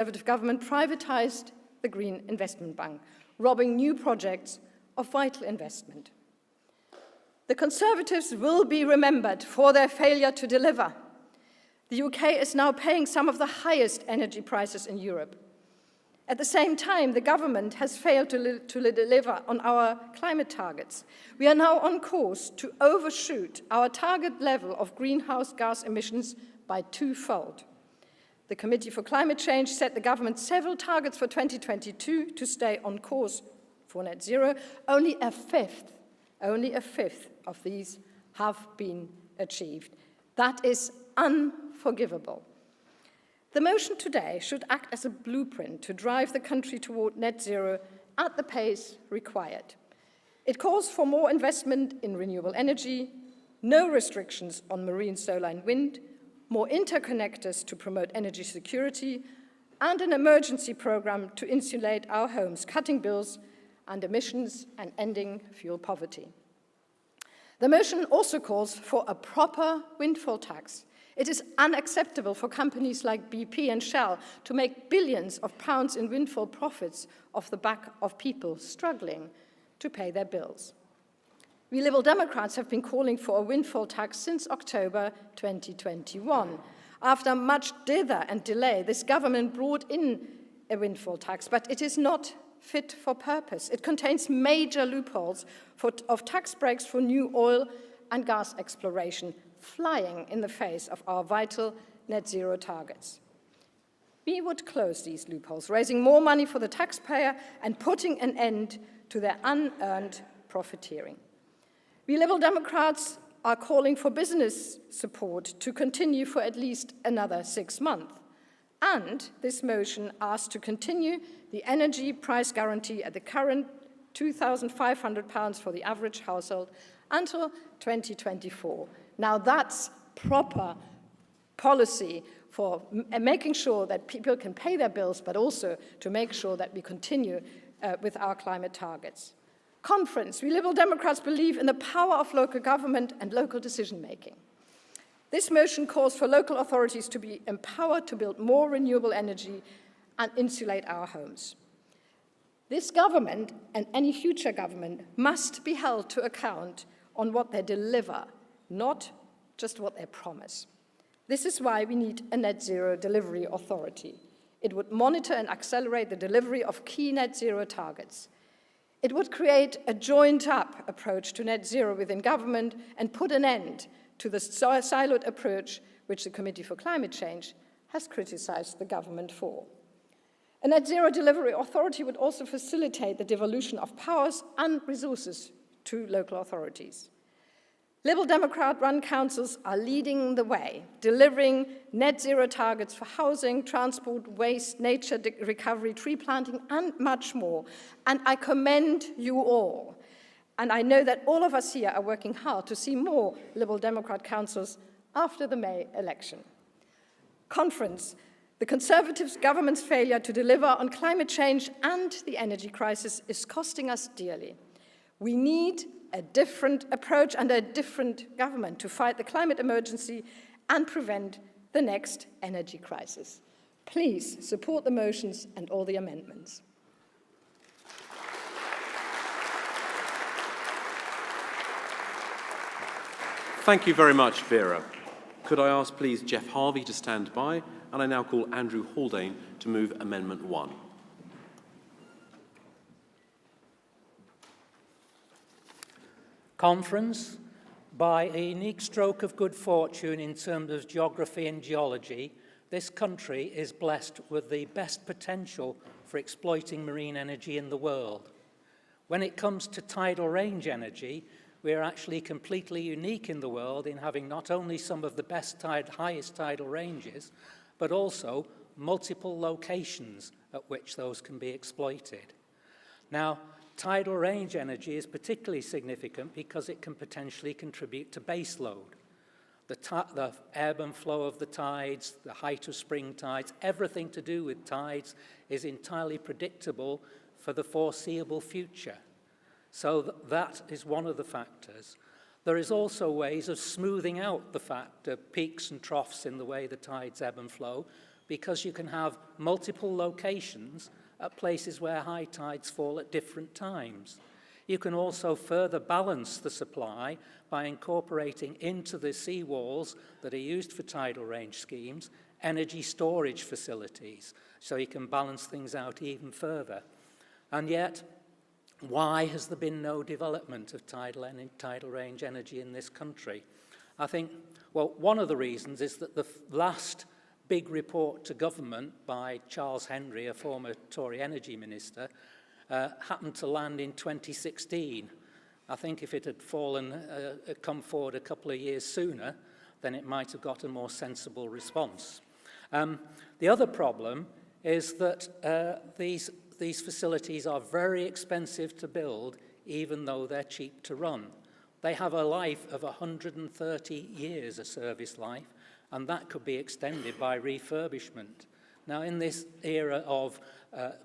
Conservative government privatised the Green Investment Bank, robbing new projects of vital investment. The Conservatives will be remembered for their failure to deliver. The UK is now paying some of the highest energy prices in Europe. At the same time, the government has failed to deliver on our climate targets. We are now on course to overshoot our target level of greenhouse gas emissions by twofold. The Committee for Climate Change set the government several targets for 2022 to stay on course for net zero. Only a fifth of these have been achieved. That is unforgivable. The motion today should act as a blueprint to drive the country toward net zero at the pace required. It calls for more investment in renewable energy, no restrictions on marine, solar and wind, more interconnectors to promote energy security, and an emergency program to insulate our homes, cutting bills and emissions and ending fuel poverty. The motion also calls for a proper windfall tax. It is unacceptable for companies like BP and Shell to make billions of pounds in windfall profits off the back of people struggling to pay their bills. We Liberal Democrats have been calling for a windfall tax since October 2021. After much dither and delay, this government brought in a windfall tax, but it is not fit for purpose. It contains major loopholes of tax breaks for new oil and gas exploration, flying in the face of our vital net zero targets. We would close these loopholes, raising more money for the taxpayer and putting an end to their unearned profiteering. We Liberal Democrats are calling for business support to continue for at least another 6 months. And this motion asks to continue the energy price guarantee at the current £2,500 for the average household until 2024. Now that's proper policy for making sure that people can pay their bills, but also to make sure that we continue with our climate targets. Conference, we Liberal Democrats believe in the power of local government and local decision-making. This motion calls for local authorities to be empowered to build more renewable energy and insulate our homes. This government and any future government must be held to account on what they deliver, not just what they promise. This is why we need a net zero delivery authority. It would monitor and accelerate the delivery of key net zero targets. It would create a joined-up approach to net zero within government and put an end to the siloed approach which the Committee for Climate Change has criticized the government for. A net zero delivery authority would also facilitate the devolution of powers and resources to local authorities. Liberal Democrat-run councils are leading the way, delivering net zero targets for housing, transport, waste, nature recovery, tree planting, and much more. And I commend you all. And I know that all of us here are working hard to see more Liberal Democrat councils after the May election. Conference, the Conservative government's failure to deliver on climate change and the energy crisis is costing us dearly. We need a different approach and a different government to fight the climate emergency and prevent the next energy crisis. Please support the motions and all the amendments. Thank you very much, Vera. Could I ask, please, Jeff Harvey to stand by, and I now call Andrew Haldane to move Amendment 1. Conference, by a unique stroke of good fortune in terms of geography and geology, this country is blessed with the best potential for exploiting marine energy in the world. When it comes to tidal range energy, we are actually completely unique in the world in having not only some of the highest tidal ranges, but also multiple locations at which those can be exploited. Now, tidal range energy is particularly significant because it can potentially contribute to base load. The ebb and flow of the tides, the height of spring tides, everything to do with tides is entirely predictable for the foreseeable future. So that is one of the factors. There is also ways of smoothing out the fact of peaks and troughs in the way the tides ebb and flow, because you can have multiple locations at places where high tides fall at different times. You can also further balance the supply by incorporating into the seawalls that are used for tidal range schemes energy storage facilities, so you can balance things out even further. And yet, why has there been no development of tidal range energy in this country? I think, well, one of the reasons is that the last big report to government by Charles Henry, a former Tory energy minister, happened to land in 2016. I think if it had come forward a couple of years sooner, then it might have got a more sensible response. The other problem is that these facilities are very expensive to build, even though they're cheap to run. They have a life of 130 years, a service life, and that could be extended by refurbishment. Now, in this era of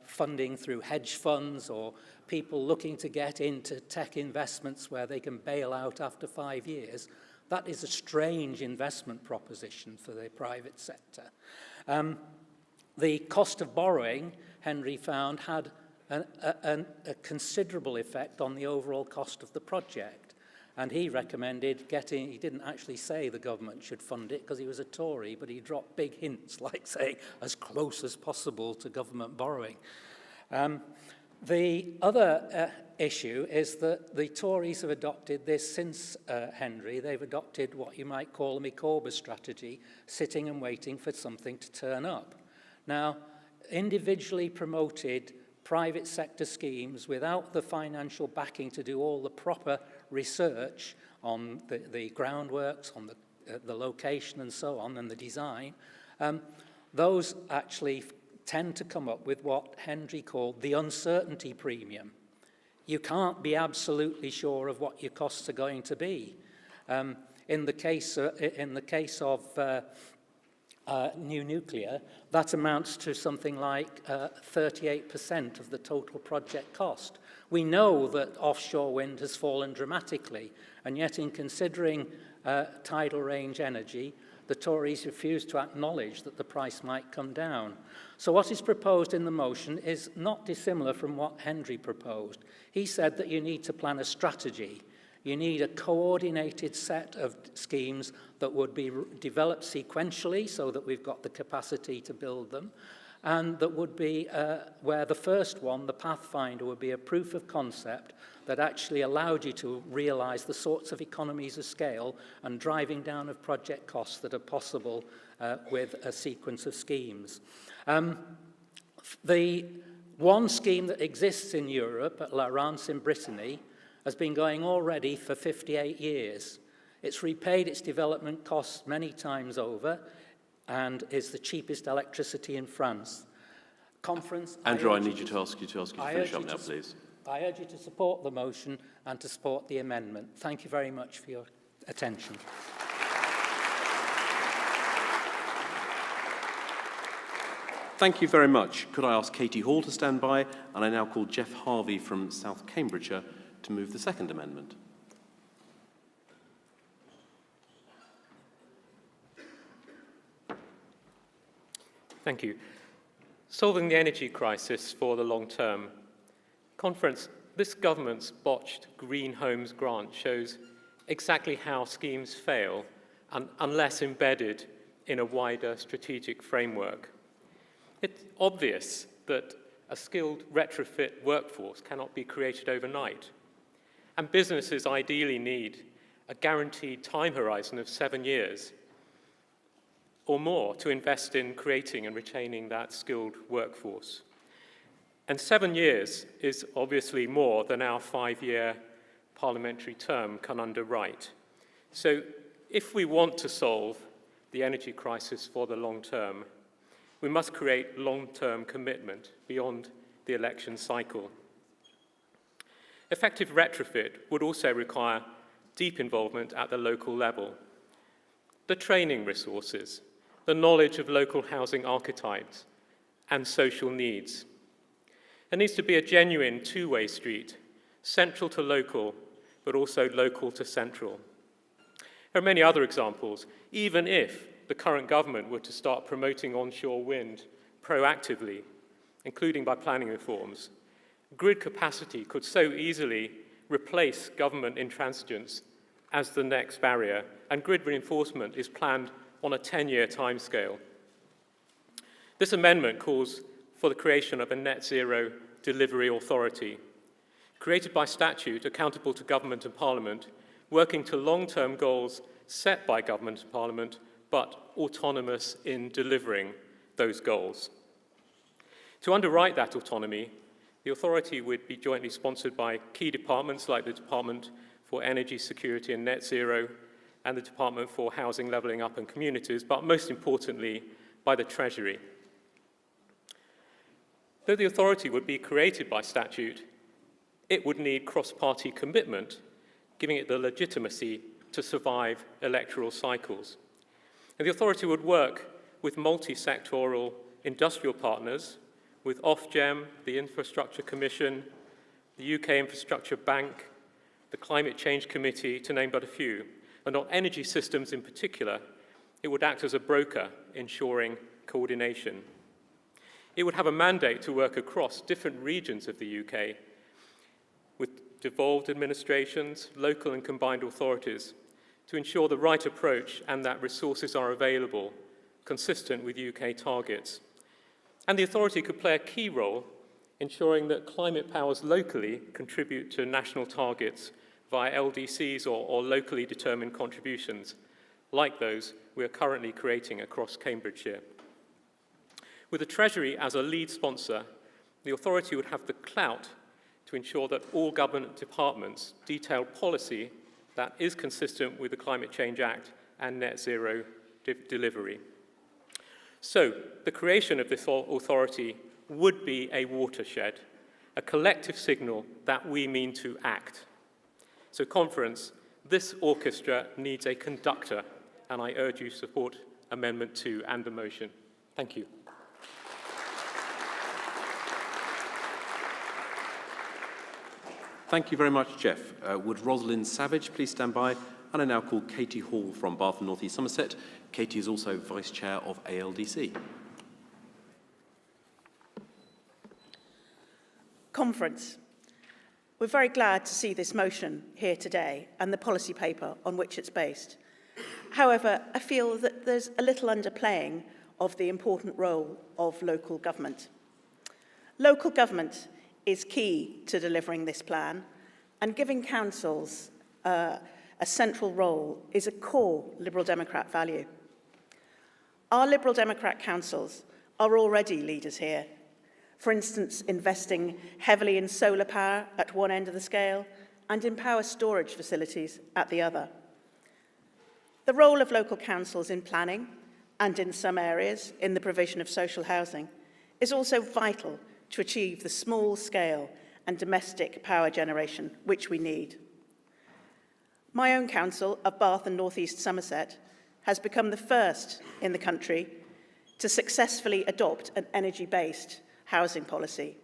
funding through hedge funds or people looking to get into tech investments where they can bail out after 5 years, that is a strange investment proposition for the private sector. The cost of borrowing, Henry found, had a considerable effect on the overall cost of the project. And he recommended he didn't actually say the government should fund it because he was a Tory, but he dropped big hints like saying as close as possible to government borrowing. The other issue is that the Tories have adopted this since Henry. They've adopted what you might call a Micawber strategy, sitting and waiting for something to turn up. Now, individually promoted private sector schemes without the financial backing to do all the proper research on the groundworks, on the location and so on, and the design, those actually tend to come up with what Henry called the uncertainty premium. You can't be absolutely sure of what your costs are going to be. In the case of new nuclear, that amounts to something like 38% of the total project cost. We know that offshore wind has fallen dramatically, and yet in considering tidal range energy, the Tories refuse to acknowledge that the price might come down. So what is proposed in the motion is not dissimilar from what Henry proposed. He said that you need to plan a strategy. You need a coordinated set of schemes that would be developed sequentially so that we've got the capacity to build them, and that would be where the first one, the Pathfinder, would be a proof of concept that actually allowed you to realize the sorts of economies of scale and driving down of project costs that are possible with a sequence of schemes. The one scheme that exists in Europe at La Rance in Brittany has been going already for 58 years. It's repaid its development costs many times over and is the cheapest electricity in France. Andrew, I need to ask you to finish up now, please. I urge you to support the motion and to support the amendment. Thank you very much for your attention. Thank you very much. Could I ask Katie Hall to stand by? And I now call Jeff Harvey from South Cambridgeshire to move the second amendment. Thank you. Solving the energy crisis for the long term. Conference, this government's botched Green Homes grant shows exactly how schemes fail unless embedded in a wider strategic framework. It's obvious that a skilled retrofit workforce cannot be created overnight, and businesses ideally need a guaranteed time horizon of 7 years or more to invest in creating and retaining that skilled workforce. And 7 years is obviously more than our 5-year parliamentary term can underwrite. So if we want to solve the energy crisis for the long term, we must create long-term commitment beyond the election cycle. Effective retrofit would also require deep involvement at the local level. The training resources, the knowledge of local housing archetypes and social needs. There needs to be a genuine two-way street, central to local, but also local to central. There are many other examples. Even if the current government were to start promoting onshore wind proactively, including by planning reforms, grid capacity could so easily replace government intransigence as the next barrier, and grid reinforcement is planned on a 10-year timescale. This amendment calls for the creation of a net zero delivery authority, created by statute, accountable to government and parliament, working to long-term goals set by government and parliament, but autonomous in delivering those goals. To underwrite that autonomy, the authority would be jointly sponsored by key departments like the Department for Energy Security and Net Zero and the Department for Housing, Levelling Up and Communities, but most importantly, by the Treasury. Though the authority would be created by statute, it would need cross-party commitment, giving it the legitimacy to survive electoral cycles. And the authority would work with multi-sectoral industrial partners, with Ofgem, the Infrastructure Commission, the UK Infrastructure Bank, the Climate Change Committee, to name but a few. And on energy systems in particular, it would act as a broker, ensuring coordination. It would have a mandate to work across different regions of the UK, with devolved administrations, local and combined authorities, to ensure the right approach and that resources are available, consistent with UK targets. And the authority could play a key role ensuring that climate powers locally contribute to national targets via LDCs or locally determined contributions, like those we are currently creating across Cambridgeshire. With the Treasury as a lead sponsor, the authority would have the clout to ensure that all government departments detail policy that is consistent with the Climate Change Act and net zero delivery. So, the creation of this authority would be a watershed, a collective signal that we mean to act. So, conference, this orchestra needs a conductor, and I urge you to support Amendment 2 and the motion. Thank you. Thank you very much, Jeff. Would Rosalind Savage please stand by? And I now call Katie Hall from Bath and North East Somerset. Katie is also Vice Chair of ALDC. Conference. We're very glad to see this motion here today and the policy paper on which it's based. However, I feel that there's a little underplaying of the important role of local government. Local government is key to delivering this plan, and giving councils a central role is a core Liberal Democrat value. Our Liberal Democrat councils are already leaders here, for instance, investing heavily in solar power at one end of the scale and in power storage facilities at the other. The role of local councils in planning, and in some areas in the provision of social housing, is also vital to achieve the small scale and domestic power generation which we need. My own council of Bath and North East Somerset has become the first in the country to successfully adopt an energy-based housing policy.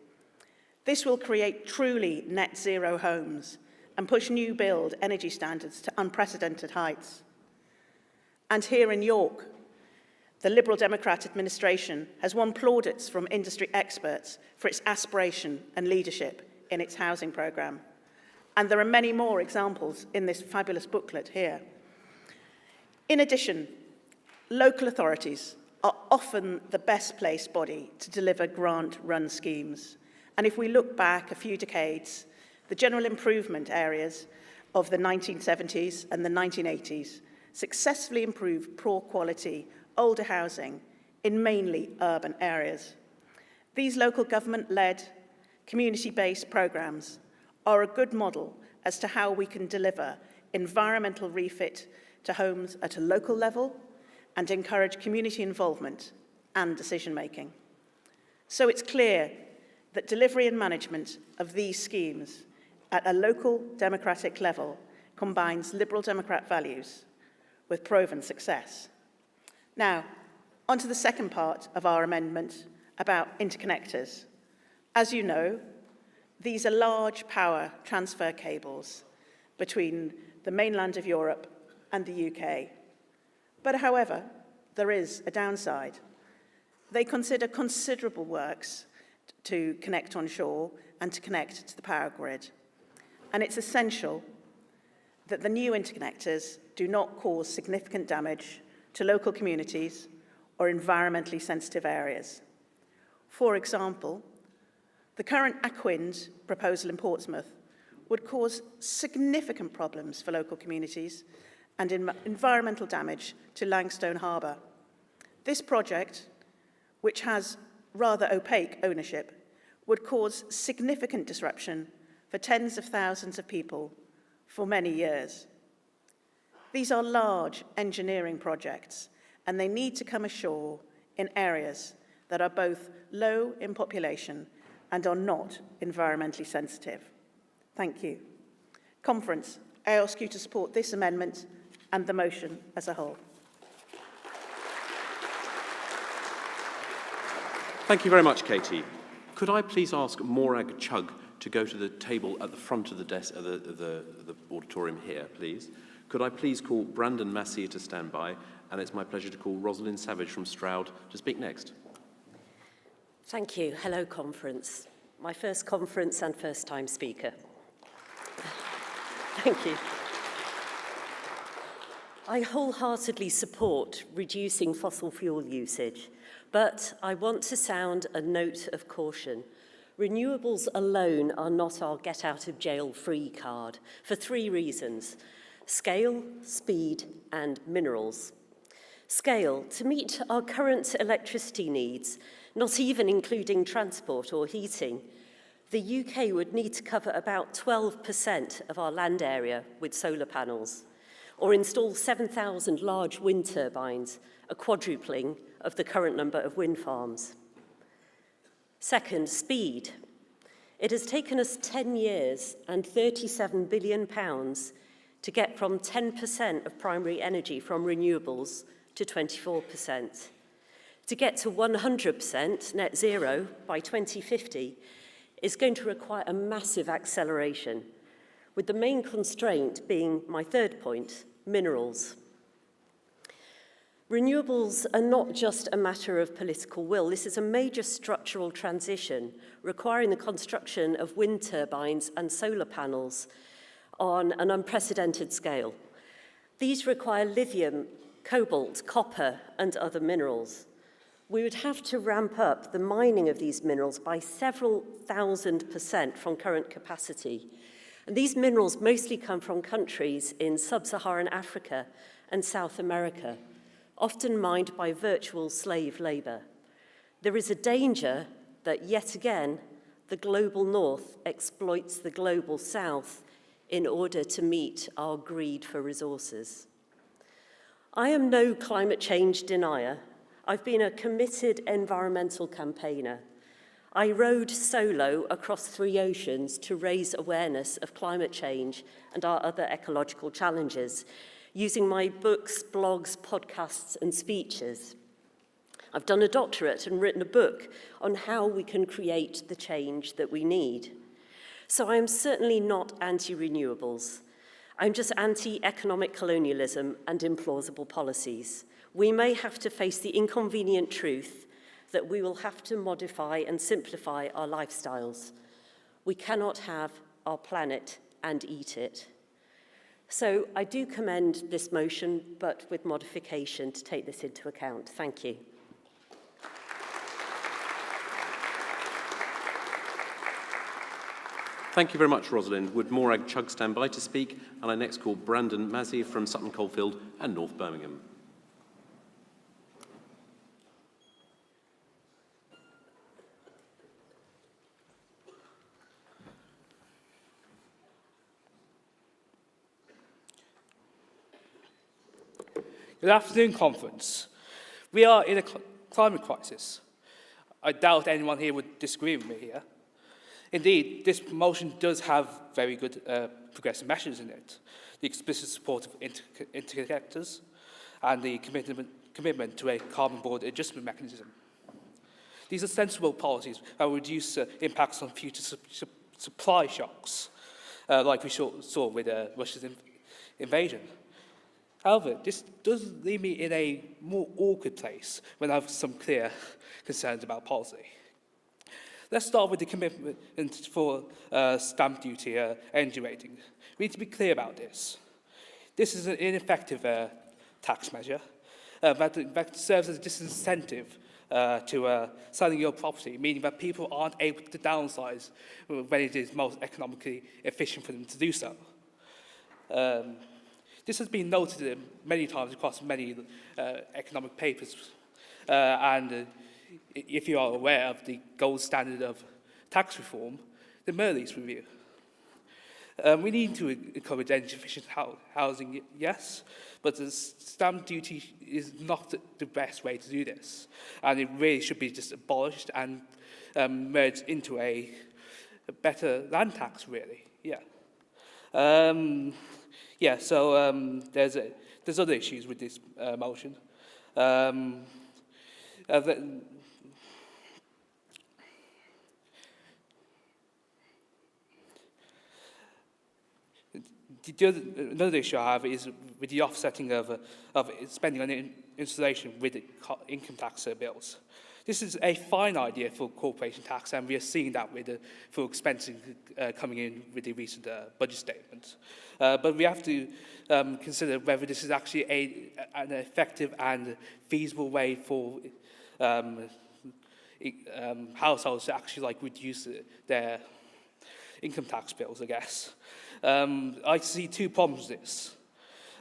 This will create truly net zero homes and push new build energy standards to unprecedented heights. And here in York, the Liberal Democrat administration has won plaudits from industry experts for its aspiration and leadership in its housing programme. And there are many more examples in this fabulous booklet here. In addition, local authorities are often the best placed body to deliver grant-run schemes. And if we look back a few decades, the general improvement areas of the 1970s and the 1980s successfully improved poor quality older housing in mainly urban areas. These local government-led, community-based programmes are a good model as to how we can deliver environmental refit to homes at a local level and encourage community involvement and decision-making. So it's clear that delivery and management of these schemes at a local democratic level combines Liberal Democrat values with proven success. Now, on to the second part of our amendment about interconnectors. As you know, these are large power transfer cables between the mainland of Europe and the UK. But however, there is a downside. They consider considerable works to connect onshore and to connect to the power grid. And it's essential that the new interconnectors do not cause significant damage to local communities or environmentally sensitive areas. For example, the current Aquins proposal in Portsmouth would cause significant problems for local communities and environmental damage to Langstone Harbour. This project, which has rather opaque ownership, would cause significant disruption for tens of thousands of people for many years. These are large engineering projects, and they need to come ashore in areas that are both low in population and are not environmentally sensitive. Thank you. Conference, I ask you to support this amendment and the motion as a whole. Thank you very much, Katie. Could I please ask Morag Chugg to go to the table at the front of the desk of the auditorium here, please? Could I please call Brandon Massey to stand by? And it's my pleasure to call Rosalind Savage from Stroud to speak next. Thank you. Hello, conference. My first conference and first time speaker. Thank you. I wholeheartedly support reducing fossil fuel usage, but I want to sound a note of caution. Renewables alone are not our get-out-of-jail-free card for 3 reasons: scale, speed, and minerals. Scale, to meet our current electricity needs, not even including transport or heating, the UK would need to cover about 12% of our land area with solar panels, or install 7,000 large wind turbines, a quadrupling of the current number of wind farms. Second, speed. It has taken us 10 years and £37 billion to get from 10% of primary energy from renewables to 24%. To get to 100% net zero by 2050 is going to require a massive acceleration, with the main constraint being my third point, minerals. Renewables are not just a matter of political will. This is a major structural transition requiring the construction of wind turbines and solar panels on an unprecedented scale. These require lithium, cobalt, copper, and other minerals. We would have to ramp up the mining of these minerals by several thousand% from current capacity. And these minerals mostly come from countries in sub-Saharan Africa and South America, often mined by virtual slave labor. There is a danger that, yet again, the global north exploits the global south in order to meet our greed for resources. I am no climate change denier. I've been a committed environmental campaigner. I rowed solo across 3 oceans to raise awareness of climate change and our other ecological challenges, using my books, blogs, podcasts, and speeches. I've done a doctorate and written a book on how we can create the change that we need. So I am certainly not anti-renewables. I'm just anti-economic colonialism and implausible policies. We may have to face the inconvenient truth that we will have to modify and simplify our lifestyles. We cannot have our planet and eat it. So I do commend this motion, but with modification to take this into account. Thank you. Thank you very much, Rosalind. Would Morag Chugg stand by to speak? And I next call Brandon Massey from Sutton Coldfield and North Birmingham. Good afternoon, conference. We are in a climate crisis. I doubt anyone here would disagree with me here. Indeed, this motion does have very good progressive measures in it. The explicit support of interconnectors and the commitment to a carbon border adjustment mechanism. These are sensible policies that will reduce impacts on future supply shocks, like we saw with Russia's invasion. However, this does leave me in a more awkward place when I have some clear concerns about policy. Let's start with the commitment for stamp duty energy rating. We need to be clear about this. This is an ineffective tax measure that serves as a disincentive to selling your property, meaning that people aren't able to downsize when it is most economically efficient for them to do so. This has been noted many times across many economic papers, and if you are aware of the gold standard of tax reform, the Merleys Review. We need to encourage energy-efficient housing, yes, but the stamp duty is not the best way to do this, and it really should be just abolished and merged into a better land tax, really. Yeah. There's other issues with this motion. Another issue I have is with the offsetting of spending on installation with income tax bills. This is a fine idea for corporation tax, and we are seeing that with for expenses coming in with the recent budget statement. But we have to consider whether this is actually an effective and feasible way for households to actually reduce their income tax bills, I guess. I see two problems with this.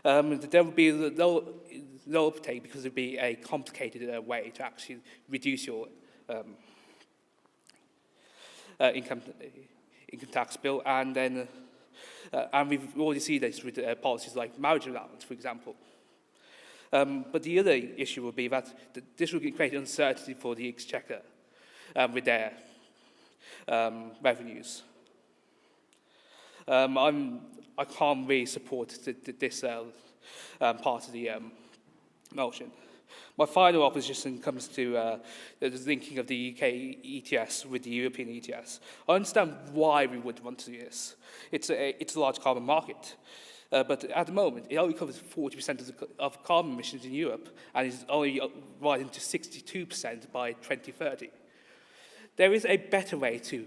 There would be low uptake because it would be a complicated way to actually reduce your income tax bill, and then and we've already seen this with policies like marriage allowance, for example. But the other issue would be that this would create uncertainty for the Exchequer with their revenues. I can't really support this part of the motion. My final opposition comes to the linking of the UK ETS with the European ETS. I understand why we would want to do this. It's a large carbon market. But at the moment, it only covers 40% of carbon emissions in Europe, and is only rising to 62% by 2030. There is a better way to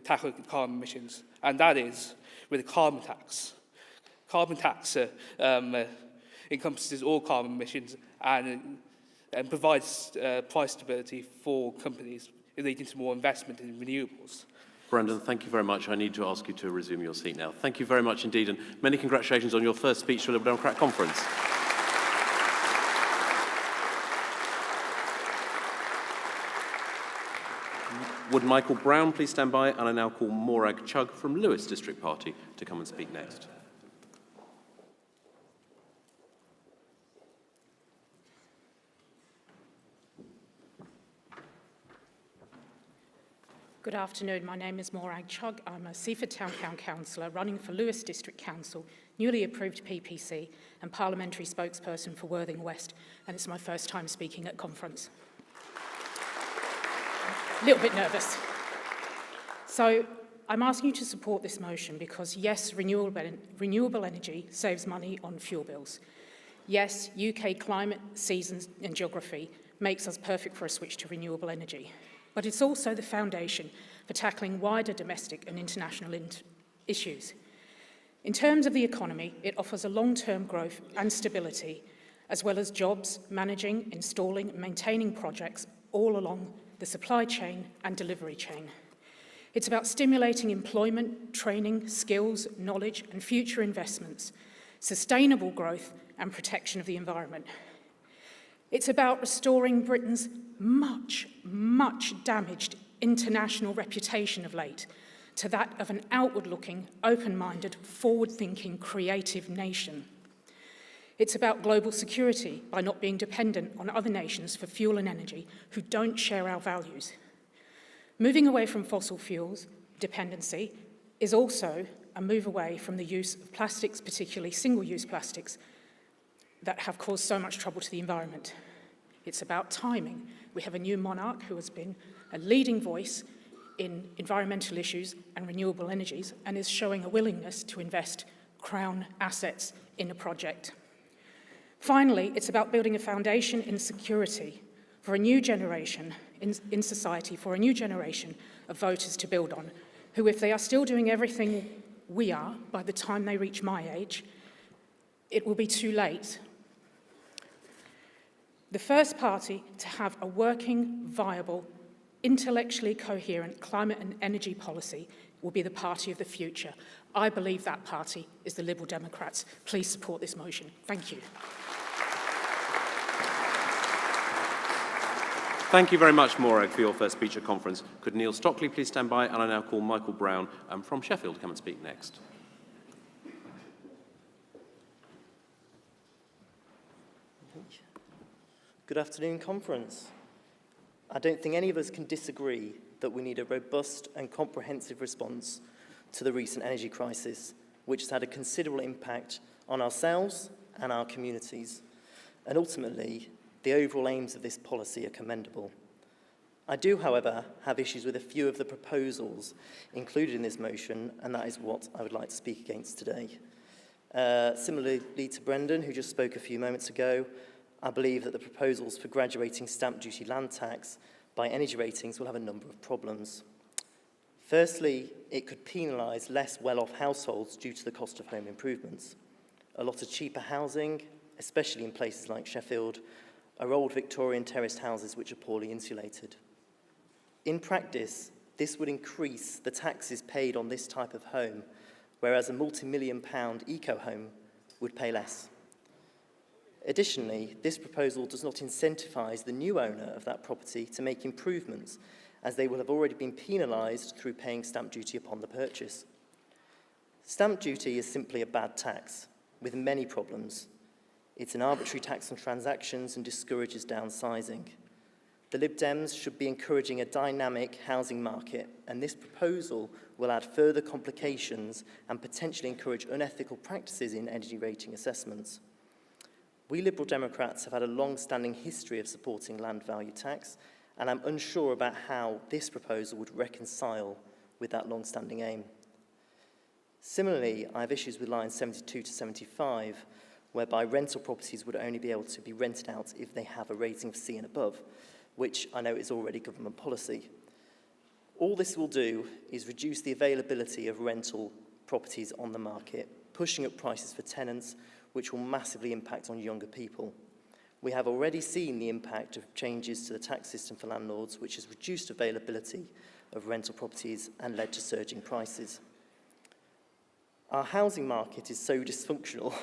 tackle carbon emissions, and that is with a carbon tax. Carbon tax encompasses all carbon emissions and provides price stability for companies, leading to more investment in renewables. Brendan, thank you very much. I need to ask you to resume your seat now. Thank you very much indeed, and many congratulations on your first speech to the Liberal Democrat Conference. Would Michael Brown please stand by? And I now call Morag Chugg from Lewis District Party to come and speak next. Good afternoon. My name is Morag Chugg. I'm a Seaford Town Councillor running for Lewis District Council, newly approved PPC and Parliamentary spokesperson for Worthing West, and it's my first time speaking at conference. A little bit nervous. So I'm asking you to support this motion because, yes, renewable energy saves money on fuel bills. Yes, UK climate, seasons and geography makes us perfect for a switch to renewable energy. But it's also the foundation for tackling wider domestic and international issues. In terms of the economy, it offers a long-term growth and stability, as well as jobs, managing, installing and maintaining projects all along the supply chain and delivery chain. It's about stimulating employment, training, skills, knowledge and future investments, sustainable growth and protection of the environment. It's about restoring Britain's much damaged international reputation of late to that of an outward-looking, open-minded, forward-thinking, creative nation. It's about global security by not being dependent on other nations for fuel and energy who don't share our values. Moving away from fossil fuels dependency is also a move away from the use of plastics, particularly single-use plastics, that have caused so much trouble to the environment. It's about timing. We have a new monarch who has been a leading voice in environmental issues and renewable energies and is showing a willingness to invest Crown assets in a project. Finally, it's about building a foundation in security for a new generation in society, for a new generation of voters to build on, who, if they are still doing everything we are by the time they reach my age, it will be too late. The first party to have a working, viable, intellectually coherent climate and energy policy will be the party of the future. I believe that party is the Liberal Democrats. Please support this motion. Thank you. Thank you very much, Morag, for your first speech at conference. Could Neil Stockley please stand by? And I now call Michael Brown from Sheffield to come and speak next. Good afternoon, conference. I don't think any of us can disagree that we need a robust and comprehensive response to the recent energy crisis, which has had a considerable impact on ourselves and our communities. And ultimately, the overall aims of this policy are commendable. I do, however, have issues with a few of the proposals included in this motion, and that is what I would like to speak against today. Similarly to Brendan, who just spoke a few moments ago, I believe that the proposals for graduating stamp duty land tax by energy ratings will have a number of problems. Firstly, it could penalise less well-off households due to the cost of home improvements. A lot of cheaper housing, especially in places like Sheffield, are old Victorian terraced houses which are poorly insulated. In practice, this would increase the taxes paid on this type of home, whereas a multi-million-pound eco-home would pay less. Additionally, this proposal does not incentivise the new owner of that property to make improvements, as they will have already been penalised through paying stamp duty upon the purchase. Stamp duty is simply a bad tax, with many problems. It's an arbitrary tax on transactions and discourages downsizing. The Lib Dems should be encouraging a dynamic housing market, and this proposal will add further complications and potentially encourage unethical practices in energy rating assessments. We Liberal Democrats have had a long-standing history of supporting land value tax, and I'm unsure about how this proposal would reconcile with that long-standing aim. Similarly, I have issues with lines 72 to 75, whereby rental properties would only be able to be rented out if they have a rating of C and above, which I know is already government policy. All this will do is reduce the availability of rental properties on the market, pushing up prices for tenants, which will massively impact on younger people. We have already seen the impact of changes to the tax system for landlords, which has reduced availability of rental properties and led to surging prices. Our housing market is so dysfunctional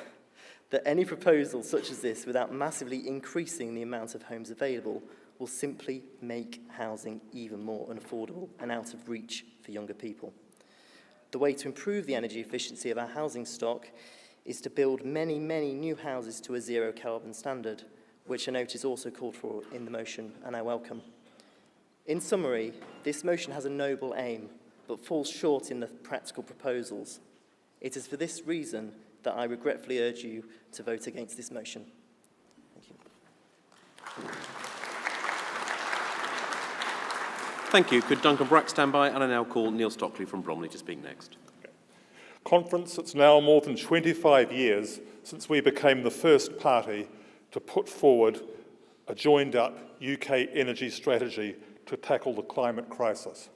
that any proposal such as this, without massively increasing the amount of homes available, will simply make housing even more unaffordable and out of reach for younger people. The way to improve the energy efficiency of our housing stock is to build many, many new houses to a zero carbon standard, which I note is also called for in the motion, and I welcome. In summary, this motion has a noble aim, but falls short in the practical proposals. It is for this reason that I regretfully urge you to vote against this motion. Thank you. Thank you. Could Duncan Brack stand by? And I now call Neil Stockley from Bromley to speak next. Conference, it's now more than 25 years since we became the first party to put forward a joined-up UK energy strategy to tackle the climate crisis.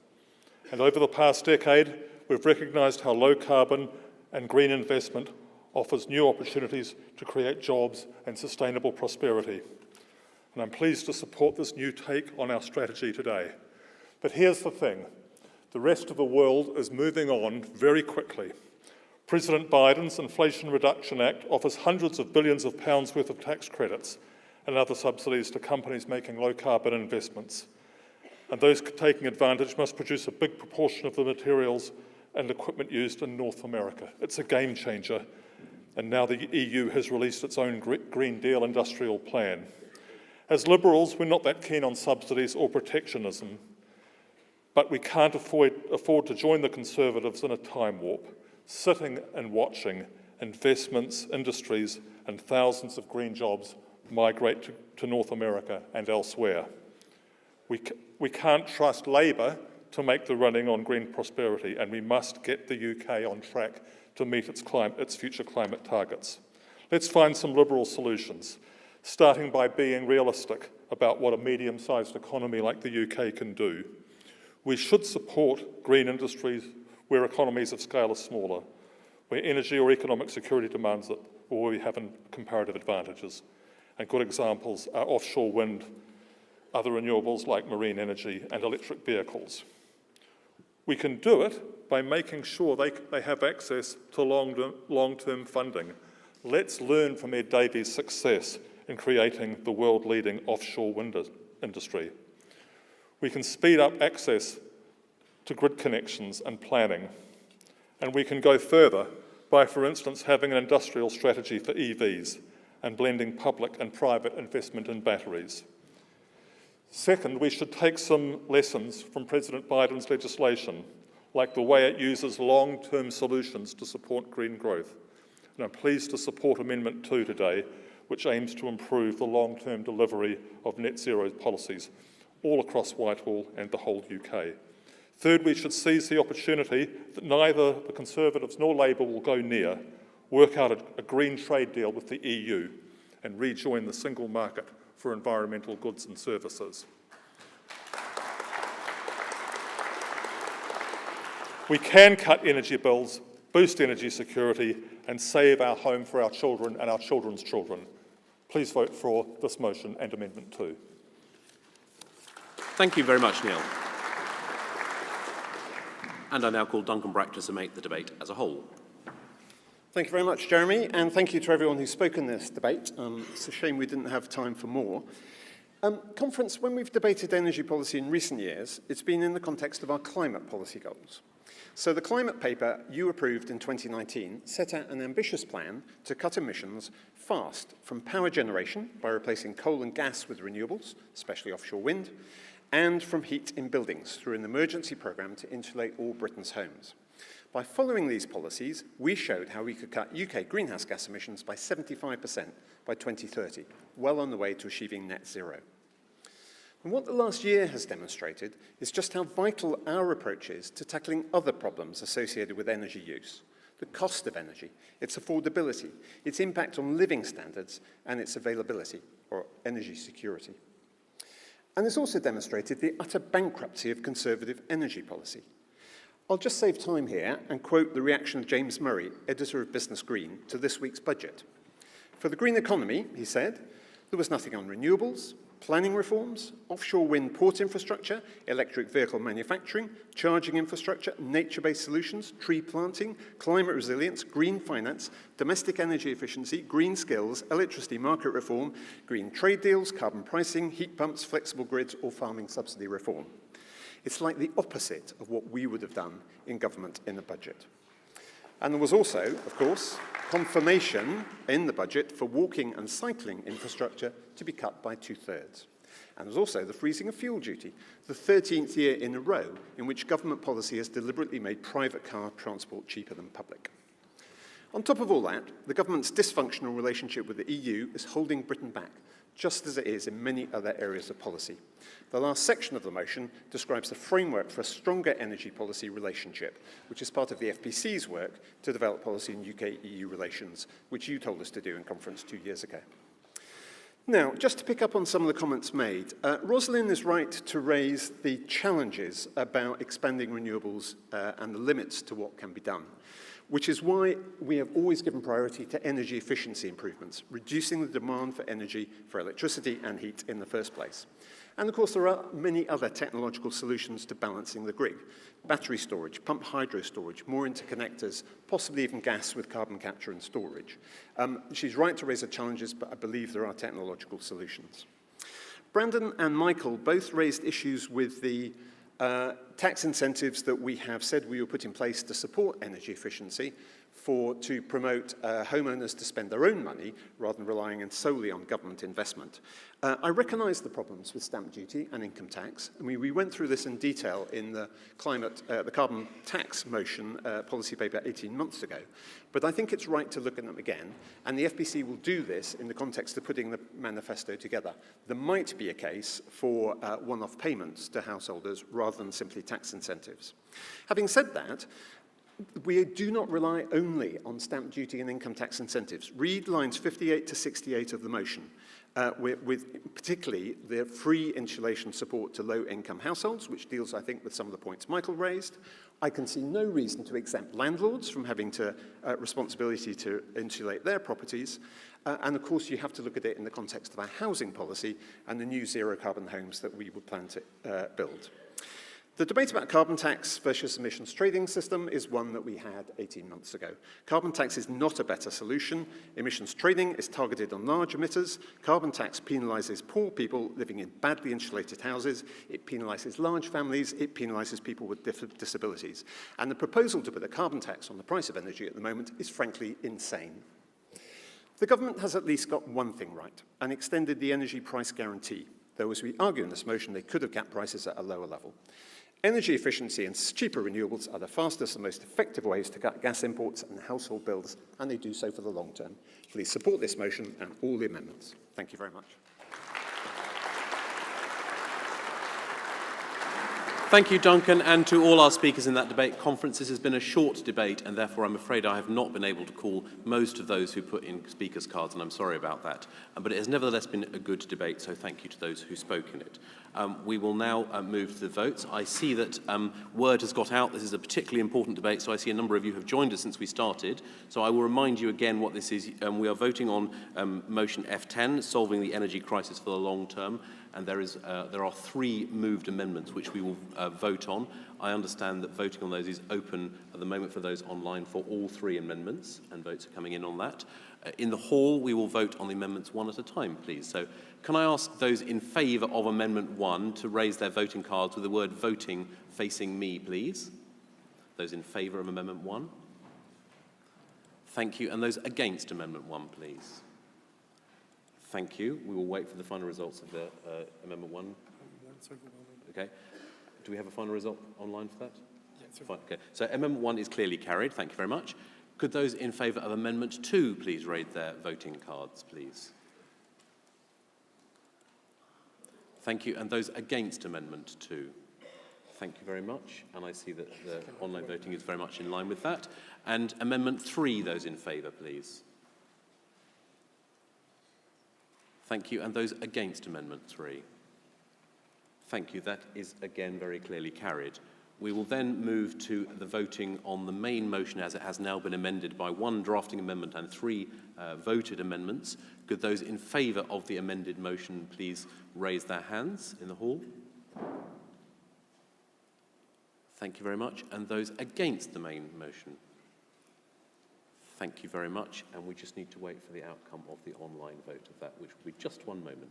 And over the past decade, we've recognised how low-carbon and green investment offers new opportunities to create jobs and sustainable prosperity. And I'm pleased to support this new take on our strategy today. But here's the thing. The rest of the world is moving on very quickly. President Biden's Inflation Reduction Act offers hundreds of billions of pounds worth of tax credits and other subsidies to companies making low-carbon investments. And those taking advantage must produce a big proportion of the materials and equipment used in North America. It's a game changer, and now the EU has released its own Green Deal industrial plan. As Liberals, we're not that keen on subsidies or protectionism, but we can't afford to join the Conservatives in a time warp, sitting and watching investments, industries, and thousands of green jobs migrate to North America and elsewhere. We can't trust Labor to make the running on green prosperity, and we must get the UK on track to meet its future climate targets. Let's find some liberal solutions, starting by being realistic about what a medium-sized economy like the UK can do. We should support green industries where economies of scale are smaller, where energy or economic security demands it, or where we have comparative advantages. And good examples are offshore wind, other renewables like marine energy, and electric vehicles. We can do it by making sure they have access to long-term funding. Let's learn from Ed Davey's success in creating the world-leading offshore wind industry. We can speed up access to grid connections and planning. And we can go further by, for instance, having an industrial strategy for EVs and blending public and private investment in batteries. Second, we should take some lessons from President Biden's legislation, like the way it uses long-term solutions to support green growth. And I'm pleased to support Amendment 2 today, which aims to improve the long-term delivery of net zero policies all across Whitehall and the whole UK. Third, we should seize the opportunity that neither the Conservatives nor Labour will go near, work out a green trade deal with the EU and rejoin the single market for environmental goods and services. We can cut energy bills, boost energy security, and save our home for our children and our children's children. Please vote for this motion and Amendment 2. Thank you very much, Neil. And I now call Duncan Brack to summate the debate as a whole. Thank you very much, Jeremy, and thank you to everyone who spoke in this debate. It's a shame we didn't have time for more. Conference, when we've debated energy policy in recent years, it's been in the context of our climate policy goals. So the climate paper you approved in 2019 set out an ambitious plan to cut emissions fast from power generation by replacing coal and gas with renewables, especially offshore wind, and from heat in buildings through an emergency programme to insulate all Britain's homes. By following these policies, we showed how we could cut UK greenhouse gas emissions by 75% by 2030, well on the way to achieving net zero. And what the last year has demonstrated is just how vital our approach is to tackling other problems associated with energy use. The cost of energy, its affordability, its impact on living standards, and its availability, or energy security. And it's also demonstrated the utter bankruptcy of Conservative energy policy. I'll just save time here and quote the reaction of James Murray, editor of Business Green, to this week's budget. For the green economy, he said, there was nothing on renewables, planning reforms, offshore wind port infrastructure, electric vehicle manufacturing, charging infrastructure, nature-based solutions, tree planting, climate resilience, green finance, domestic energy efficiency, green skills, electricity market reform, green trade deals, carbon pricing, heat pumps, flexible grids, or farming subsidy reform. It's like the opposite of what we would have done in government in the budget. And there was also, of course, confirmation in the budget for walking and cycling infrastructure to be cut by 2/3. And there's also the freezing of fuel duty, the 13th year in a row in which government policy has deliberately made private car transport cheaper than public. On top of all that, the government's dysfunctional relationship with the EU is holding Britain back, just as it is in many other areas of policy. The last section of the motion describes the framework for a stronger energy policy relationship, which is part of the FPC's work to develop policy in UK-EU relations, which you told us to do in conference 2 years ago. Now, just to pick up on some of the comments made, Rosalind is right to raise the challenges about expanding renewables and the limits to what can be done, which is why we have always given priority to energy efficiency improvements, reducing the demand for energy, for electricity and heat in the first place. And of course, there are many other technological solutions to balancing the grid. Battery storage, pump hydro storage, more interconnectors, possibly even gas with carbon capture and storage. She's right to raise the challenges, but I believe there are technological solutions. Brandon and Michael both raised issues with the tax incentives that we have said we will put in place to support energy efficiency, to promote homeowners to spend their own money rather than relying solely on government investment. I recognise the problems with stamp duty and income tax. I mean, we went through this in detail in the carbon tax motion policy paper 18 months ago. But I think it's right to look at them again, and the FPC will do this in the context of putting the manifesto together. There might be a case for one-off payments to householders rather than simply tax incentives. Having said that, we do not rely only on stamp duty and income tax incentives. Read lines 58 to 68 of the motion, with particularly the free insulation support to low-income households, which deals, I think, with some of the points Michael raised. I can see no reason to exempt landlords from having to responsibility to insulate their properties. And of course, you have to look at it in the context of our housing policy and the new zero-carbon homes that we would plan to build. The debate about carbon tax versus emissions trading system is one that we had 18 months ago. Carbon tax is not a better solution. Emissions trading is targeted on large emitters. Carbon tax penalises poor people living in badly insulated houses. It penalises large families. It penalises people with disabilities. And the proposal to put a carbon tax on the price of energy at the moment is frankly insane. The government has at least got one thing right and extended the energy price guarantee, though as we argue in this motion, they could have capped prices at a lower level. Energy efficiency and cheaper renewables are the fastest and most effective ways to cut gas imports and household bills, and they do so for the long term. Please support this motion and all the amendments. Thank you very much. Thank you, Duncan, and to all our speakers in that debate conference. This has been a short debate, and therefore I'm afraid I have not been able to call most of those who put in speakers' cards, and I'm sorry about that. But it has nevertheless been a good debate, so thank you to those who spoke in it. We will now move to the votes. I see that word has got out. This is a particularly important debate, so I see a number of you have joined us since we started. So I will remind you again what this is. We are voting on motion F10, solving the energy crisis for the long term. And there are 3 moved amendments which we will vote on. I understand that voting on those is open at the moment for those online for all 3 amendments, and votes are coming in on that. In the hall, we will vote on the amendments one at a time, please. So can I ask those in favour of Amendment 1 to raise their voting cards with the word voting facing me, please? Those in favour of Amendment 1? Thank you. And those against Amendment 1, please? Thank you. We will wait for the final results of the Amendment 1. Okay. Do we have a final result online for that? Yes. Fine. Okay. So Amendment 1 is clearly carried. Thank you very much. Could those in favour of Amendment 2 please raise their voting cards, please? Thank you. And those against Amendment 2? Thank you very much. And I see that the online voting is very much in line with that. And Amendment 3, those in favour, please? Thank you. And those against Amendment 3? Thank you. That is again very clearly carried. We will then move to the voting on the main motion as it has now been amended by 1 drafting amendment and 3 voted amendments. Could those in favour of the amended motion please raise their hands in the hall? Thank you very much. And those against the main motion? Thank you very much, and we just need to wait for the outcome of the online vote of that, which will be just one moment.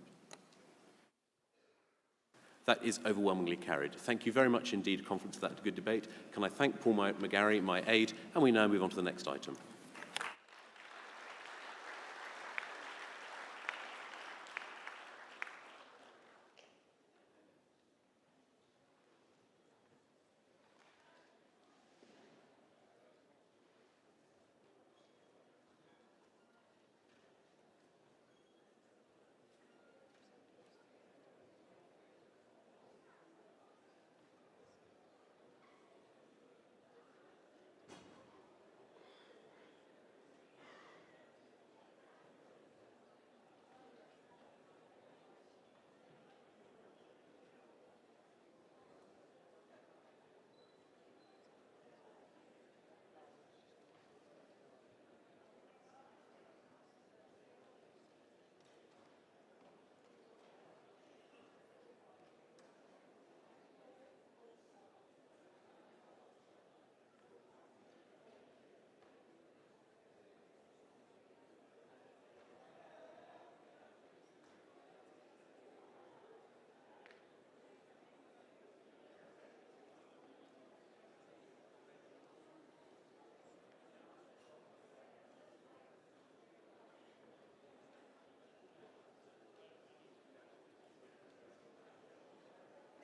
That is overwhelmingly carried. Thank you very much indeed, Conference, for that good debate. Can I thank Paul McGarry, my aide, and we now move on to the next item.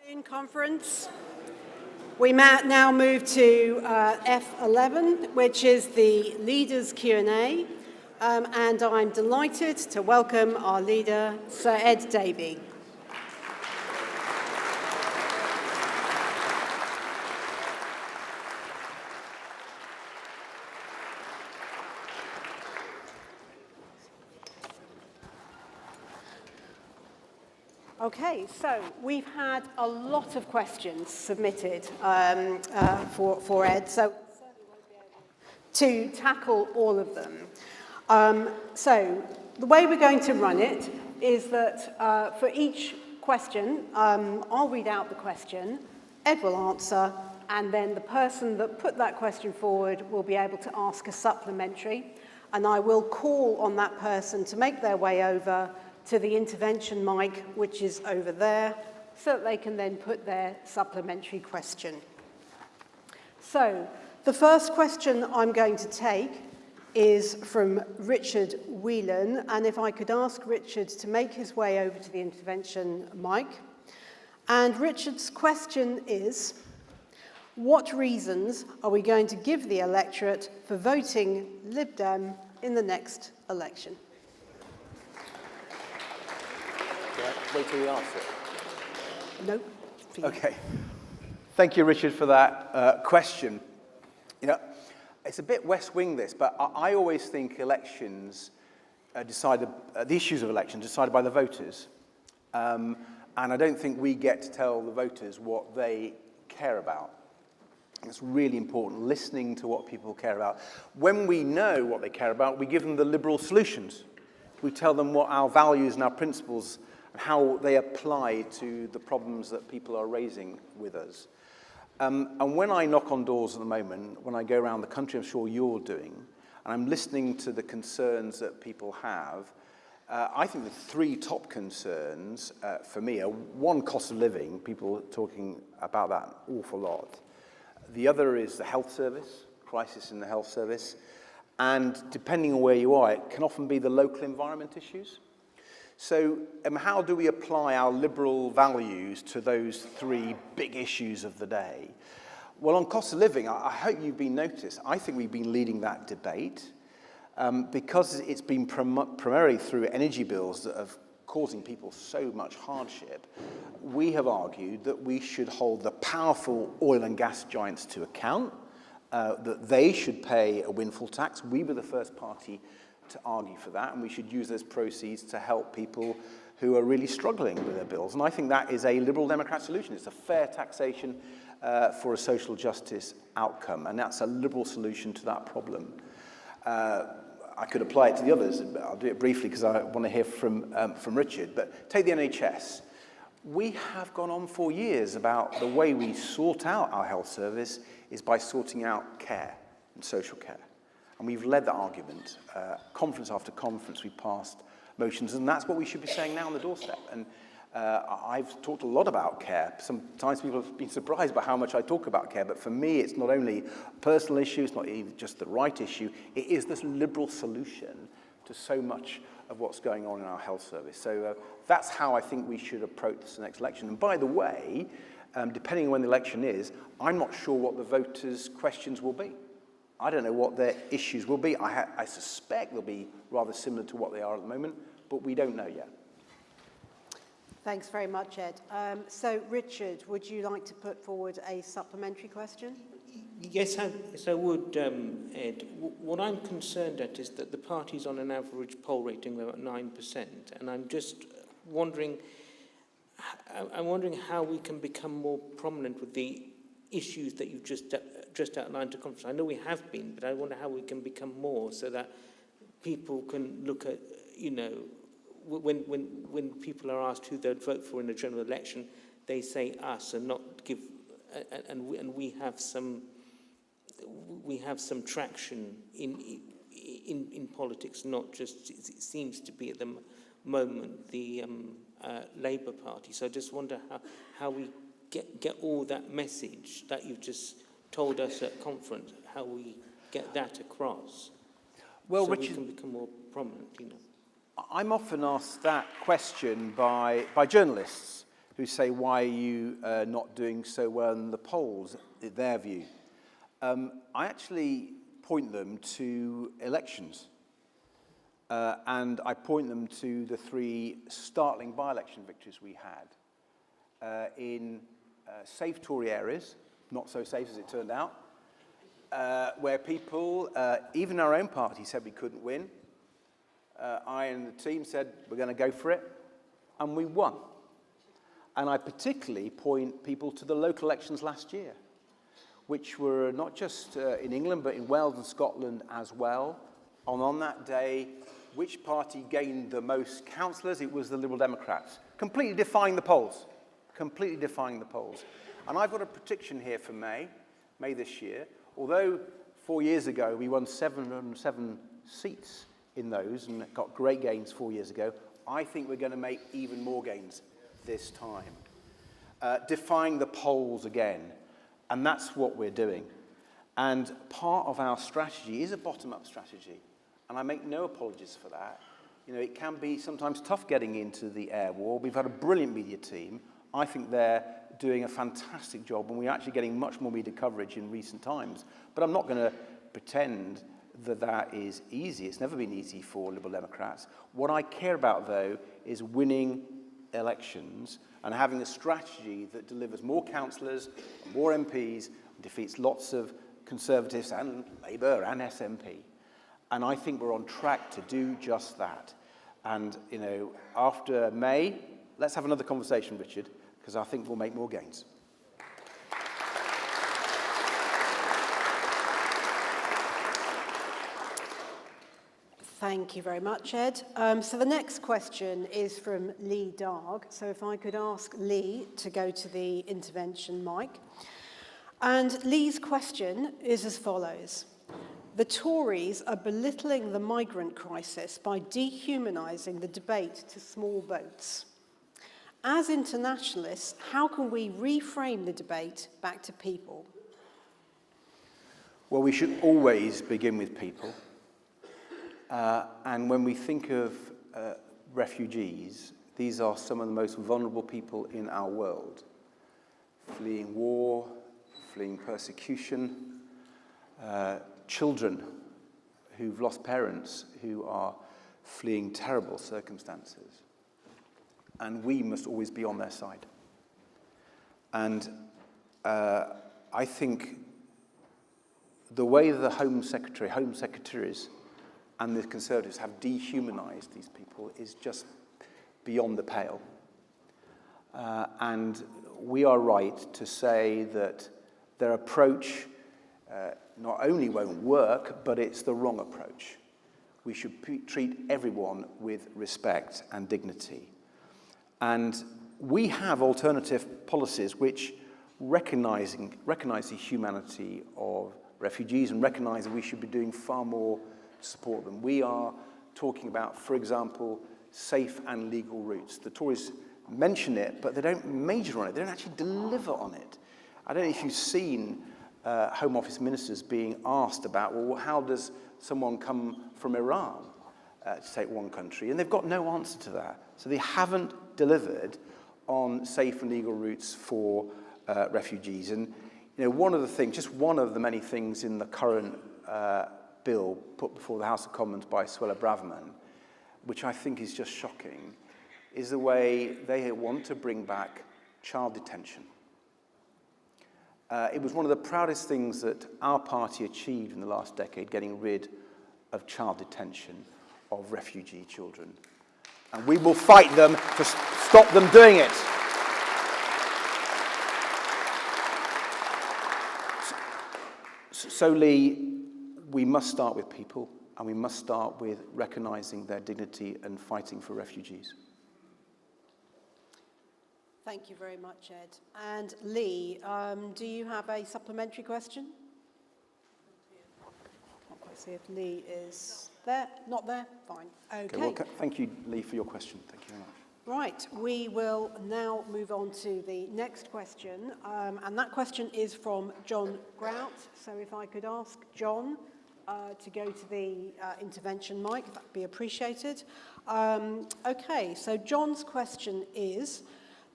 In conference, we now move to F11, which is the Leaders' Q&A, and I'm delighted to welcome our leader, Sir Ed Davey. Okay, so we've had a lot of questions submitted for Ed, so to tackle all of them. So the way we're going to run it is that for each question, I'll read out the question, Ed will answer, and then the person that put that question forward will be able to ask a supplementary, and I will call on that person to make their way over to the intervention mic, which is over there, so that they can then put their supplementary question. So the first question I'm going to take is from Richard Whelan, and if I could ask Richard to make his way over to the intervention mic. And Richard's question is, what reasons are we going to give the electorate for voting Lib Dem in the next election? Wait till you answer. No. Okay. Thank you, Richard, for that question. You know, it's a bit West Wing, this, but I always think elections the issues of elections decided by the voters. And I don't think we get to tell the voters what they care about. It's really important, listening to what people care about. When we know what they care about, we give them the liberal solutions. We tell them what our values and our principles and how they apply to the problems that people are raising with us. And when I knock on doors at the moment, when I go around the country, I'm sure you're doing, and I'm listening to the concerns that people have, I think the three top concerns for me are, one, cost of living, people are talking about that an awful lot. The other is the health service, crisis in the health service, and depending on where you are, it can often be the local environment issues. So how do we apply our liberal values to those three big issues of the day? Well, on cost of living, I hope you've been noticed. I think we've been leading that debate because it's been primarily through energy bills that are causing people so much hardship. We have argued that we should hold the powerful oil and gas giants to account, that they should pay a windfall tax. We were the first party to argue for that, and we should use those proceeds to help people who are really struggling with their bills. And I think that is a Liberal Democrat solution. It's a fair taxation for a social justice outcome, and that's a Liberal solution to that problem. I could apply it to the others, but I'll do it briefly because I want to hear from Richard. But take the NHS. We have gone on for years about the way we sort out our health service is by sorting out care and social care. And we've led that argument. Conference after conference, we passed motions, and that's what we should be saying now on the doorstep. And I've talked a lot about care. Sometimes people have been surprised by how much I talk about care, but for me, it's not only a personal issue, it's not even just the right issue, it is this liberal solution to so much of what's going on in our health service. So that's how I think we should approach this next election. And by the way, depending on when the election is, I'm not sure what the voters' questions will be. I don't know what their issues will be. I suspect they'll be rather similar to what they are at the moment, but we don't know yet. Thanks very much, Ed. So, Richard, would you like to put forward a supplementary question? Yes, I would, Ed. What I'm concerned at is that the party's on an average poll rating of about 9%, and I'm just wondering, how we can become more prominent with the issues that you've just outlined to conference. I know we have been, but I wonder how we can become more so that people can look at, you know, when people are asked who they'd vote for in a general election, they say us and not give, and we have some traction in politics, not just it seems to be at the moment the Labour Party. So I just wonder how we get all that message that you've just told us at conference, how we get that across. Well, so Richard, we can become more prominent, you know. I'm often asked that question by journalists who say, why are you not doing so well in the polls, in their view. I actually point them to elections. And I point them to the 3 startling by-election victories we had in safe Tory areas, not so safe as it turned out, where people, even our own party, said we couldn't win. I and the team said we're going to go for it, and we won. And I particularly point people to the local elections last year, which were not just in England, but in Wales and Scotland as well. And on that day, which party gained the most councillors? It was the Liberal Democrats. Completely defying the polls. Completely defying the polls. And I've got a prediction here for May this year. Although 4 years ago we won 707 seats in those and got great gains 4 years ago, I think we're going to make even more gains this time. Defying the polls again. And that's what we're doing. And part of our strategy is a bottom-up strategy. And I make no apologies for that. You know, it can be sometimes tough getting into the air war. We've had a brilliant media team. I think they're doing a fantastic job, and we're actually getting much more media coverage in recent times. But I'm not going to pretend that that is easy. It's never been easy for Liberal Democrats. What I care about, though, is winning elections and having a strategy that delivers more councillors, more MPs, defeats lots of Conservatives and Labour and SNP. And I think we're on track to do just that. And, you know, after May, let's have another conversation, Richard, because I think we'll make more gains. Thank you very much, Ed. So the next question is from Lee Darg. So if I could ask Lee to go to the intervention mic. And Lee's question is as follows. The Tories are belittling the migrant crisis by dehumanising the debate to small boats. As internationalists, how can we reframe the debate back to people? Well, we should always begin with people. And when we think of refugees, these are some of the most vulnerable people in our world. Fleeing war, fleeing persecution, children who've lost parents, who are fleeing terrible circumstances. And we must always be on their side. And I think the way the Home Secretaries and the Conservatives have dehumanised these people is just beyond the pale. And we are right to say that their approach not only won't work, but it's the wrong approach. We should treat everyone with respect and dignity. And we have alternative policies which recognise the humanity of refugees and recognise that we should be doing far more to support them. We are talking about, for example, safe and legal routes. The Tories mention it, but they don't major on it. They don't actually deliver on it. I don't know if you've seen Home Office ministers being asked about, well, how does someone come from Iran to take one country? And they've got no answer to that. So they haven't delivered on safe and legal routes for refugees. And you know, one of the things, just one of the many things in the current bill put before the House of Commons by Suella Braverman, which I think is just shocking, is the way they want to bring back child detention. It was one of the proudest things that our party achieved in the last decade, getting rid of child detention of refugee children. And we will fight them to stop them doing it. So, Lee, we must start with people, and we must start with recognising their dignity and fighting for refugees. Thank you very much, Ed. And Lee, do you have a supplementary question? Can't quite see if Lee is there. Not there? Fine. Okay. Well, thank you, Lee, for your question. Thank you very much. Right, we will now move on to the next question, and that question is from John Grout. So if I could ask John to go to the intervention mic, that would be appreciated. Okay, so John's question is,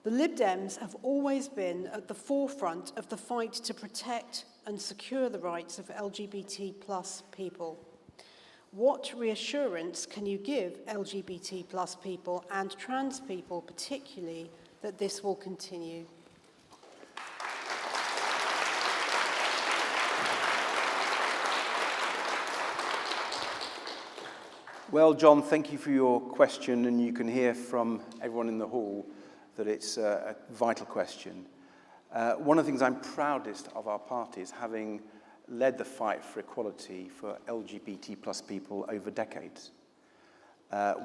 The Lib Dems have always been at the forefront of the fight to protect and secure the rights of LGBT plus people. What reassurance can you give LGBT plus people and trans people particularly that this will continue? Well, John, thank you for your question, and you can hear from everyone in the hall that it's a vital question. One of the things I'm proudest of our party is having led the fight for equality for LGBT plus people over decades.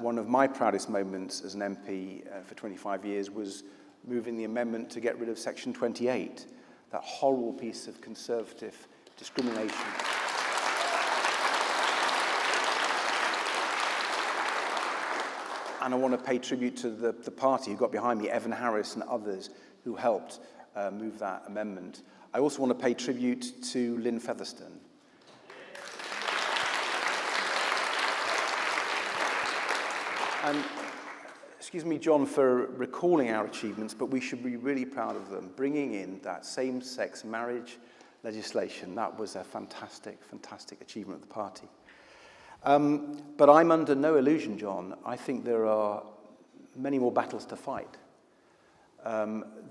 One of my proudest moments as an MP for 25 years was moving the amendment to get rid of Section 28, that horrible piece of Conservative discrimination. And I want to pay tribute to the party who got behind me, Evan Harris and others who helped move that amendment. I also want to pay tribute to Lynn Featherstone. And excuse me, John, for recalling our achievements, but we should be really proud of them. Bringing in that same-sex marriage legislation, that was a fantastic, fantastic achievement of the party. But I'm under no illusion, John. I think there are many more battles to fight.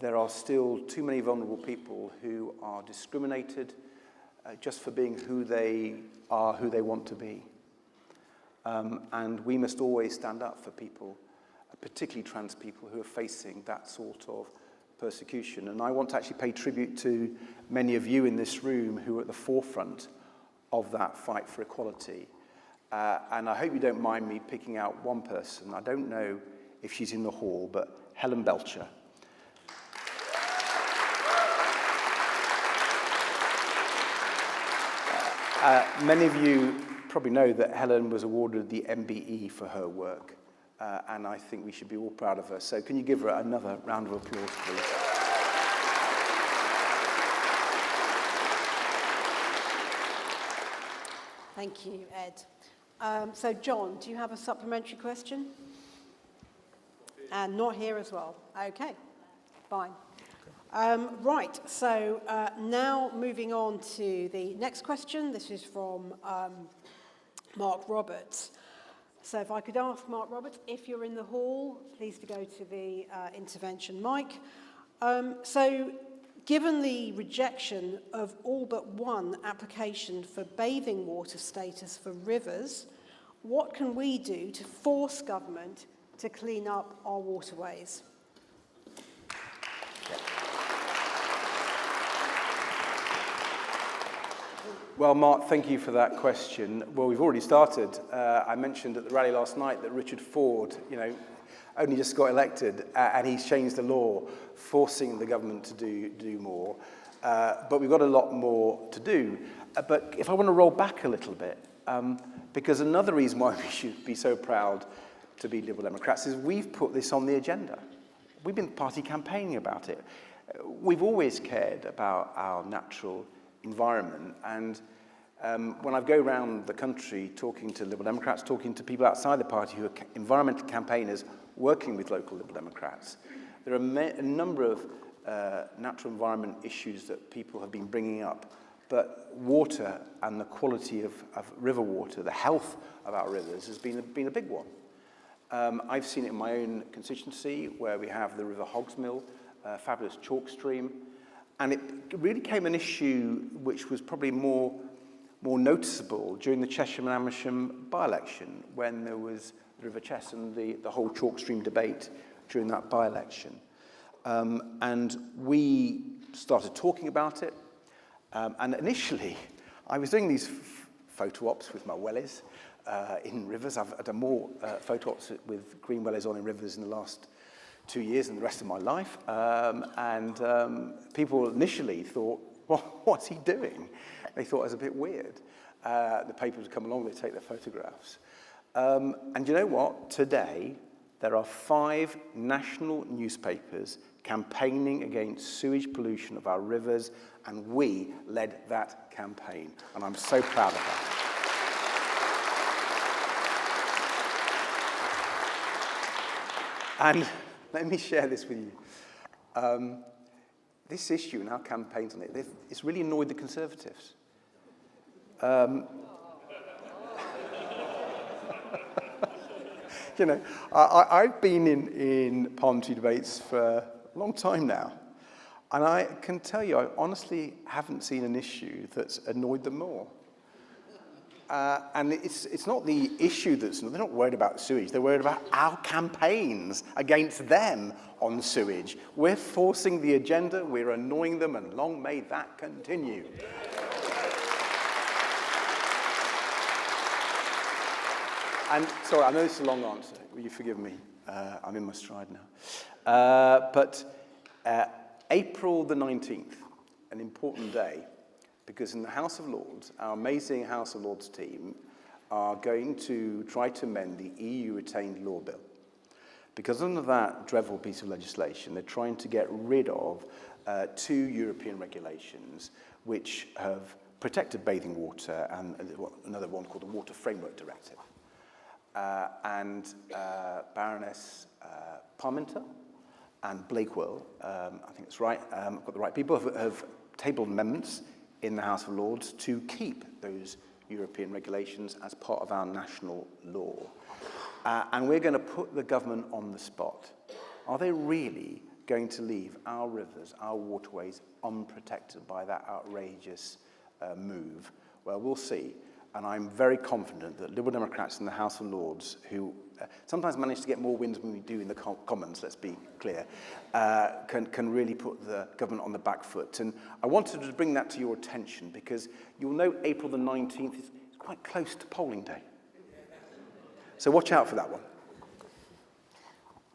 There are still too many vulnerable people who are discriminated just for being who they are, who they want to be. And we must always stand up for people, particularly trans people, who are facing that sort of persecution. And I want to actually pay tribute to many of you in this room who are at the forefront of that fight for equality. And I hope you don't mind me picking out one person. I don't know if she's in the hall, but Helen Belcher. Many of you probably know that Helen was awarded the MBE for her work, and I think we should be all proud of her. So can you give her another round of applause, please? Thank you, Ed. So, John, do you have a supplementary question? And not here as well. Okay, fine. Right, so now moving on to the next question. This is from Mark Roberts. So if I could ask Mark Roberts, if you're in the hall, please to go to the intervention mic. So given the rejection of all but one application for bathing water status for rivers, what can we do to force government to clean up our waterways? Well, Mark, thank you for that question. Well, we've already started. I mentioned at the rally last night that Richard Ford, only just got elected, and he's changed the law, forcing the government to do more. But we've got a lot more to do. But if I want to roll back a little bit, because another reason why we should be so proud to be Liberal Democrats is we've put this on the agenda. We've been party campaigning about it. We've always cared about our natural environment, and when I go around the country talking to Liberal Democrats, talking to people outside the party who are environmental campaigners working with local Liberal Democrats, there are a number of natural environment issues that people have been bringing up, but water and the quality of river water, the health of our rivers has been a big one. I've seen it in my own constituency where we have the River Hogsmill, fabulous chalk stream, and it really became an issue which was probably more noticeable during the Chesham and Amersham by-election when there was the River Chess and the whole chalk stream debate during that by-election. And we started talking about it. And initially, I was doing these photo ops with my wellies in rivers. I've done more photo ops with green wellies on in rivers in the last 2 years than the rest of my life. And people initially thought, what's he doing? They thought it was a bit weird. The papers would come along, they'd take their photographs. And you know what? Today, there are 5 national newspapers campaigning against sewage pollution of our rivers, and we led that campaign. And I'm so proud of that. And let me share this with you. This issue and our campaigns on it, it's really annoyed the Conservatives. You know, I've been in parliamentary debates for a long time now, and I can tell you, I honestly haven't seen an issue that's annoyed them more. And it's not the issue they're not worried about sewage, they're worried about our campaigns against them on sewage. We're forcing the agenda, we're annoying them, and long may that continue. And sorry, I know this is a long answer. Will you forgive me? I'm in my stride now. April the 19th, an important day, because in the House of Lords, our amazing House of Lords team are going to try to amend the EU retained law bill. Because under that dreadful piece of legislation, they're trying to get rid of 2 European regulations which have protected bathing water and another one called the Water Framework Directive. Baroness Parliamentary and Blakewell, I think that's right, I've got the right people, have tabled amendments in the House of Lords to keep those European regulations as part of our national law. And we're going to put the government on the spot. Are they really going to leave our rivers, our waterways, unprotected by that outrageous move? Well, we'll see. And I'm very confident that Liberal Democrats in the House of Lords, who sometimes manage to get more wins than we do in the Commons, let's be clear, can really put the government on the back foot. And I wanted to bring that to your attention because you'll know April the 19th is quite close to polling day. So watch out for that one.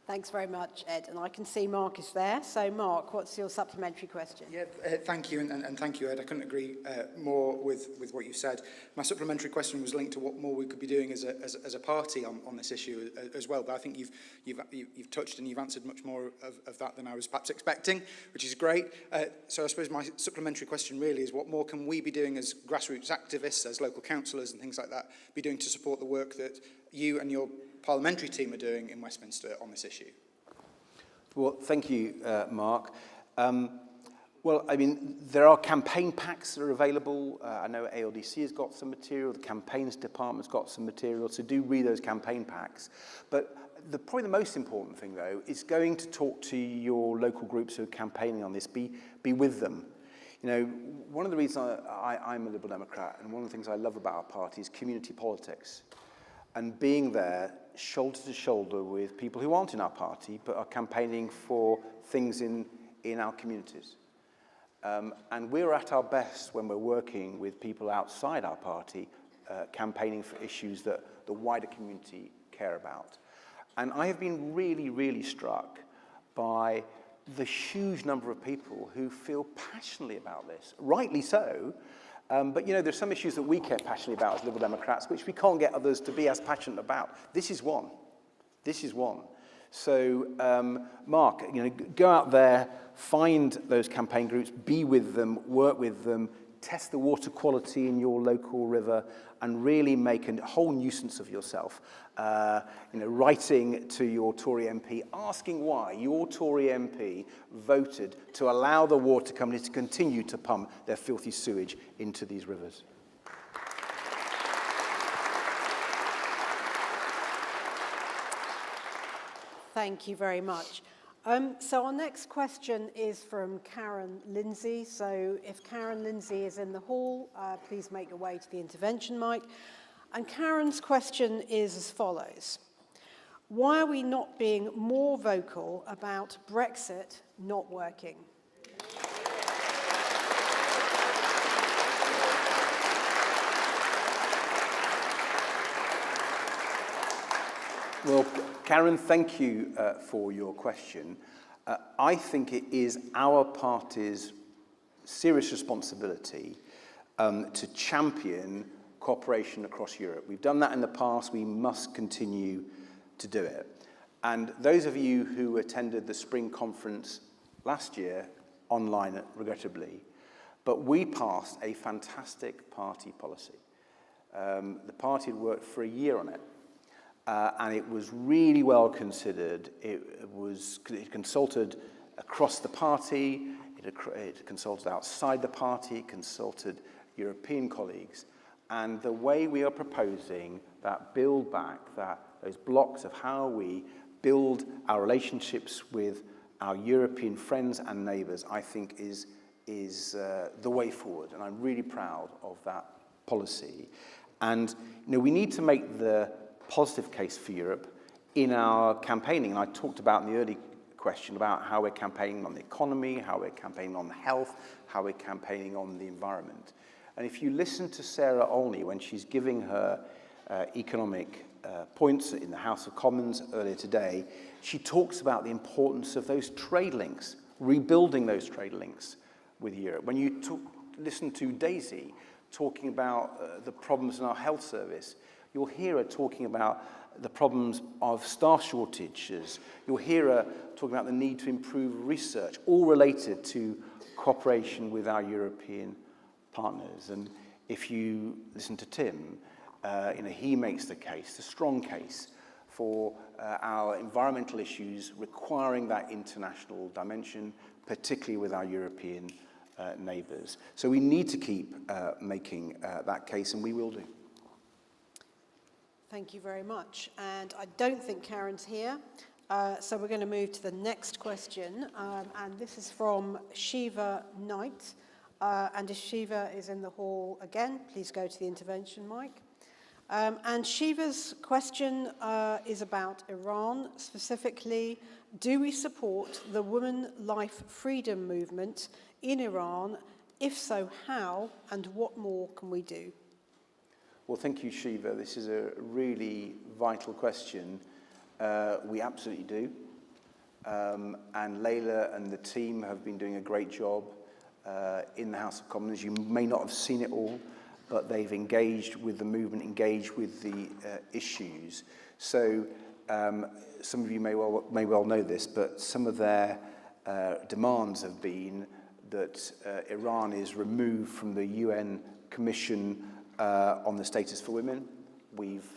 Thanks very much, Ed. And I can see Mark is there. So, Mark, what's your supplementary question? Yeah, thank you, and thank you, Ed. I couldn't agree more with what you said. My supplementary question was linked to what more we could be doing as a party on this issue as well. But I think you've touched and you've answered much more of that than I was perhaps expecting, which is great. So I suppose my supplementary question really is what more can we be doing as grassroots activists, as local councillors and things like that, be doing to support the work that you and your parliamentary team are doing in Westminster on this issue? Well, thank you, Mark. Well, I mean, there are campaign packs that are available. I know ALDC has got some material, the campaigns department's got some material, so do read those campaign packs. But probably the most important thing, though, is going to talk to your local groups who are campaigning on this, be with them. You know, one of the reasons I'm a Liberal Democrat, and one of the things I love about our party is community politics. And being there shoulder to shoulder with people who aren't in our party but are campaigning for things in our communities. And we're at our best when we're working with people outside our party campaigning for issues that the wider community care about. And I have been really, really struck by the huge number of people who feel passionately about this, rightly so. But, you know, there's some issues that we care passionately about as Liberal Democrats, which we can't get others to be as passionate about. This is one. This is one. So, Mark, you know, go out there, find those campaign groups, be with them, work with them, test the water quality in your local river, and really make a whole nuisance of yourself. You know, writing to your Tory MP, asking why your Tory MP voted to allow the water companies to continue to pump their filthy sewage into these rivers. Thank you very much. So our next question is from Karen Lindsay. So if Karen Lindsay is in the hall, please make your way to the intervention mic. And Karen's question is as follows. Why are we not being more vocal about Brexit not working? Well, Karen, thank you for your question. I think it is our party's serious responsibility to champion cooperation across Europe. We've done that in the past. We must continue to do it. And those of you who attended the spring conference last year, online, regrettably, but we passed a fantastic party policy. The party had worked for a year on it. And it was really well considered. It consulted across the party, it consulted outside the party, it consulted European colleagues. And the way we are proposing that build back, those blocks of how we build our relationships with our European friends and neighbours, I think is the way forward. And I'm really proud of that policy. And we need to make the positive case for Europe in our campaigning. And I talked about in the early question about how we're campaigning on the economy, how we're campaigning on health, how we're campaigning on the environment. And if you listen to Sarah Olney when she's giving her economic points in the House of Commons earlier today, she talks about the importance of those trade links, rebuilding those trade links with Europe. When you listen to Daisy talking about the problems in our health service, you'll hear her talking about the problems of staff shortages. You'll hear her talking about the need to improve research, all related to cooperation with our European partners. And if you listen to Tim, he makes the case, the strong case, for our environmental issues requiring that international dimension, particularly with our European neighbours. So we need to keep making that case, and we will do. Thank you very much. And I don't think Karen's here, so we're going to move to the next question. And this is from Shiva Knight. And if Shiva is in the hall again, please go to the intervention mic. And Shiva's question is about Iran, specifically, do we support the Women Life Freedom movement in Iran? If so, how, and what more can we do? Well, thank you, Shiva. This is a really vital question. We absolutely do. And Layla and the team have been doing a great job in the House of Commons. You may not have seen it all, but they've engaged with the movement, engaged with the issues. So some of you may well know this, but some of their demands have been that Iran is removed from the UN Commission on the status for women. We've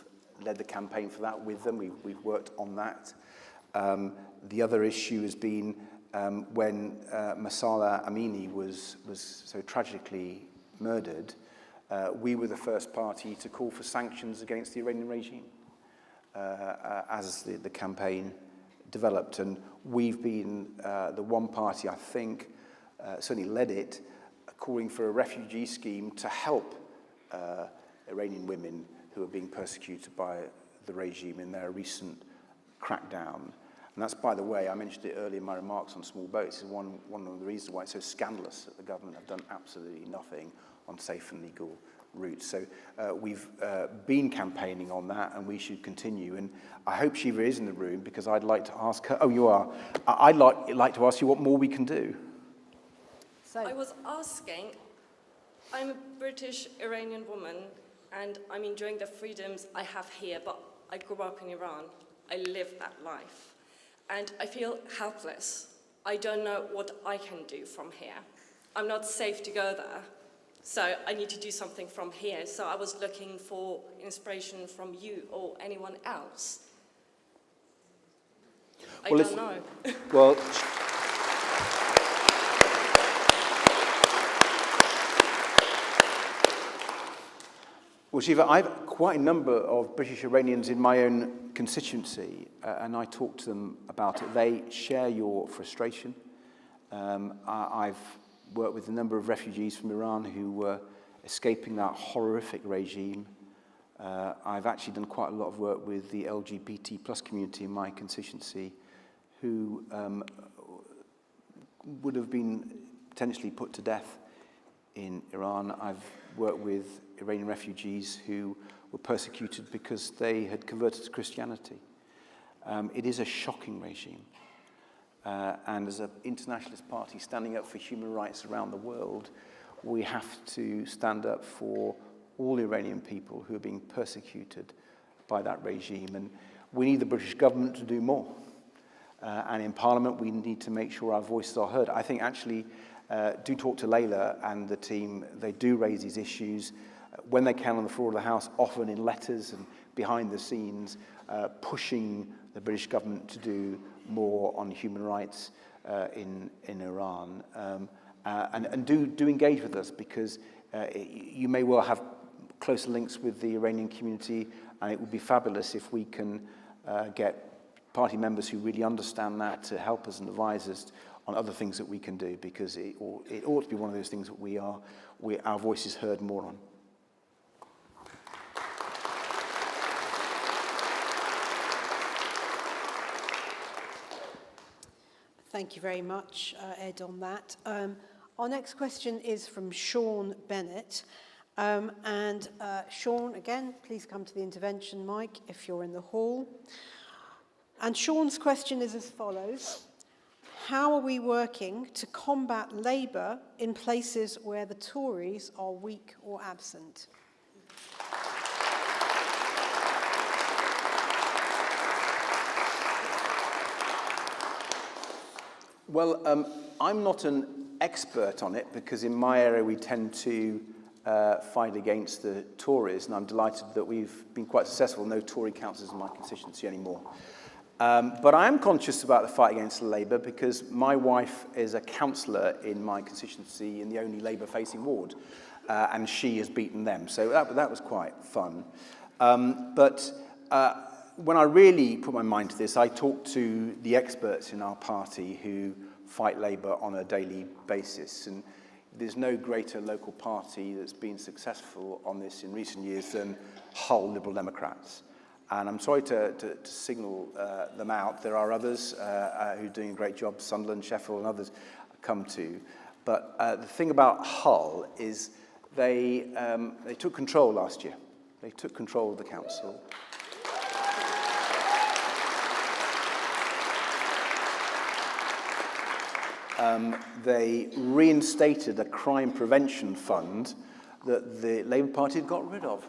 led the campaign for that with them. We've worked on that. The other issue has been when Masala Amini was so tragically murdered, we were the first party to call for sanctions against the Iranian regime as the campaign developed. And we've been the one party, I think, certainly led it, calling for a refugee scheme to help Iranian women who are being persecuted by the regime in their recent crackdown. And that's, by the way, I mentioned it earlier in my remarks on small boats, is one of the reasons why it's so scandalous that the government have done absolutely nothing on safe and legal routes. So we've been campaigning on that, and we should continue. And I hope Shiva is in the room, because I'd like to ask her, oh, you are. I'd like to ask you what more we can do. So I was asking, I'm a British Iranian woman, and I'm enjoying the freedoms I have here, but I grew up in Iran. I live that life. And I feel helpless. I don't know what I can do from here. I'm not safe to go there. So I need to do something from here. So I was looking for inspiration from you or anyone else. I don't know. Well, Shiva, I have quite a number of British Iranians in my own constituency, and I talk to them about it. They share your frustration. I've worked with a number of refugees from Iran who were escaping that horrific regime. I've actually done quite a lot of work with the LGBT plus community in my constituency who would have been potentially put to death in Iran. I've worked with Iranian refugees who were persecuted because they had converted to Christianity. It is a shocking regime. And as an internationalist party standing up for human rights around the world, we have to stand up for all Iranian people who are being persecuted by that regime. And we need the British government to do more. And in Parliament, we need to make sure our voices are heard. I think actually, do talk to Layla and the team. They do raise these issues when they can on the floor of the House, often in letters and behind the scenes, pushing the British government to do more on human rights. in Iran. And do engage with us, because you may well have closer links with the Iranian community, and it would be fabulous if we can get party members who really understand that to help us and advise us on other things that we can do, because it ought to be one of those things that our voice is heard more on. Thank you very much, Ed, on that. Our next question is from Sean Bennett. Sean, again, please come to the intervention mic if you're in the hall. And Sean's question is as follows. How are we working to combat Labour in places where the Tories are weak or absent? Well, I'm not an expert on it, because in my area we tend to fight against the Tories, and I'm delighted that we've been quite successful. No Tory councillors in my constituency anymore. But I am conscious about the fight against Labour, because my wife is a councillor in my constituency in the only Labour-facing ward, and she has beaten them. So that was quite fun. But when I really put my mind to this, I talked to the experts in our party who fight Labour on a daily basis. And there's no greater local party that's been successful on this in recent years than Hull Liberal Democrats. And I'm sorry to signal them out. There are others who are doing a great job, Sunderland, Sheffield, and others come to. But the thing about Hull is they took control last year. They took control of the council. They reinstated a crime prevention fund that the Labour Party had got rid of.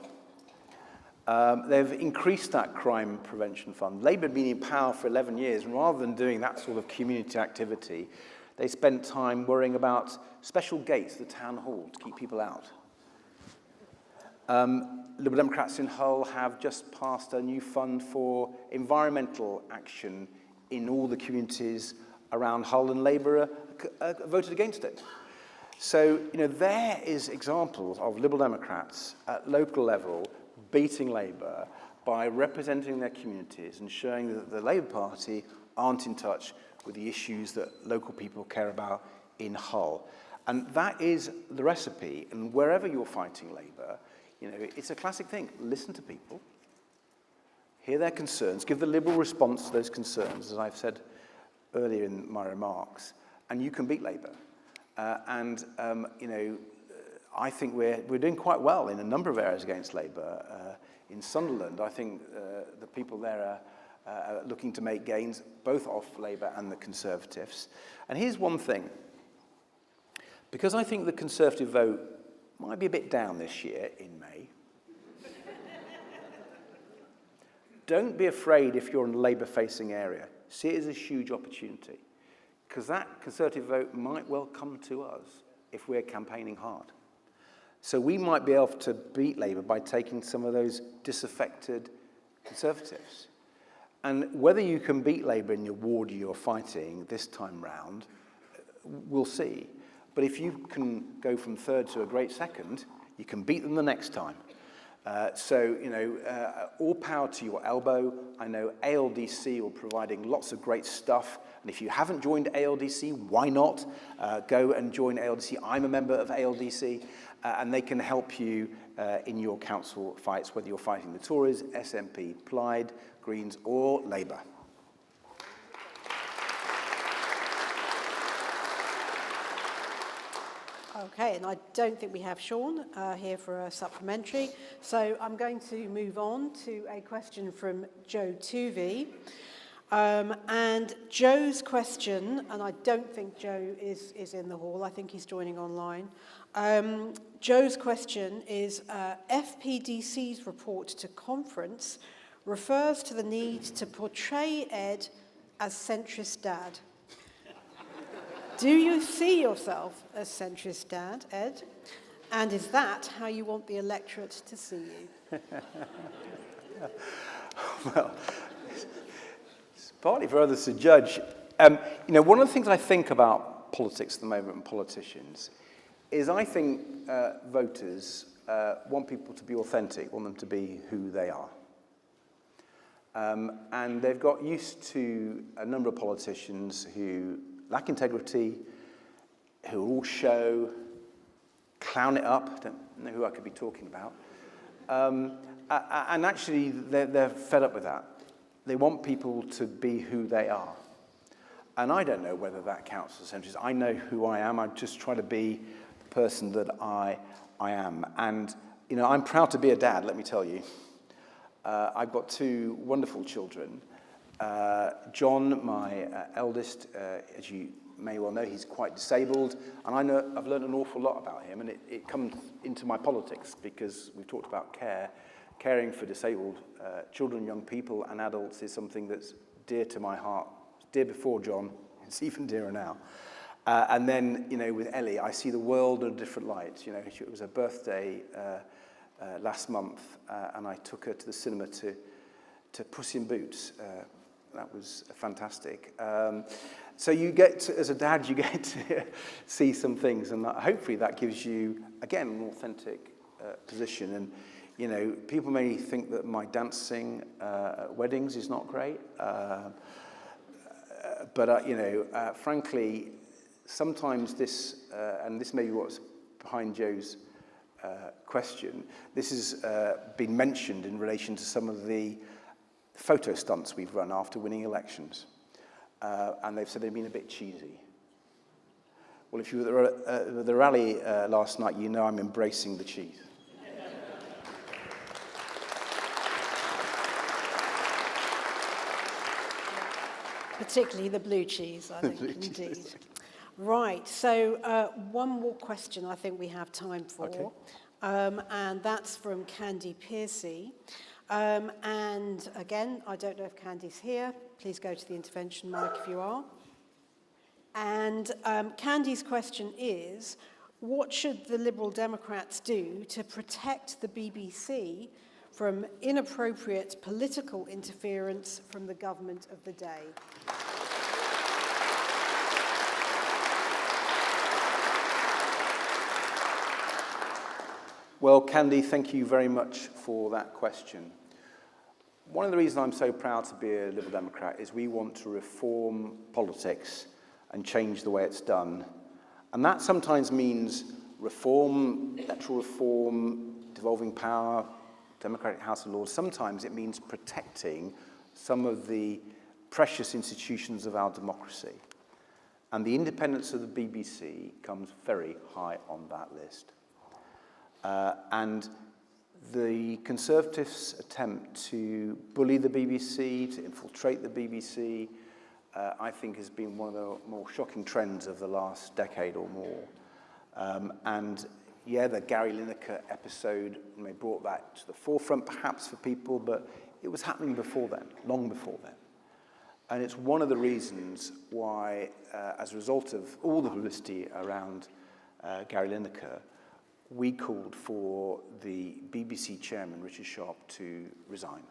They've increased that crime prevention fund. Labour had been in power for 11 years, and rather than doing that sort of community activity, they spent time worrying about special gates, the town hall, to keep people out. Liberal Democrats in Hull have just passed a new fund for environmental action in all the communities around Hull, and Labour voted against it. So, there is examples of Liberal Democrats at local level beating Labour by representing their communities and showing that the Labour Party aren't in touch with the issues that local people care about in Hull. And that is the recipe. And wherever you're fighting Labour, it's a classic thing. Listen to people, hear their concerns, give the Liberal response to those concerns, as I've said earlier in my remarks, and you can beat Labour. I think we're doing quite well in a number of areas against Labour. In Sunderland, I think the people there are looking to make gains, both off Labour and the Conservatives. And here's one thing. Because I think the Conservative vote might be a bit down this year in May, don't be afraid if you're in a Labour-facing area. See it as a huge opportunity, because that Conservative vote might well come to us if we're campaigning hard. So we might be able to beat Labour by taking some of those disaffected Conservatives. And whether you can beat Labour in your ward you're fighting this time round, we'll see. But if you can go from third to a great second, you can beat them the next time. All power to your elbow. I know ALDC are providing lots of great stuff. And if you haven't joined ALDC, why not? Go and join ALDC. I'm a member of ALDC, and they can help you in your council fights, whether you're fighting the Tories, SNP, Plaid, Greens, or Labour. Okay, and I don't think we have Sean here for a supplementary. So I'm going to move on to a question from Joe Tuvey. And Joe's question, and I don't think Joe is in the hall, I think he's joining online. Joe's question is, FPDC's report to conference refers to the need to portray Ed as centrist dad. Do you see yourself as centrist dad, Ed? And is that how you want the electorate to see you? Well, it's partly for others to judge. One of the things I think about politics at the moment and politicians is I think voters want people to be authentic, want them to be who they are. And they've got used to a number of politicians who lack integrity, who all show, clown it up, don't know who I could be talking about. And actually, they're fed up with that. They want people to be who they are. And I don't know whether that counts as centrist. I know who I am. I just try to be the person that I am. And, I'm proud to be a dad, let me tell you. I've got two wonderful children. John, my eldest, as you may well know, he's quite disabled. And I've learned an awful lot about him. And it comes into my politics because we've talked about care. Caring for disabled children, young people, and adults is something that's dear to my heart. It's dear before John. It's even dearer now. And then, with Ellie, I see the world in a different light. It was her birthday last month, and I took her to the cinema to Puss in Boots. That was fantastic. So you get to, as a dad, you get to see some things, and hopefully that gives you, again, an authentic position. And people may think that my dancing at weddings is not great, but frankly, sometimes this, and this may be what's behind Joe's question, this has been mentioned in relation to some of the photo stunts we've run after winning elections, and they've said they've been a bit cheesy. Well, if you were at the rally last night, I'm embracing the cheese. Particularly the blue cheese, I think, indeed. Right, so one more question I think we have time for, okay. And that's from Candy Piercy. And again, I don't know if Candy's here. Please go to the intervention mic if you are. And Candy's question is, what should the Liberal Democrats do to protect the BBC from inappropriate political interference from the government of the day? Well, Candy, thank you very much for that question. One of the reasons I'm so proud to be a Liberal Democrat is we want to reform politics and change the way it's done. And that sometimes means reform, electoral reform, devolving power, democratic House of Lords. Sometimes it means protecting some of the precious institutions of our democracy. And the independence of the BBC comes very high on that list. And the Conservatives' attempt to bully the BBC, to infiltrate the BBC, I think has been one of the more shocking trends of the last decade or more. And yeah, the Gary Lineker episode brought that to the forefront perhaps for people, but it was happening before then, long before then. And it's one of the reasons why, as a result of all the publicity around Gary Lineker, we called for the BBC chairman, Richard Sharp, to resign.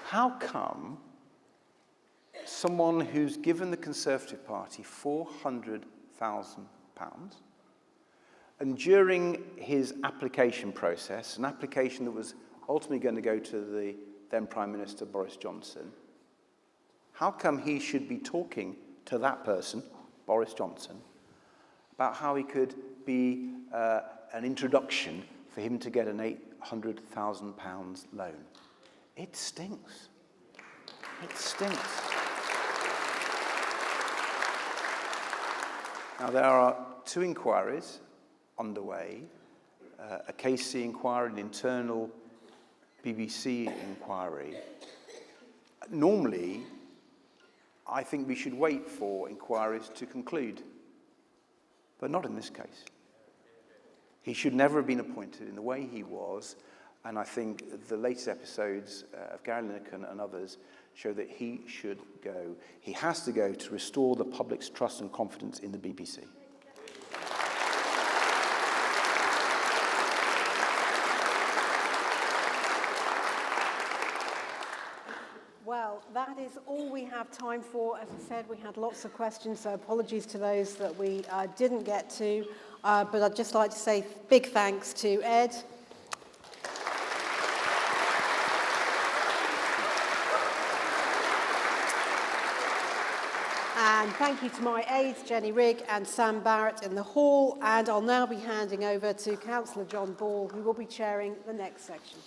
How come someone who's given the Conservative Party £400,000, and during his application process, an application that was ultimately going to go to the then Prime Minister Boris Johnson, how come he should be talking to that person, Boris Johnson, about how he could be an introduction for him to get an £800,000 loan? It stinks. It stinks. Now, there are two inquiries underway, a KC inquiry, an internal BBC inquiry. Normally, I think we should wait for inquiries to conclude, but not in this case. He should never have been appointed in the way he was, and I think the latest episodes of Gary Lineker and others show that he should go. He has to go to restore the public's trust and confidence in the BBC. That is all we have time for. As I said, we had lots of questions, so apologies to those that we didn't get to. But I'd just like to say big thanks to Ed. And thank you to my aides, Jenny Rigg and Sam Barrett in the hall. And I'll now be handing over to Councillor John Ball, who will be chairing the next section.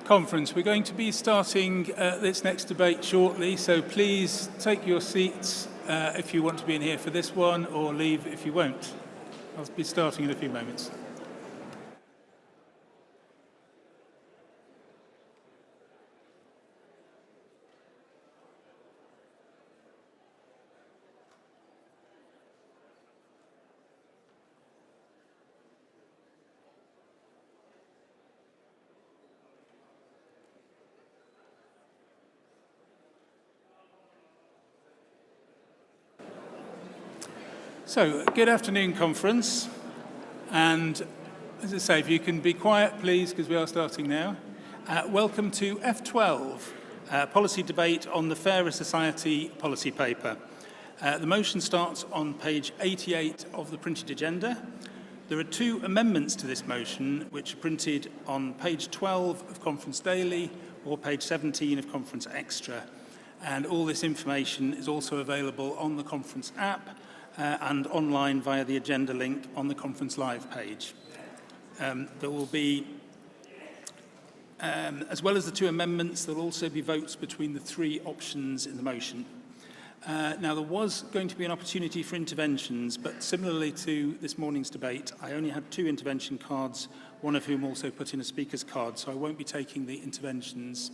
Conference. We're going to be starting this next debate shortly, so please take your seats if you want to be in here for this one, or leave if you won't. I'll be starting in a few moments. So, good afternoon, conference. And as I say, if you can be quiet, please, because we are starting now. Welcome to F12, policy debate on the Fairer Society policy paper. The motion starts on page 88 of the printed agenda. There are two amendments to this motion, which are printed on page 12 of Conference Daily or page 17 of Conference Extra. And all this information is also available on the conference app and online via the agenda link on the Conference Live page. There will be, as well as the two amendments, there will also be votes between the three options in the motion. Now, there was going to be an opportunity for interventions, but similarly to this morning's debate, I only had two intervention cards, one of whom also put in a speaker's card, so I won't be taking the interventions.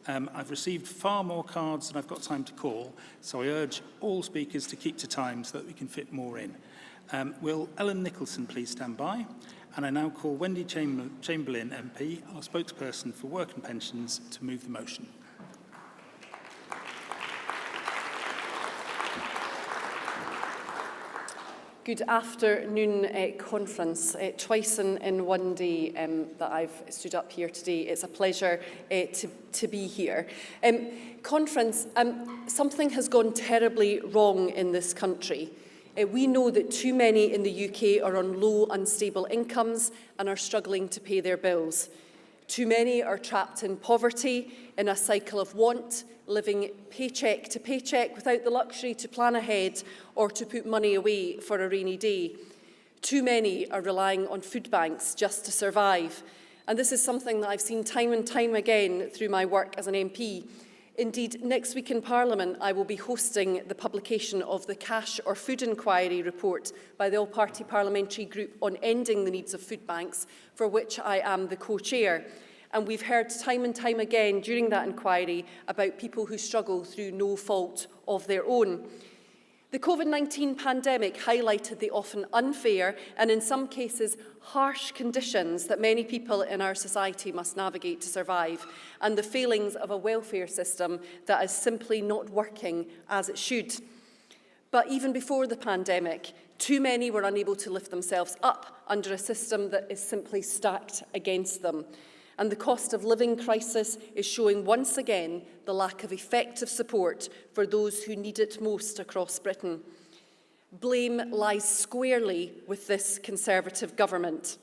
I've received far more cards than I've got time to call, so I urge all speakers to keep to time so that we can fit more in. Will Ellen Nicholson please stand by? And I now call Wendy Chamberlain MP, our spokesperson for Work and Pensions, to move the motion. Good afternoon, conference. Twice in one day that I've stood up here today. It's a pleasure to be here. Conference, something has gone terribly wrong in this country. We know that too many in the UK are on low, unstable incomes and are struggling to pay their bills. Too many are trapped in poverty, in a cycle of want, living paycheck to paycheck without the luxury to plan ahead or to put money away for a rainy day. Too many are relying on food banks just to survive. And this is something that I've seen time and time again through my work as an MP. Indeed, next week in Parliament, I will be hosting the publication of the Cash or Food Inquiry report by the All-Party Parliamentary Group on ending the needs of food banks, for which I am the co-chair. And we've heard time and time again during that inquiry about people who struggle through no fault of their own. The COVID-19 pandemic highlighted the often unfair and in some cases harsh conditions that many people in our society must navigate to survive, and the failings of a welfare system that is simply not working as it should. But even before the pandemic, too many were unable to lift themselves up under a system that is simply stacked against them. And the cost of living crisis is showing once again the lack of effective support for those who need it most across Britain. Blame lies squarely with this Conservative government.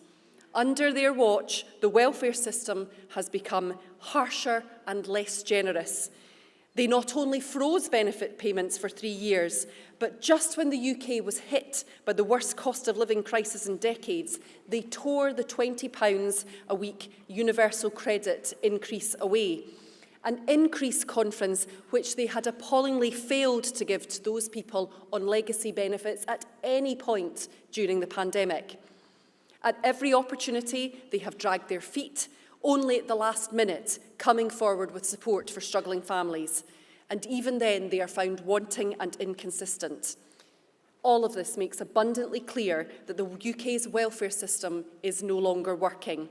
Under their watch, the welfare system has become harsher and less generous. They not only froze benefit payments for 3 years, but just when the UK was hit by the worst cost of living crisis in decades, they tore the £20 a week universal credit increase away. An increase conference which they had appallingly failed to give to those people on legacy benefits at any point during the pandemic. At every opportunity, they have dragged their feet, only at the last minute coming forward with support for struggling families. And even then, they are found wanting and inconsistent. All of this makes abundantly clear that the UK's welfare system is no longer working.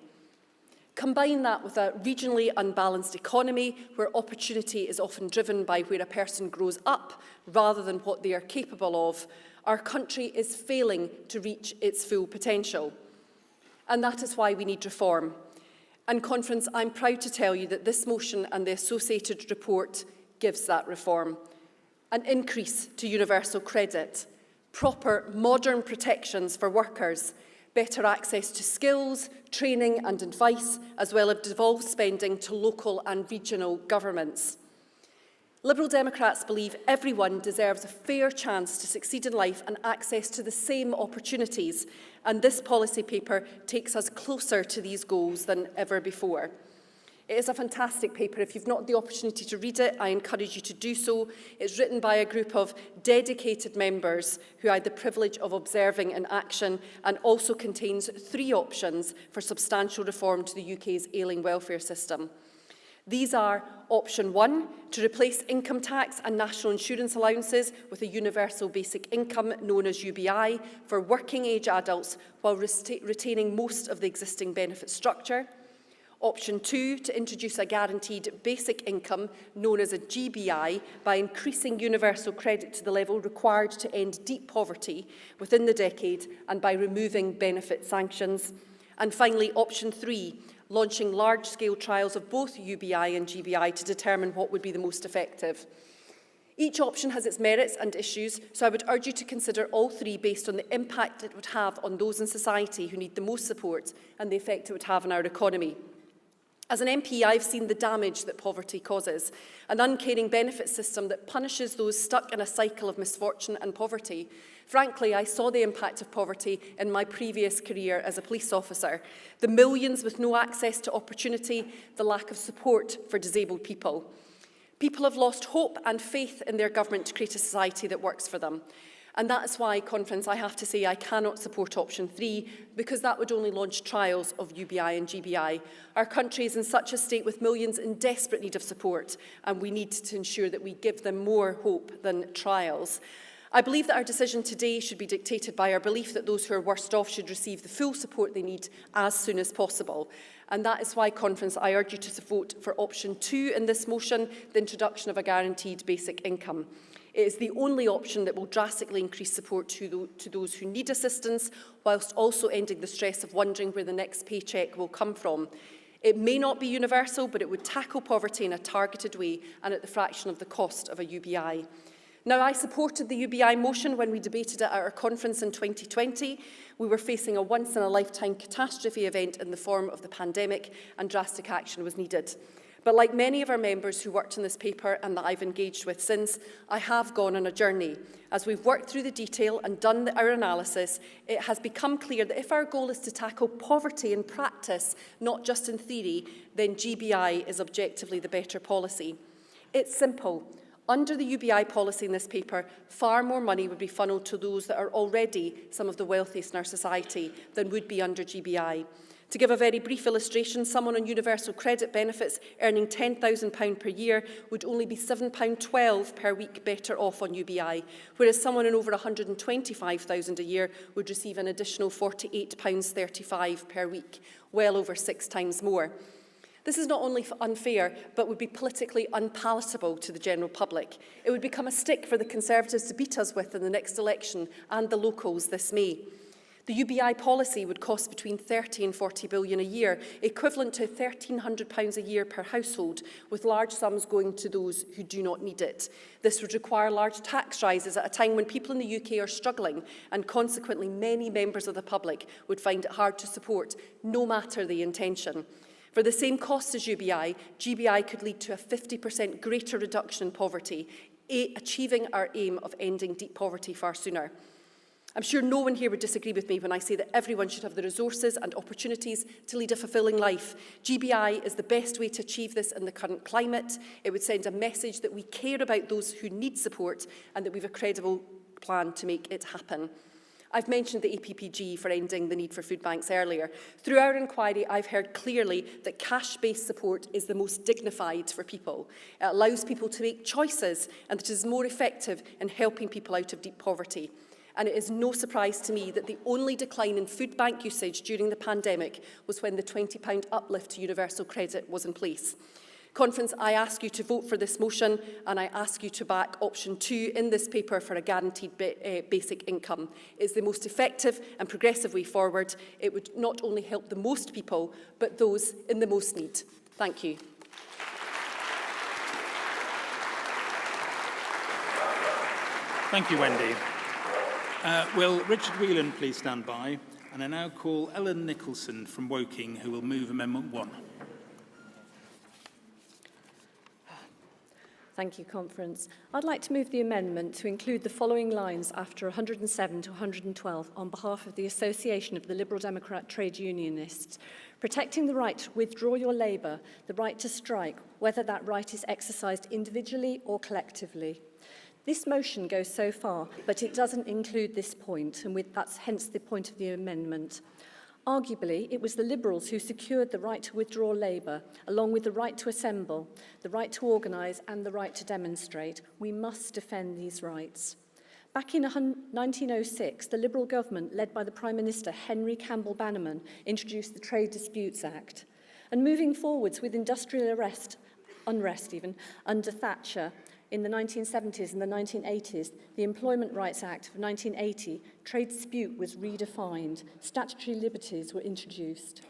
Combine that with a regionally unbalanced economy where opportunity is often driven by where a person grows up rather than what they are capable of, our country is failing to reach its full potential. And that is why we need reform. And Conference, I'm proud to tell you that this motion and the associated report gives that reform. An increase to universal credit, proper modern protections for workers, better access to skills, training and advice, as well as devolved spending to local and regional governments. Liberal Democrats believe everyone deserves a fair chance to succeed in life and access to the same opportunities, and this policy paper takes us closer to these goals than ever before. It is a fantastic paper. If you've not had the opportunity to read it, I encourage you to do so. It's written by a group of dedicated members who I had the privilege of observing in action, and also contains 3 options for substantial reform to the UK's ailing welfare system. These are option 1, to replace income tax and national insurance allowances with a universal basic income known as UBI for working age adults while retaining most of the existing benefit structure. Option 2, to introduce a guaranteed basic income known as a GBI by increasing universal credit to the level required to end deep poverty within the decade and by removing benefit sanctions. And finally, option 3, launching large-scale trials of both UBI and GBI to determine what would be the most effective. Each option has its merits and issues, so I would urge you to consider all 3 based on the impact it would have on those in society who need the most support and the effect it would have on our economy. As an MP, I've seen the damage that poverty causes, an uncaring benefit system that punishes those stuck in a cycle of misfortune and poverty. Frankly, I saw the impact of poverty in my previous career as a police officer. The millions with no access to opportunity, the lack of support for disabled people. People have lost hope and faith in their government to create a society that works for them. And that is why, Conference, I have to say I cannot support option 3, because that would only launch trials of UBI and GBI. Our country is in such a state with millions in desperate need of support, and we need to ensure that we give them more hope than trials. I believe that our decision today should be dictated by our belief that those who are worst off should receive the full support they need as soon as possible. And that is why, Conference, I urge you to vote for option 2 in this motion, the introduction of a guaranteed basic income. It is the only option that will drastically increase support to those who need assistance, whilst also ending the stress of wondering where the next paycheck will come from. It may not be universal, but it would tackle poverty in a targeted way and at the fraction of the cost of a UBI. Now, I supported the UBI motion when we debated it at our conference in 2020. We were facing a once-in-a-lifetime catastrophe event in the form of the pandemic, and drastic action was needed. But like many of our members who worked on this paper and that I've engaged with since, I have gone on a journey. As we've worked through the detail and done our analysis, it has become clear that if our goal is to tackle poverty in practice, not just in theory, then GBI is objectively the better policy. It's simple. Under the UBI policy in this paper, far more money would be funneled to those that are already some of the wealthiest in our society than would be under GBI. To give a very brief illustration, someone on universal credit benefits earning £10,000 per year would only be £7.12 per week better off on UBI, whereas someone on over £125,000 a year would receive an additional £48.35 per week, well over 6 times more. This is not only unfair, but would be politically unpalatable to the general public. It would become a stick for the Conservatives to beat us with in the next election and the locals this May. The UBI policy would cost between 30 and 40 billion a year, equivalent to £1,300 a year per household, with large sums going to those who do not need it. This would require large tax rises at a time when people in the UK are struggling, and consequently many members of the public would find it hard to support, no matter the intention. For the same cost as UBI, GBI could lead to a 50% greater reduction in poverty, achieving our aim of ending deep poverty far sooner. I'm sure no one here would disagree with me when I say that everyone should have the resources and opportunities to lead a fulfilling life. GBI is the best way to achieve this in the current climate. It would send a message that we care about those who need support and that we have a credible plan to make it happen. I've mentioned the APPG for ending the need for food banks earlier. Through our inquiry, I've heard clearly that cash-based support is the most dignified for people. It allows people to make choices, and it is more effective in helping people out of deep poverty. And it is no surprise to me that the only decline in food bank usage during the pandemic was when the £20 uplift to universal credit was in place. Conference, I ask you to vote for this motion, and I ask you to back option 2 in this paper for a guaranteed basic income. It's the most effective and progressive way forward. It would not only help the most people, but those in the most need. Thank you. Thank you, Wendy. Will Richard Whelan please stand by? And I now call Ellen Nicholson from Woking, who will move Amendment 1. Thank you, Conference. I'd like to move the amendment to include the following lines after 107 to 112 on behalf of the Association of the Liberal Democrat Trade Unionists. Protecting the right to withdraw your labour, the right to strike, whether that right is exercised individually or collectively. This motion goes so far, but it doesn't include this point, and that's hence the point of the amendment. Arguably, it was the Liberals who secured the right to withdraw labour, along with the right to assemble, the right to organise and the right to demonstrate. We must defend these rights. Back in 1906, the Liberal government, led by the Prime Minister Henry Campbell Bannerman, introduced the Trade Disputes Act. And moving forwards with industrial unrest even, under Thatcher, in the 1970s and the 1980s, the Employment Rights Act of 1980, trade dispute was redefined, statutory liberties were introduced.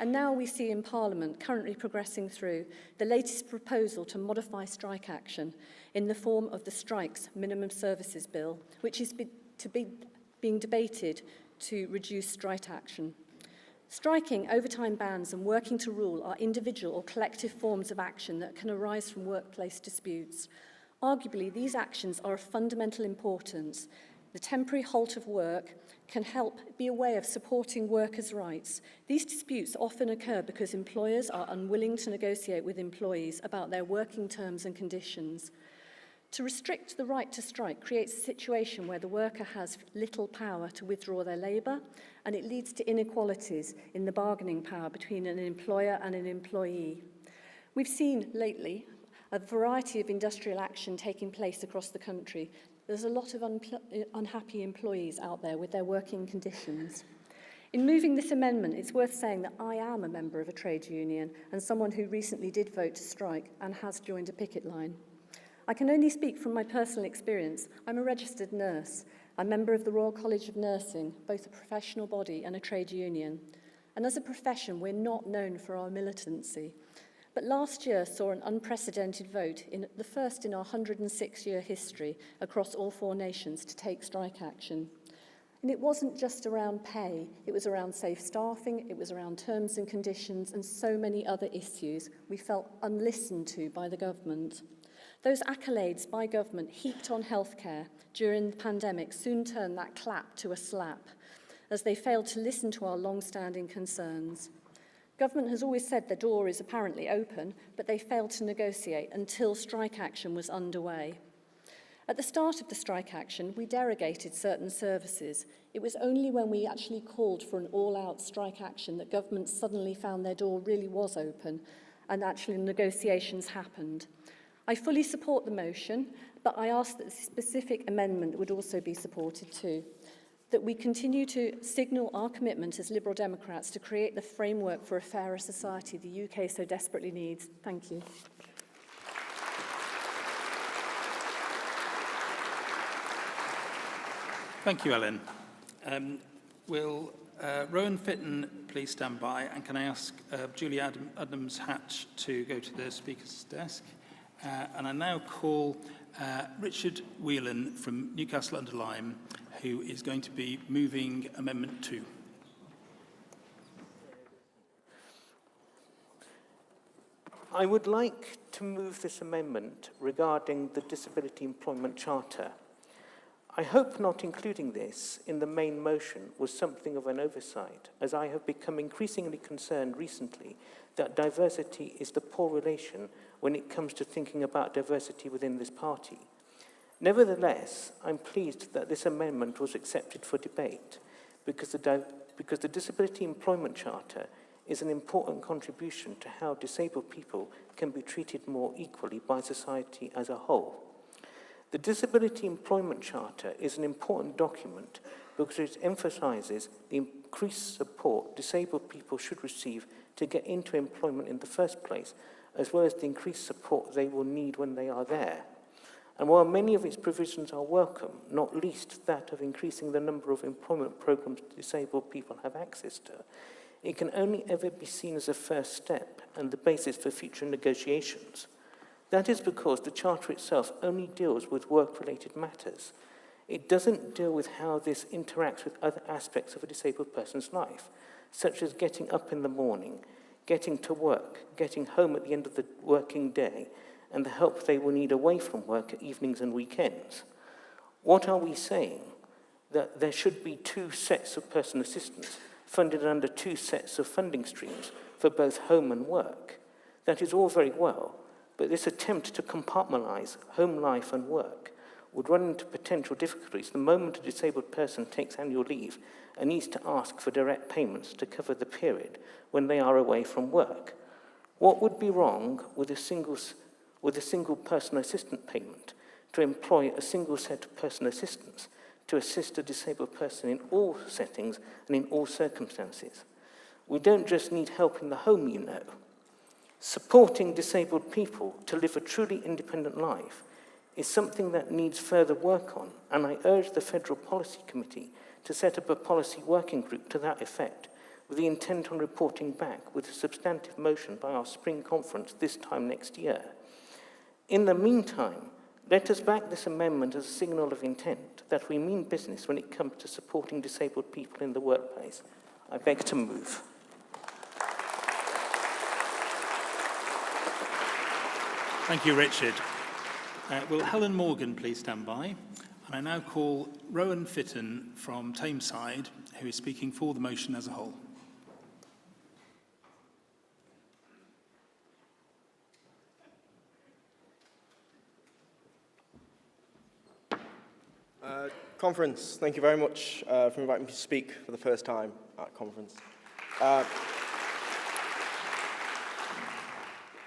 And now we see in Parliament, currently progressing through, the latest proposal to modify strike action in the form of the Strikes Minimum Services Bill, which is being debated to reduce strike action. Striking, overtime bans and working to rule are individual or collective forms of action that can arise from workplace disputes. Arguably, these actions are of fundamental importance. The temporary halt of work can help be a way of supporting workers' rights. These disputes often occur because employers are unwilling to negotiate with employees about their working terms and conditions. To restrict the right to strike creates a situation where the worker has little power to withdraw their labour, and it leads to inequalities in the bargaining power between an employer and an employee. We've seen lately a variety of industrial action taking place across the country. There's a lot of unhappy employees out there with their working conditions. In moving this amendment, it's worth saying that I am a member of a trade union and someone who recently did vote to strike and has joined a picket line. I can only speak from my personal experience. I'm a registered nurse. I'm a member of the Royal College of Nursing, both a professional body and a trade union. And as a profession, we're not known for our militancy. But last year saw an unprecedented vote, the first in our 106-year history across all 4 nations, to take strike action. And it wasn't just around pay, it was around safe staffing, it was around terms and conditions, and so many other issues we felt unlistened to by the government. Those accolades by government heaped on healthcare during the pandemic soon turned that clap to a slap, as they failed to listen to our long-standing concerns. Government has always said the door is apparently open, but they failed to negotiate until strike action was underway. At the start of the strike action, we derogated certain services. It was only when we actually called for an all-out strike action that government suddenly found their door really was open and actually negotiations happened. I fully support the motion, but I ask that the specific amendment would also be supported too, that we continue to signal our commitment as Liberal Democrats to create the framework for a fairer society the UK so desperately needs. Thank you. Thank you, Ellen. Will Rowan Fitton please stand by, and can I ask Julie Adams-Hatch to go to the Speaker's desk? And I now call Richard Whelan from Newcastle-under-Lyme, who is going to be moving Amendment 2. I would like to move this amendment regarding the Disability Employment Charter. I hope not including this in the main motion was something of an oversight, as I have become increasingly concerned recently that diversity is the poor relation when it comes to thinking about diversity within this party. Nevertheless, I'm pleased that this amendment was accepted for debate because the Disability Employment Charter is an important contribution to how disabled people can be treated more equally by society as a whole. The Disability Employment Charter is an important document because it emphasises the increased support disabled people should receive to get into employment in the first place, as well as the increased support they will need when they are there. And while many of its provisions are welcome, not least that of increasing the number of employment programmes disabled people have access to, it can only ever be seen as a first step and the basis for future negotiations. That is because the Charter itself only deals with work-related matters. It doesn't deal with how this interacts with other aspects of a disabled person's life, such as getting up in the morning, getting to work, getting home at the end of the working day, and the help they will need away from work at evenings and weekends. What are we saying? That there should be 2 sets of personal assistance funded under 2 sets of funding streams for both home and work. That is all very well, but this attempt to compartmentalise home life and work would run into potential difficulties the moment a disabled person takes annual leave and needs to ask for direct payments to cover the period when they are away from work. What would be wrong with a single personal assistant payment to employ a single set of personal assistants to assist a disabled person in all settings and in all circumstances? We don't just need help in the home, you know. Supporting disabled people to live a truly independent life is something that needs further work on, and I urge the Federal Policy Committee to set up a policy working group to that effect, with the intent on reporting back with a substantive motion by our spring conference this time next year. In the meantime, let us back this amendment as a signal of intent that we mean business when it comes to supporting disabled people in the workplace. I beg to move. Thank you, Richard. Will Helen Morgan please stand by? And I now call Rowan Fitton from Tameside, who is speaking for the motion as a whole. Conference, thank you very much for inviting me to speak for the first time at conference.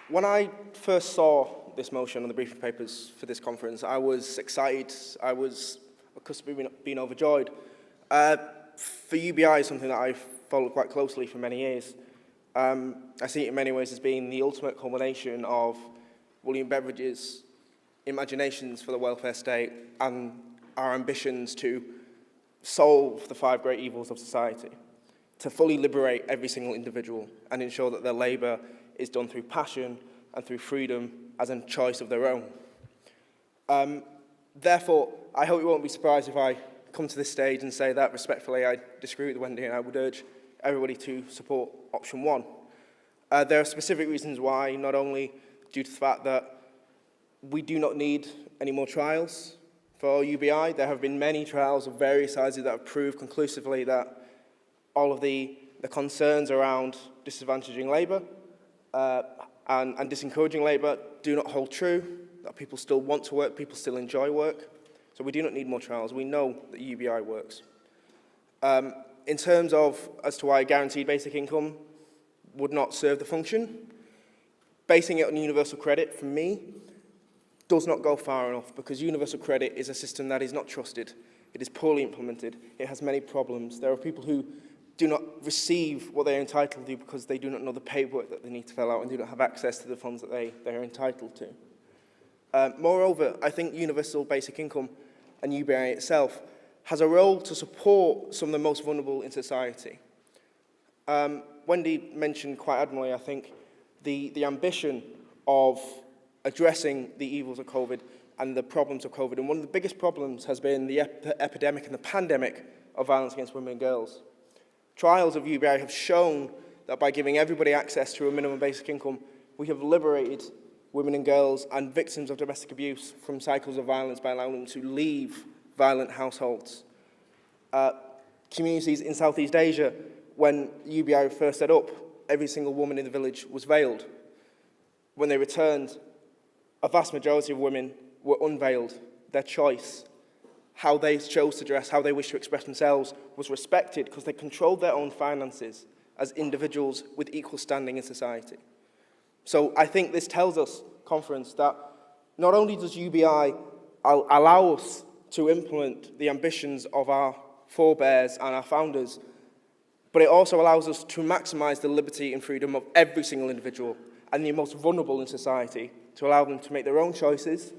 When I first saw this motion on the briefing papers for this conference, I was excited. I was being overjoyed. For UBI is something that I've followed quite closely for many years. I see it in many ways as being the ultimate culmination of William Beveridge's imaginations for the welfare state and our ambitions to solve the 5 great evils of society, to fully liberate every single individual and ensure that their labour is done through passion and through freedom as a choice of their own. Therefore, I hope you won't be surprised if I come to this stage and say that respectfully I disagree with Wendy and I would urge everybody to support option 1. There are specific reasons why, not only due to the fact that we do not need any more trials for UBI. There have been many trials of various sizes that have proved conclusively that all of the concerns around disadvantaging labour and disencouraging labour do not hold true, that people still want to work, people still enjoy work. So we do not need more trials. We know that UBI works. In terms of as to why a guaranteed basic income would not serve the function, basing it on universal credit, for me, does not go far enough, because universal credit is a system that is not trusted. It is poorly implemented. It has many problems. There are people who do not receive what they are entitled to because they do not know the paperwork that they need to fill out and do not have access to the funds that they are entitled to. Moreover, I think universal basic income and UBI itself has a role to support some of the most vulnerable in society. Wendy mentioned quite admirably, I think, the ambition of addressing the evils of COVID and the problems of COVID. And one of the biggest problems has been the epidemic and the pandemic of violence against women and girls. Trials of UBI have shown that by giving everybody access to a minimum basic income, we have liberated women and girls and victims of domestic abuse from cycles of violence by allowing them to leave violent households. Communities in Southeast Asia, when UBI first set up, every single woman in the village was veiled. When they returned, a vast majority of women were unveiled. Their choice, how they chose to dress, how they wished to express themselves, was respected because they controlled their own finances as individuals with equal standing in society. So I think this tells us, conference, that not only does UBI allow us to implement the ambitions of our forebears and our founders, but it also allows us to maximise the liberty and freedom of every single individual and the most vulnerable in society, to allow them to make their own choices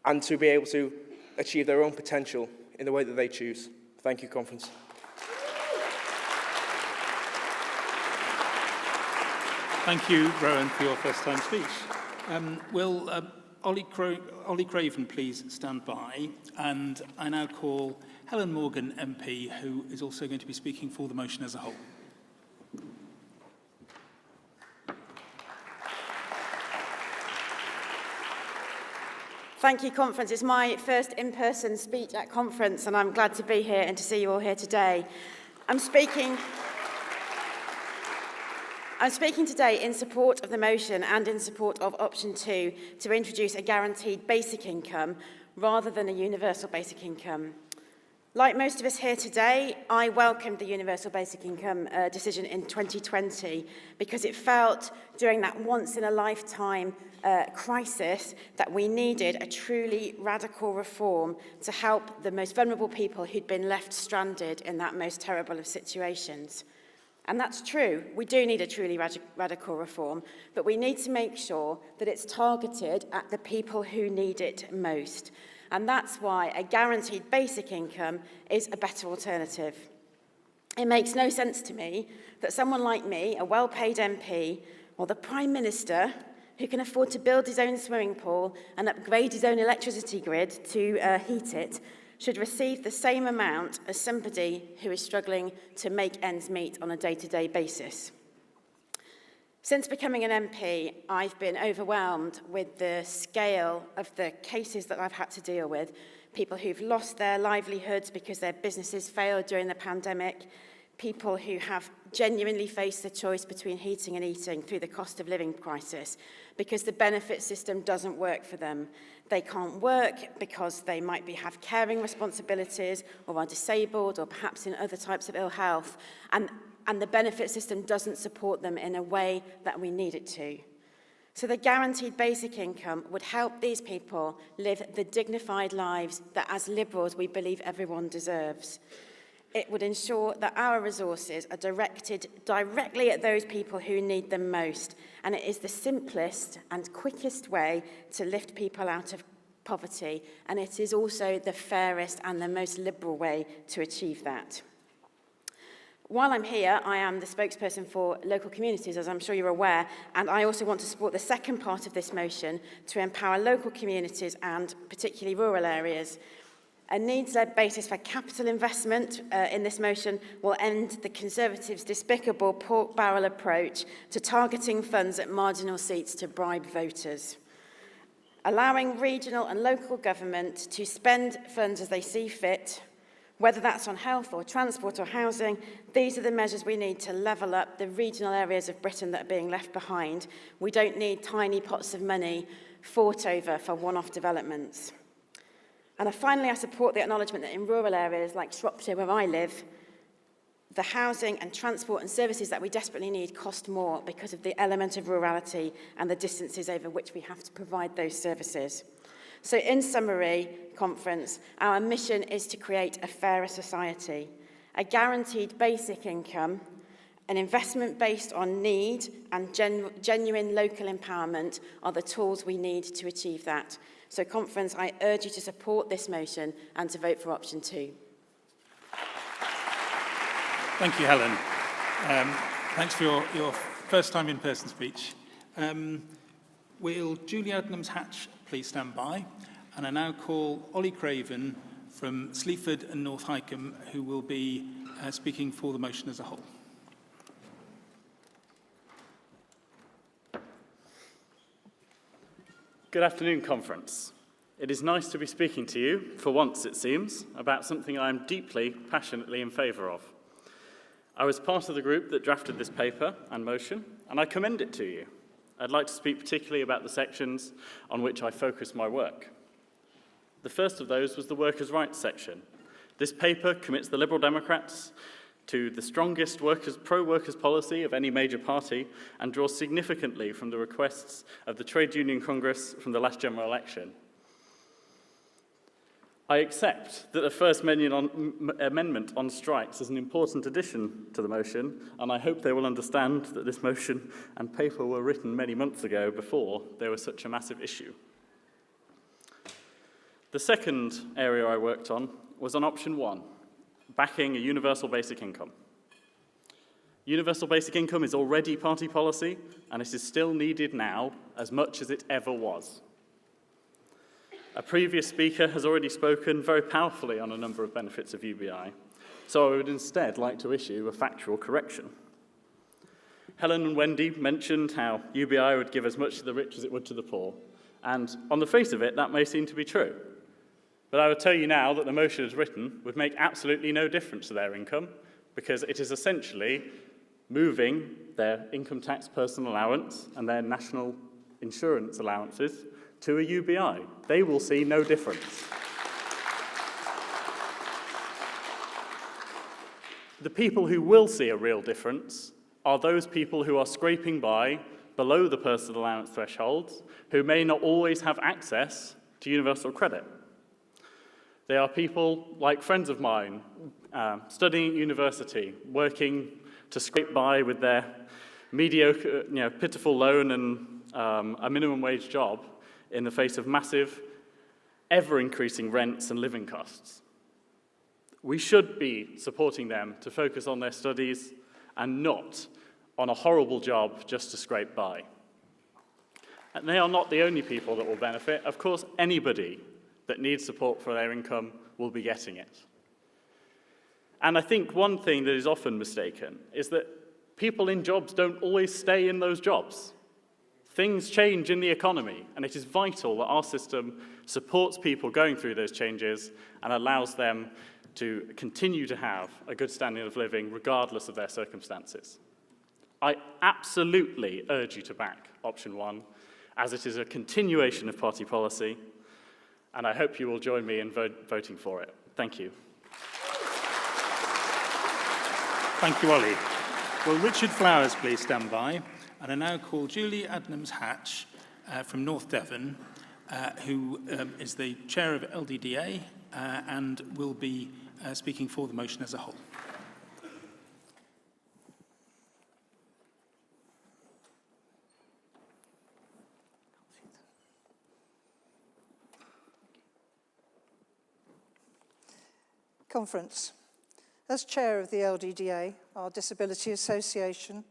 and to be able to achieve their own potential in the way that they choose. Thank you, conference. Thank you, Rowan, for your first-time speech. Will Ollie Craven please stand by? And I now call Helen Morgan MP, who is also going to be speaking for the motion as a whole. Thank you, conference. It's my first in-person speech at conference, and I'm glad to be here and to see you all here today. I'm speaking today in support of the motion and in support of option 2 to introduce a guaranteed basic income rather than a universal basic income. Like most of us here today, I welcomed the universal basic income decision in 2020 because it felt during that once-in-a-lifetime crisis that we needed a truly radical reform to help the most vulnerable people who'd been left stranded in that most terrible of situations. And that's true. We do need a truly radical reform, but we need to make sure that it's targeted at the people who need it most. And that's why a guaranteed basic income is a better alternative. It makes no sense to me that someone like me, a well-paid MP, or the Prime Minister, who can afford to build his own swimming pool and upgrade his own electricity grid to heat it, should receive the same amount as somebody who is struggling to make ends meet on a day-to-day basis. Since becoming an MP, I've been overwhelmed with the scale of the cases that I've had to deal with. People who've lost their livelihoods because their businesses failed during the pandemic, people who have genuinely faced the choice between heating and eating through the cost of living crisis because the benefit system doesn't work for them. They can't work because they might have caring responsibilities or are disabled or perhaps in other types of ill health. And the benefit system doesn't support them in a way that we need it to. So the guaranteed basic income would help these people live the dignified lives that as Liberals we believe everyone deserves. It would ensure that our resources are directed directly at those people who need them most, and it is the simplest and quickest way to lift people out of poverty, and it is also the fairest and the most liberal way to achieve that. While I'm here, I am the spokesperson for local communities, as I'm sure you're aware, and I also want to support the second part of this motion to empower local communities and particularly rural areas. A needs-led basis for capital investment in this motion will end the Conservatives' despicable pork barrel approach to targeting funds at marginal seats to bribe voters. Allowing regional and local government to spend funds as they see fit, whether that's on health or transport or housing, these are the measures we need to level up the regional areas of Britain that are being left behind. We don't need tiny pots of money fought over for one-off developments. And finally, I support the acknowledgement that in rural areas like Shropshire, where I live, the housing and transport and services that we desperately need cost more because of the element of rurality and the distances over which we have to provide those services. So in summary, conference, our mission is to create a fairer society, a guaranteed basic income, an investment based on need and genuine local empowerment are the tools we need to achieve that. So conference, I urge you to support this motion and to vote for option 2. Thank you, Helen. Thanks for your first time in-person speech. Will Julie Adnams-Hatch please stand by? And I now call Ollie Craven from Sleaford and North Hykeham, who will be speaking for the motion as a whole. Good afternoon, conference. It is nice to be speaking to you, for once it seems, about something I am deeply, passionately in favour of. I was part of the group that drafted this paper and motion, and I commend it to you. I'd like to speak particularly about the sections on which I focus my work. The first of those was the workers' rights section. This paper commits the Liberal Democrats to the strongest pro-workers policy of any major party and draws significantly from the requests of the Trade Union Congress from the last general election. I accept that the first amendment on strikes is an important addition to the motion, and I hope they will understand that this motion and paper were written many months ago before there was such a massive issue. The second area I worked on was on option 1, backing a universal basic income. Universal basic income is already party policy, and it is still needed now as much as it ever was. A previous speaker has already spoken very powerfully on a number of benefits of UBI, so I would instead like to issue a factual correction. Helen and Wendy mentioned how UBI would give as much to the rich as it would to the poor, and on the face of it, that may seem to be true. But I would tell you now that the motion as written would make absolutely no difference to their income, because it is essentially moving their income tax personal allowance and their national insurance allowances to a UBI. They will see no difference. The people who will see a real difference are those people who are scraping by below the personal allowance thresholds, who may not always have access to universal credit. They are people like friends of mine, studying at university, working to scrape by with their mediocre, pitiful loan and a minimum wage job in the face of massive, ever-increasing rents and living costs. We should be supporting them to focus on their studies and not on a horrible job just to scrape by. And they are not the only people that will benefit. Of course, anybody that needs support for their income will be getting it. And I think one thing that is often mistaken is that people in jobs don't always stay in those jobs. Things change in the economy, and it is vital that our system supports people going through those changes and allows them to continue to have a good standard of living regardless of their circumstances. I absolutely urge you to back option 1, as it is a continuation of party policy, and I hope you will join me in voting for it. Thank you. Thank you, Ollie. Will Richard Flowers please stand by? And I now call Julie Adnams-Hatch from North Devon, who is the chair of LDDA and will be speaking for the motion as a whole. Conference. As chair of the LDDA, our Disability Association,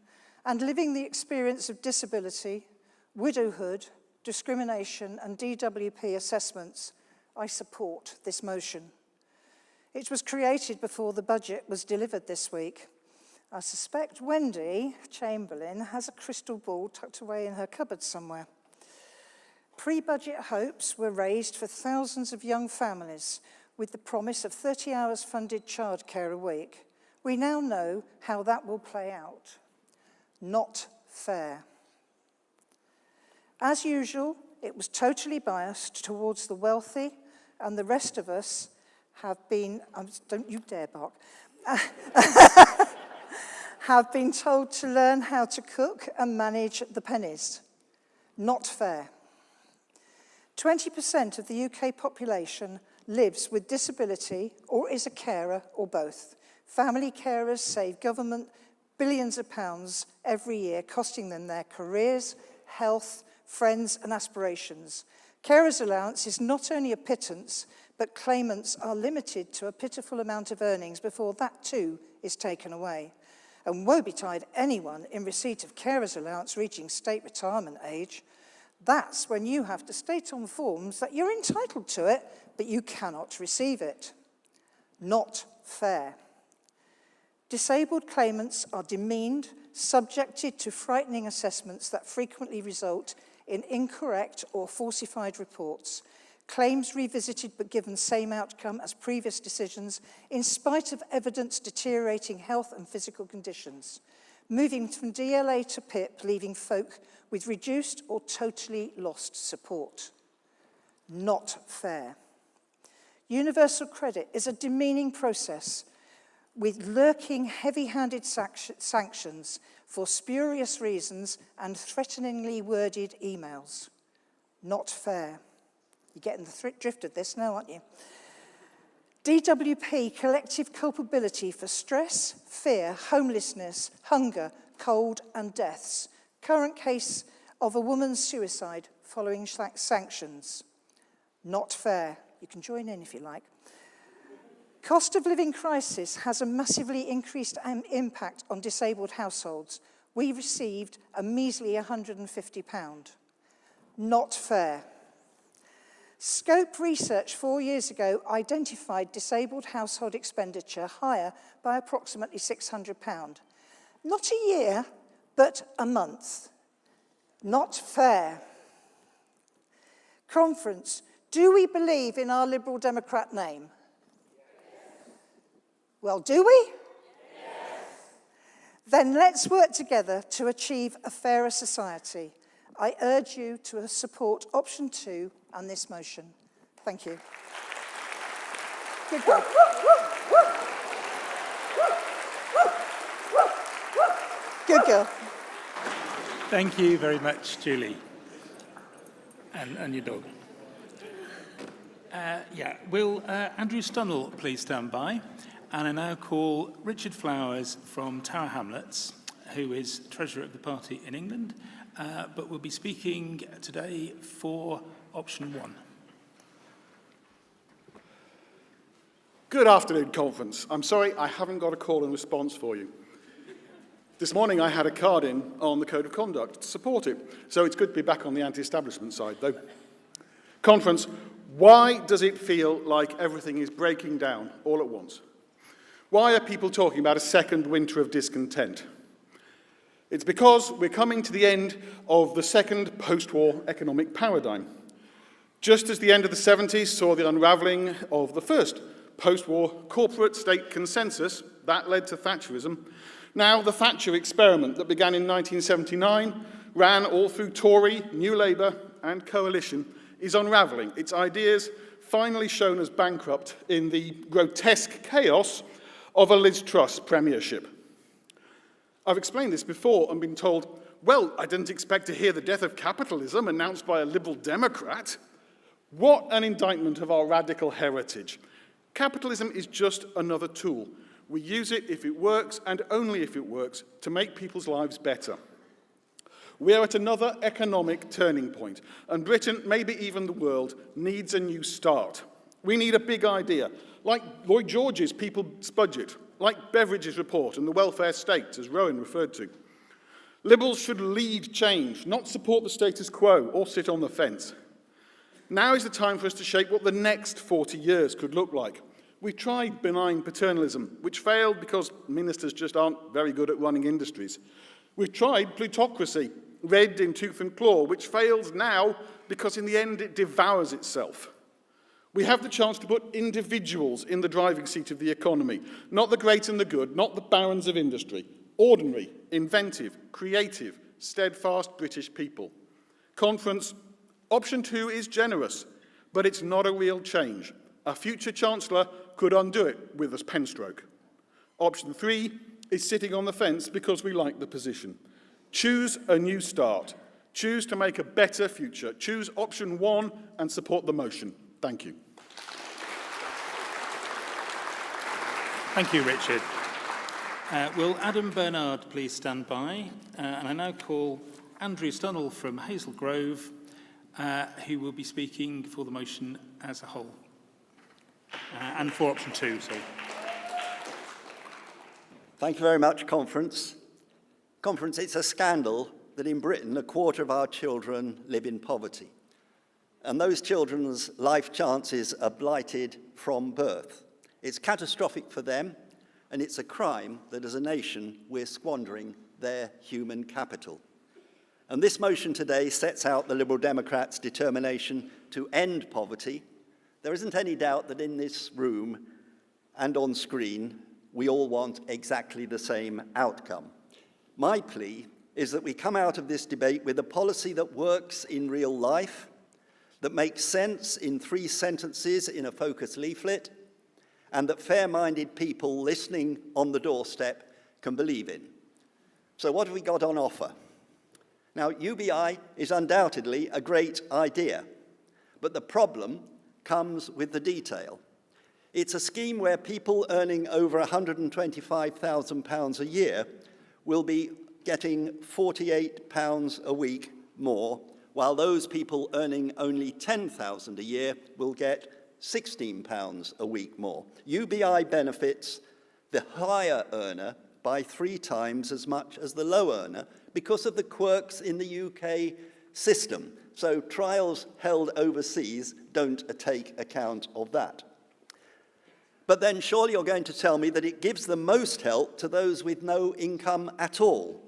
and living the experience of disability, widowhood, discrimination and DWP assessments, I support this motion. It was created before the budget was delivered this week. I suspect Wendy Chamberlain has a crystal ball tucked away in her cupboard somewhere. Pre-budget hopes were raised for thousands of young families with the promise of 30 hours funded childcare a week. We now know how that will play out. Not fair. As usual, it was totally biased towards the wealthy, and the rest of us have been, don't you dare bark, have been told to learn how to cook and manage the pennies. Not fair. 20% of the UK population lives with disability or is a carer or both. Family carers save government billions of pounds every year, costing them their careers, health, friends and aspirations. Carers' allowance is not only a pittance, but claimants are limited to a pitiful amount of earnings before that too is taken away. And woe betide anyone in receipt of carers' allowance reaching state retirement age. That's when you have to state on forms that you're entitled to it, but you cannot receive it. Not fair. Disabled claimants are demeaned, subjected to frightening assessments that frequently result in incorrect or falsified reports, claims revisited but given same outcome as previous decisions in spite of evidence deteriorating health and physical conditions, moving from DLA to PIP, leaving folk with reduced or totally lost support. Not fair. Universal credit is a demeaning process with lurking heavy-handed sanctions for spurious reasons and threateningly worded emails. Not fair. You're getting the drift of this now, aren't you? DWP collective culpability for stress, fear, homelessness, hunger, cold and deaths. Current case of a woman's suicide following sanctions. Not fair. You can join in if you like. Cost of living crisis has a massively increased impact on disabled households. We received a measly £150. Not fair. Scope Research 4 years ago identified disabled household expenditure higher by approximately £600. Not a year, but a month. Not fair. Conference, do we believe in our Liberal Democrat name? Well, do we? Yes. Then let's work together to achieve a fairer society. I urge you to support option 2 and this motion. Thank you. Good girl. Good girl. Thank you very much, Julie. And your dog. Will Andrew Stunnell please stand by? And I now call Richard Flowers from Tower Hamlets, who is Treasurer of the party in England, but will be speaking today for option 1. Good afternoon, Conference. I'm sorry I haven't got a call and response for you. This morning I had a card in on the Code of Conduct to support it, so it's good to be back on the anti-establishment side, though. Conference, why does it feel like everything is breaking down all at once? Why are people talking about a second winter of discontent? It's because we're coming to the end of the second post-war economic paradigm. Just as the end of the 70s saw the unravelling of the first post-war corporate state consensus that led to Thatcherism, now the Thatcher experiment that began in 1979, ran all through Tory, New Labour and Coalition, is unravelling. Its ideas finally shown as bankrupt in the grotesque chaos of a Liz Truss premiership. I've explained this before and been told, well, I didn't expect to hear the death of capitalism announced by a Liberal Democrat. What an indictment of our radical heritage. Capitalism is just another tool. We use it if it works, and only if it works, to make people's lives better. We are at another economic turning point, and Britain, maybe even the world, needs a new start. We need a big idea, like Lloyd George's People's Budget, like Beveridge's report and the welfare state, as Rowan referred to. Liberals should lead change, not support the status quo or sit on the fence. Now is the time for us to shape what the next 40 years could look like. We tried benign paternalism, which failed because ministers just aren't very good at running industries. We've tried plutocracy, red in tooth and claw, which fails now because in the end it devours itself. We have the chance to put individuals in the driving seat of the economy, not the great and the good, not the barons of industry, ordinary, inventive, creative, steadfast British people. Conference, option 2 is generous, but it's not a real change. A future Chancellor could undo it with a pen stroke. Option 3 is sitting on the fence because we like the position. Choose a new start. Choose to make a better future. Choose option 1 and support the motion. Thank you. Thank you, Richard. Will Adam Bernard please stand by? And I now call Andrew Stunnell from Hazel Grove, who will be speaking for the motion as a whole. And for option 2, sorry. Thank you very much, Conference. Conference, it's a scandal that in Britain, a quarter of our children live in poverty. And those children's life chances are blighted from birth. It's catastrophic for them, and it's a crime that as a nation, we're squandering their human capital. And this motion today sets out the Liberal Democrats' determination to end poverty. There isn't any doubt that in this room and on screen, we all want exactly the same outcome. My plea is that we come out of this debate with a policy that works in real life, that makes sense in 3 sentences in a focus leaflet, and that fair-minded people listening on the doorstep can believe in. So what have we got on offer? Now, UBI is undoubtedly a great idea, but the problem comes with the detail. It's a scheme where people earning over £125,000 a year will be getting £48 a week more, while those people earning only £10,000 a year will get £16 a week more. UBI benefits the higher earner by 3 times as much as the low earner because of the quirks in the UK system. So trials held overseas don't take account of that. But then surely you're going to tell me that it gives the most help to those with no income at all.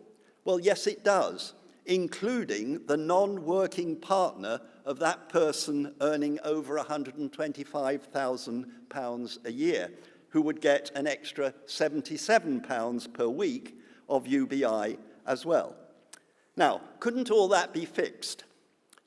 Well, yes, it does, including the non-working partner of that person earning over £125,000 a year, who would get an extra £77 per week of UBI as well. Now, couldn't all that be fixed?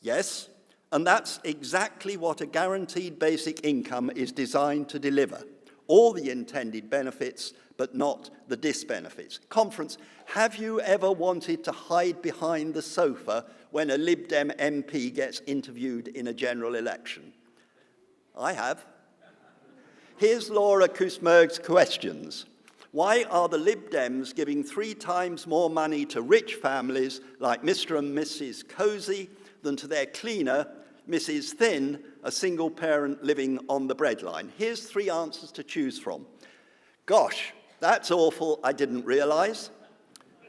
Yes, and that's exactly what a guaranteed basic income is designed to deliver. All the intended benefits, but not the disbenefits. Conference, have you ever wanted to hide behind the sofa when a Lib Dem MP gets interviewed in a general election? I have. Here's Laura Kusmerg's questions. Why are the Lib Dems giving 3 times more money to rich families like Mr. and Mrs. Cozy than to their cleaner, Mrs. Thin, a single parent living on the breadline? Here's 3 answers to choose from. Gosh, that's awful, I didn't realise.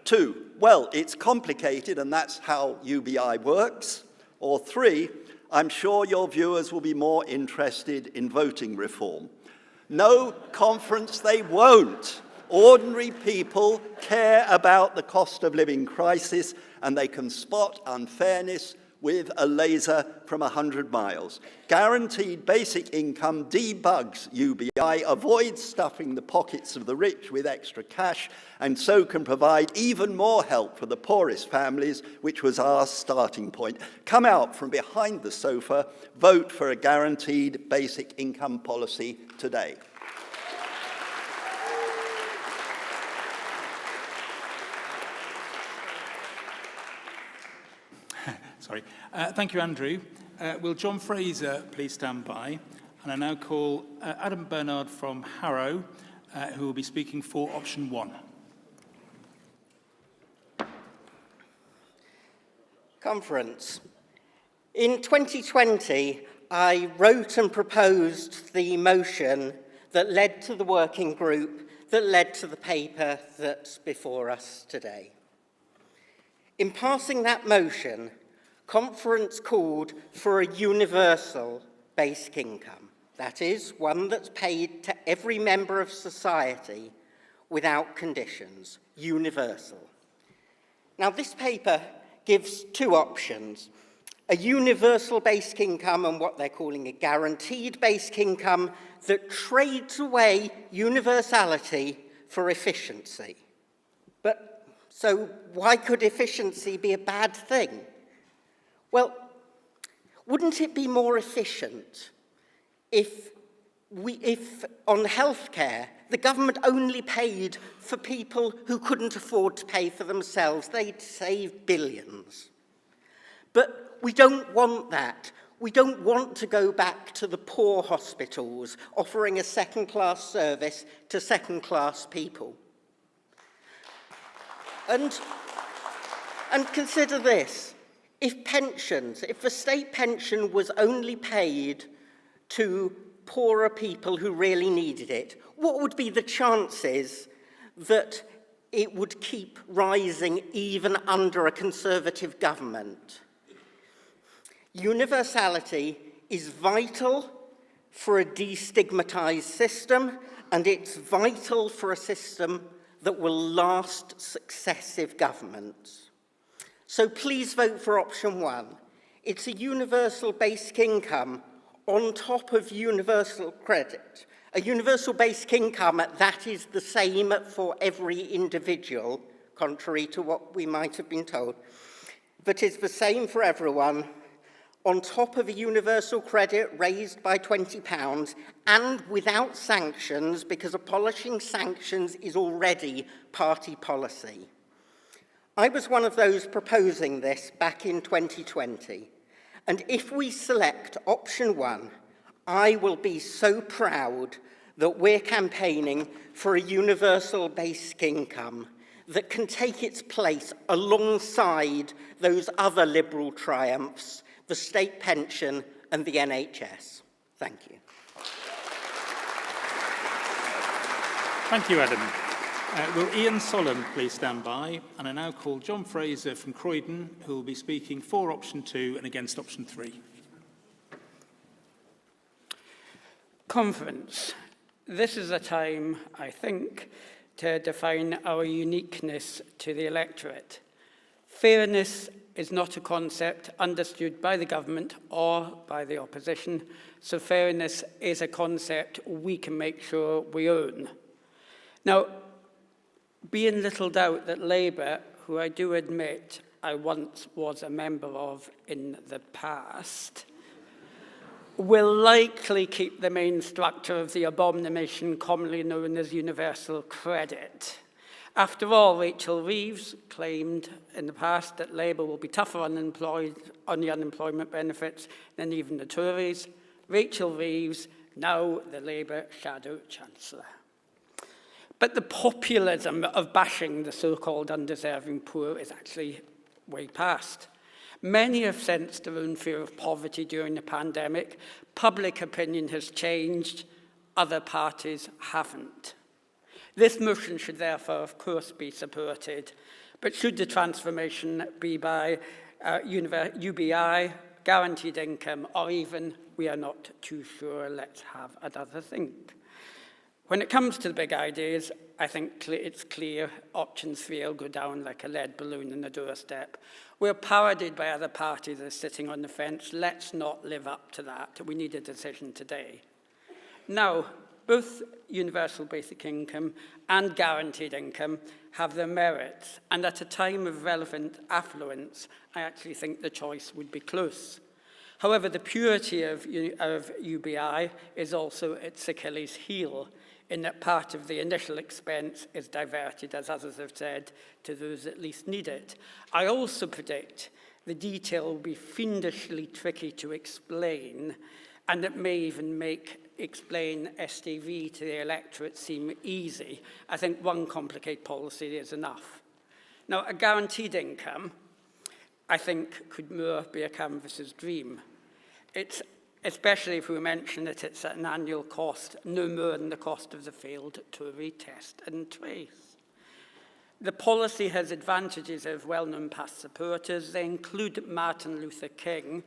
2, well, it's complicated and that's how UBI works. Or 3, I'm sure your viewers will be more interested in voting reform. No, Conference, they won't. Ordinary people care about the cost of living crisis and they can spot unfairness with a laser from 100 miles. Guaranteed basic income debugs UBI, avoids stuffing the pockets of the rich with extra cash, and so can provide even more help for the poorest families, which was our starting point. Come out from behind the sofa, vote for a guaranteed basic income policy today. Sorry. Thank you, Andrew. Will John Fraser please stand by? And I now call Adam Bernard from Harrow, who will be speaking for option 1. Conference. In 2020, I wrote and proposed the motion that led to the working group that led to the paper that's before us today. In passing that motion, Conference called for a universal basic income. That is, one that's paid to every member of society without conditions, universal. Now, this paper gives two options: a universal basic income and what they're calling a guaranteed basic income that trades away universality for efficiency. But so why could efficiency be a bad thing? Well, wouldn't it be more efficient if on healthcare, the government only paid for people who couldn't afford to pay for themselves? They'd save billions. But we don't want that. We don't want to go back to the poor hospitals offering a second-class service to second-class people. And consider this. If the state pension was only paid to poorer people who really needed it, what would be the chances that it would keep rising even under a Conservative government? Universality is vital for a destigmatized system, and it's vital for a system that will last successive governments. So please vote for option 1. It's a universal basic income on top of universal credit. A universal basic income that is the same for every individual, contrary to what we might have been told, but is the same for everyone, on top of a universal credit raised by £20 and without sanctions, because abolishing sanctions is already party policy. I was one of those proposing this back in 2020, and if we select option 1, I will be so proud that we're campaigning for a universal basic income that can take its place alongside those other Liberal triumphs, the state pension and the NHS. Thank you. Thank you, Adam. Will Ian Solomon please stand by? And I now call John Fraser from Croydon, who will be speaking for option 2 and against option 3. Conference. This is a time, I think, to define our uniqueness to the electorate. Fairness is not a concept understood by the government or by the opposition, so fairness is a concept we can make sure we own. Now, be in little doubt that Labour, who I do admit I once was a member of in the past, will likely keep the main structure of the abomination commonly known as universal credit. After all, Rachel Reeves claimed in the past that Labour will be tougher on the unemployment benefits than even the Tories. Rachel Reeves, now the Labour Shadow Chancellor. But the populism of bashing the so-called undeserving poor is actually way past. Many have sensed their own fear of poverty during the pandemic. Public opinion has changed. Other parties haven't. This motion should therefore, of course, be supported. But should the transformation be by UBI, guaranteed income, or even, we are not too sure, let's have another think. When it comes to the big ideas, I think it's clear option 3 will go down like a lead balloon in the doorstep. We're parodied by other parties as sitting on the fence. Let's not live up to that. We need a decision today. Now, both universal basic income and guaranteed income have their merits, and at a time of relevant affluence, I actually think the choice would be close. However, the purity of UBI is also its Achilles heel, in that part of the initial expense is diverted, as others have said, to those that least need it. I also predict the detail will be fiendishly tricky to explain, and it may even explain SDV to the electorate seem easy. I think one complicated policy is enough. Now, a guaranteed income, I think, could more be a canvassar's dream. It's especially if we mention that it's at an annual cost, no more than the cost of the field to retest and trace. The policy has advantages of well-known past supporters. They include Martin Luther King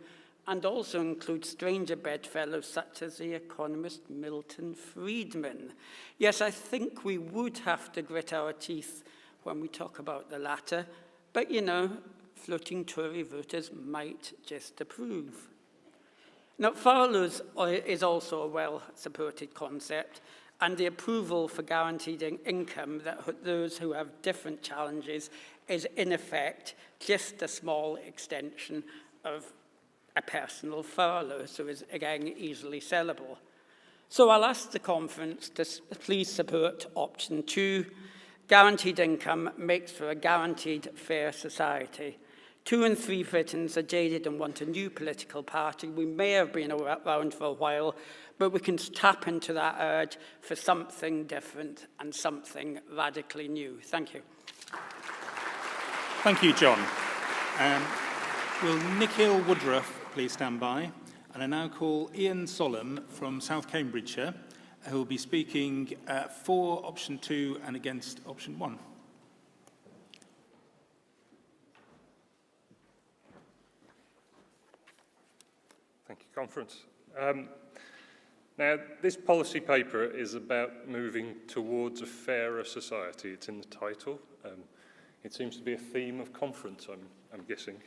and also include stranger bedfellows such as the economist Milton Friedman. Yes, I think we would have to grit our teeth when we talk about the latter, but you know, floating Tory voters might just approve. Now, furloughs is also a well-supported concept, and the approval for guaranteed income that those who have different challenges is, in effect, just a small extension of a personal furlough, so is, again, easily sellable. So I'll ask the conference to please support option 2. Guaranteed income makes for a guaranteed fair society. 2 in 3 Britons are jaded and want a new political party. We may have been around for a while, but we can tap into that urge for something different and something radically new. Thank you. Thank you, John. Will Nikhil Woodruff please stand by? And I now call Ian Sollum from South Cambridgeshire, who will be speaking for option 2 and against option 1. Thank you, Conference. Now, this policy paper is about moving towards a fairer society. It's in the title. It seems to be a theme of conference, I'm guessing.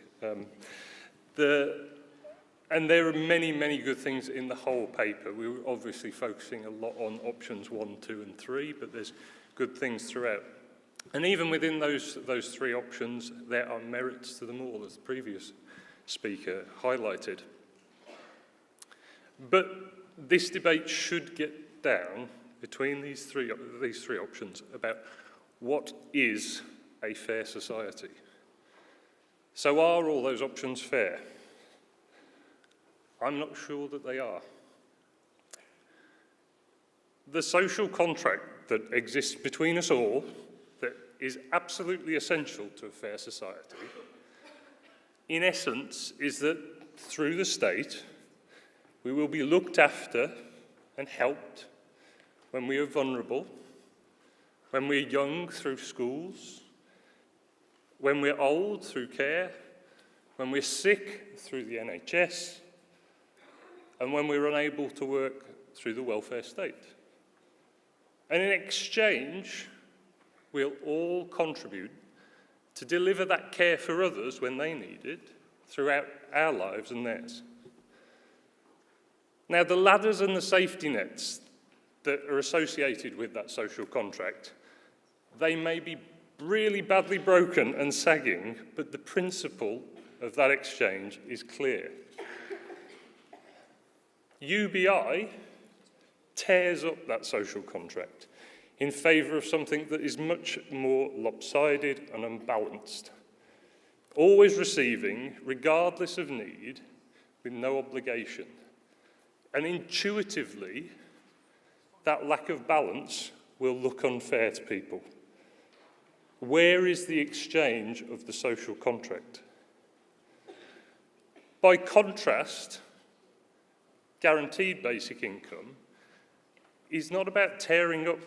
And there are many, many good things in the whole paper. We were obviously focusing a lot on options 1, 2, and 3, but there's good things throughout. And even within those 3 options, there are merits to them all, as the previous speaker highlighted. But this debate should get down between these three options about what is a fair society. So are all those options fair? I'm not sure that they are. The social contract that exists between us all, that is absolutely essential to a fair society, in essence, is that through the state, we will be looked after and helped when we are vulnerable, when we're young through schools, when we're old through care, when we're sick through the NHS, and when we're unable to work through the welfare state. And in exchange, we'll all contribute to deliver that care for others when they need it throughout our lives and theirs. Now, the ladders and the safety nets that are associated with that social contract, they may be really badly broken and sagging, but the principle of that exchange is clear. UBI tears up that social contract in favour of something that is much more lopsided and unbalanced, always receiving, regardless of need, with no obligation. And intuitively, that lack of balance will look unfair to people. Where is the exchange of the social contract? By contrast, guaranteed basic income is not about tearing up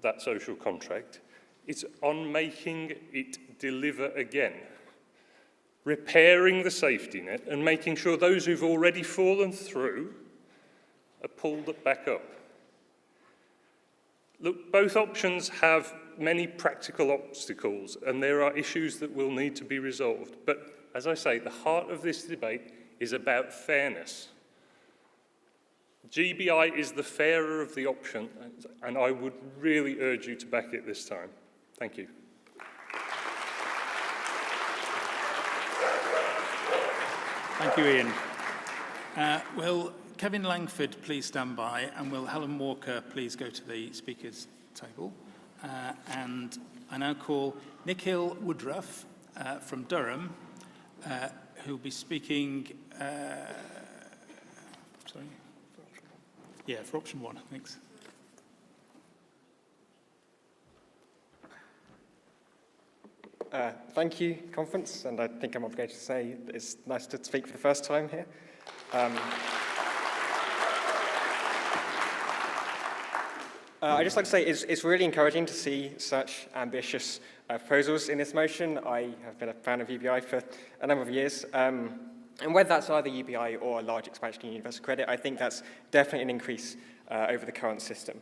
that social contract, it's on making it deliver again, repairing the safety net and making sure those who've already fallen through are pulled back up. Look, both options have many practical obstacles and there are issues that will need to be resolved. But as I say, the heart of this debate is about fairness. GBI is the fairer of the option, and I would really urge you to back it this time. Thank you. Thank you, Ian. Will Kevin Langford please stand by, and will Helen Walker please go to the speakers' table? And I now call Nikhil Woodruff from Durham, who will be speaking. For option 1, thanks. Thank you, Conference, and I think I'm obligated to say it's nice to speak for the first time here. I'd just like to say it's really encouraging to see such ambitious proposals in this motion. I have been a fan of UBI for a number of years. And whether that's either UBI or a large expansion in universal credit, I think that's definitely an increase over the current system.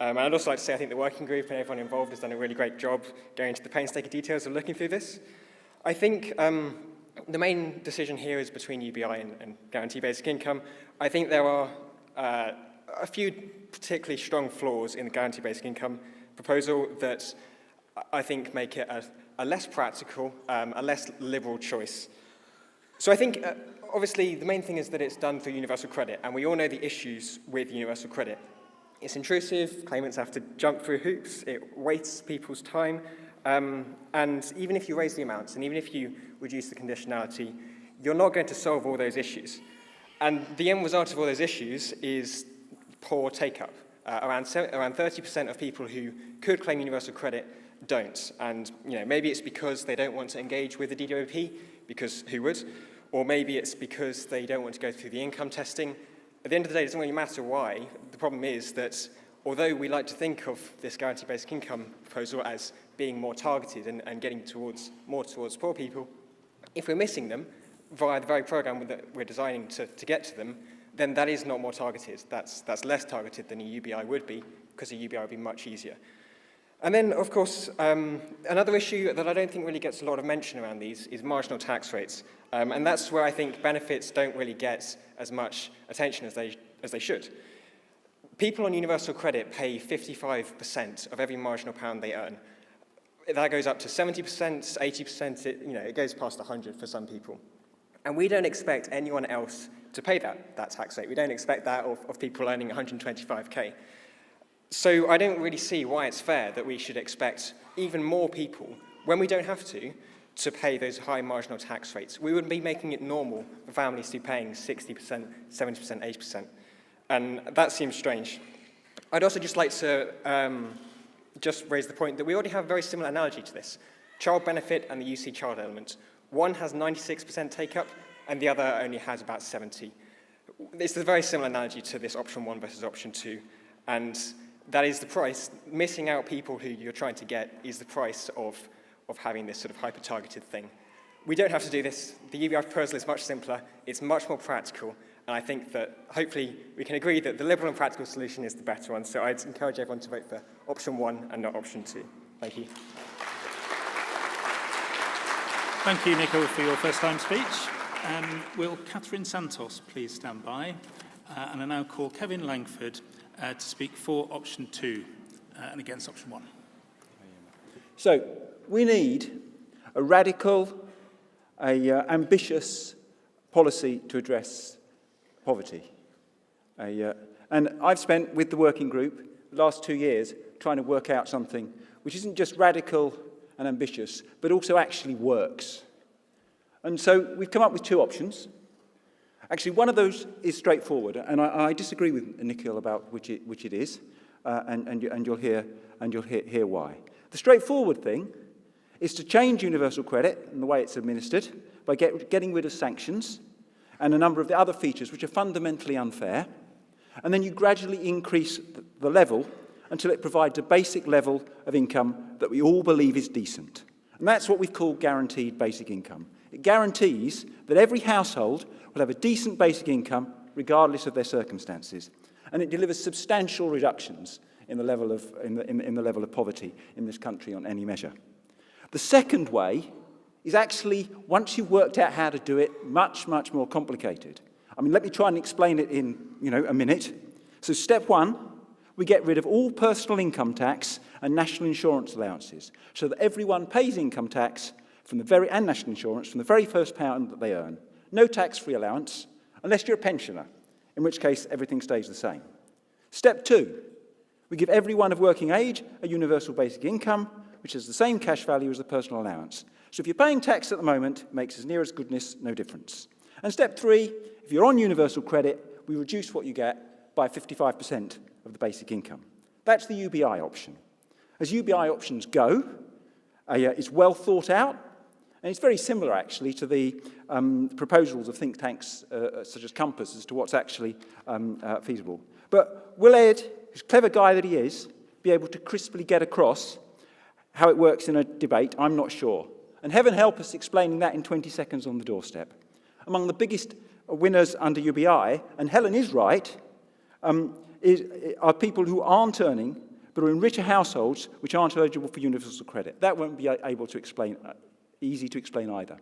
And I'd also like to say I think the working group and everyone involved has done a really great job going into the painstaking details of looking through this. I think the main decision here is between UBI and guaranteed basic income. I think there are a few particularly strong flaws in the guaranteed basic income proposal that I think make it a less practical, a less liberal choice. So I think, obviously, the main thing is that it's done through universal credit, and we all know the issues with universal credit. It's intrusive, claimants have to jump through hoops, it wastes people's time, and even if you raise the amounts, and even if you reduce the conditionality, you're not going to solve all those issues. And the end result of all those issues is poor take-up. Around 30% of people who could claim universal credit don't. And maybe it's because they don't want to engage with the DWP, because who would? Or maybe it's because they don't want to go through the income testing. At the end of the day, it doesn't really matter why. The problem is that although we like to think of this guaranteed basic income proposal as being more targeted and getting more towards poor people, if we're missing them via the very program that we're designing to get to them, then that is not more targeted. That's less targeted than a UBI would be, because a UBI would be much easier. And then, of course, another issue that I don't think really gets a lot of mention around these is marginal tax rates. And that's where I think benefits don't really get as much attention as they should. People on universal credit pay 55% of every marginal pound they earn. That goes up to 70%, 80%, it goes past 100 for some people. And we don't expect anyone else to pay that tax rate. We don't expect that of people earning 125K. So I don't really see why it's fair that we should expect even more people, when we don't have to pay those high marginal tax rates. We would be making it normal for families to be paying 60%, 70%, 80%. And that seems strange. I'd also just like to just raise the point that we already have a very similar analogy to this. Child benefit and the UC child element. One has 96% take-up, and the other only has about 70. It's a very similar analogy to this option 1 versus option 2. And that is the price. Missing out people who you're trying to get is the price of having this sort of hyper-targeted thing. We don't have to do this. The UBI proposal is much simpler. It's much more practical. And I think that hopefully we can agree that the liberal and practical solution is the better one. So I'd encourage everyone to vote for option 1 and not option 2. Thank you. Thank you, Nico, for your first-time speech. Will Catherine Santos please stand by? And I now call Kevin Langford to speak for option 2 and against option 1. So we need a radical, ambitious policy to address poverty. And I've spent with the working group the last 2 years trying to work out something which isn't just radical and ambitious, but also actually works. And so we've come up with 2 options. Actually, one of those is straightforward, and I disagree with Nikhil about which it is, and you'll hear why. The straightforward thing is to change universal credit and the way it's administered by getting rid of sanctions and a number of the other features which are fundamentally unfair, and then you gradually increase the level until it provides a basic level of income that we all believe is decent. And that's what we've called guaranteed basic income. It guarantees that every household will have a decent basic income regardless of their circumstances. And it delivers substantial reductions in the level of poverty in this country on any measure. The second way is actually, once you've worked out how to do it, much, much more complicated. I mean, let me try and explain it in, a minute. So step 1, we get rid of all personal income tax and national insurance allowances, so that everyone pays income tax and national insurance from the very first pound that they earn. No tax-free allowance, unless you're a pensioner, in which case everything stays the same. Step 2, we give everyone of working age a universal basic income, which has the same cash value as the personal allowance. So if you're paying tax at the moment, it makes as near as goodness no difference. And step 3, if you're on universal credit, we reduce what you get by 55% of the basic income. That's the UBI option. As UBI options go, it's well thought out, and it's very similar, actually, to the proposals of think tanks such as Compass as to what's actually feasible. But Will Ed, who's a clever guy that he is, be able to crisply get across how it works in a debate, I'm not sure. And heaven help us explaining that in 20 seconds on the doorstep. Among the biggest winners under UBI, and Helen is right, are people who aren't earning, but are in richer households which aren't eligible for universal credit. That won't be able to explain, easy to explain either.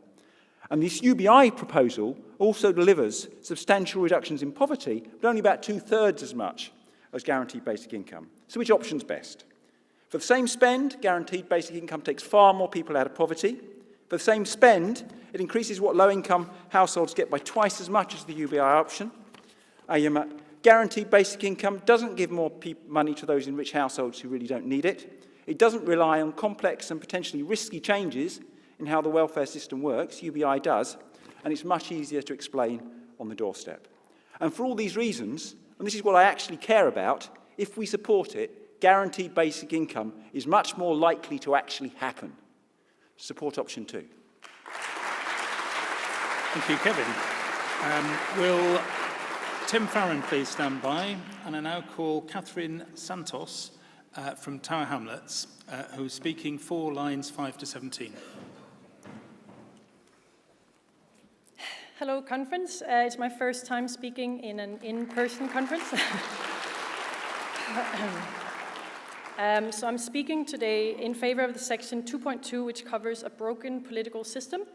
And this UBI proposal also delivers substantial reductions in poverty, but only about 2/3 as much as guaranteed basic income. So which option's best? For the same spend, guaranteed basic income takes far more people out of poverty. For the same spend, it increases what low-income households get by twice as much as the UBI option. Guaranteed basic income doesn't give more money to those in rich households who really don't need it. It doesn't rely on complex and potentially risky changes in how the welfare system works. UBI does, and it's much easier to explain on the doorstep. And for all these reasons, and this is what I actually care about, if we support it, guaranteed basic income is much more likely to actually happen. Support option 2. Thank you, Kevin. Will Tim Farron please stand by? And I now call Catherine Santos from Tower Hamlets, who's speaking for lines 5 to 17. Hello, conference. It's my first time speaking in an in-person conference. So I'm speaking today in favor of the section 2.2, which covers a broken political system.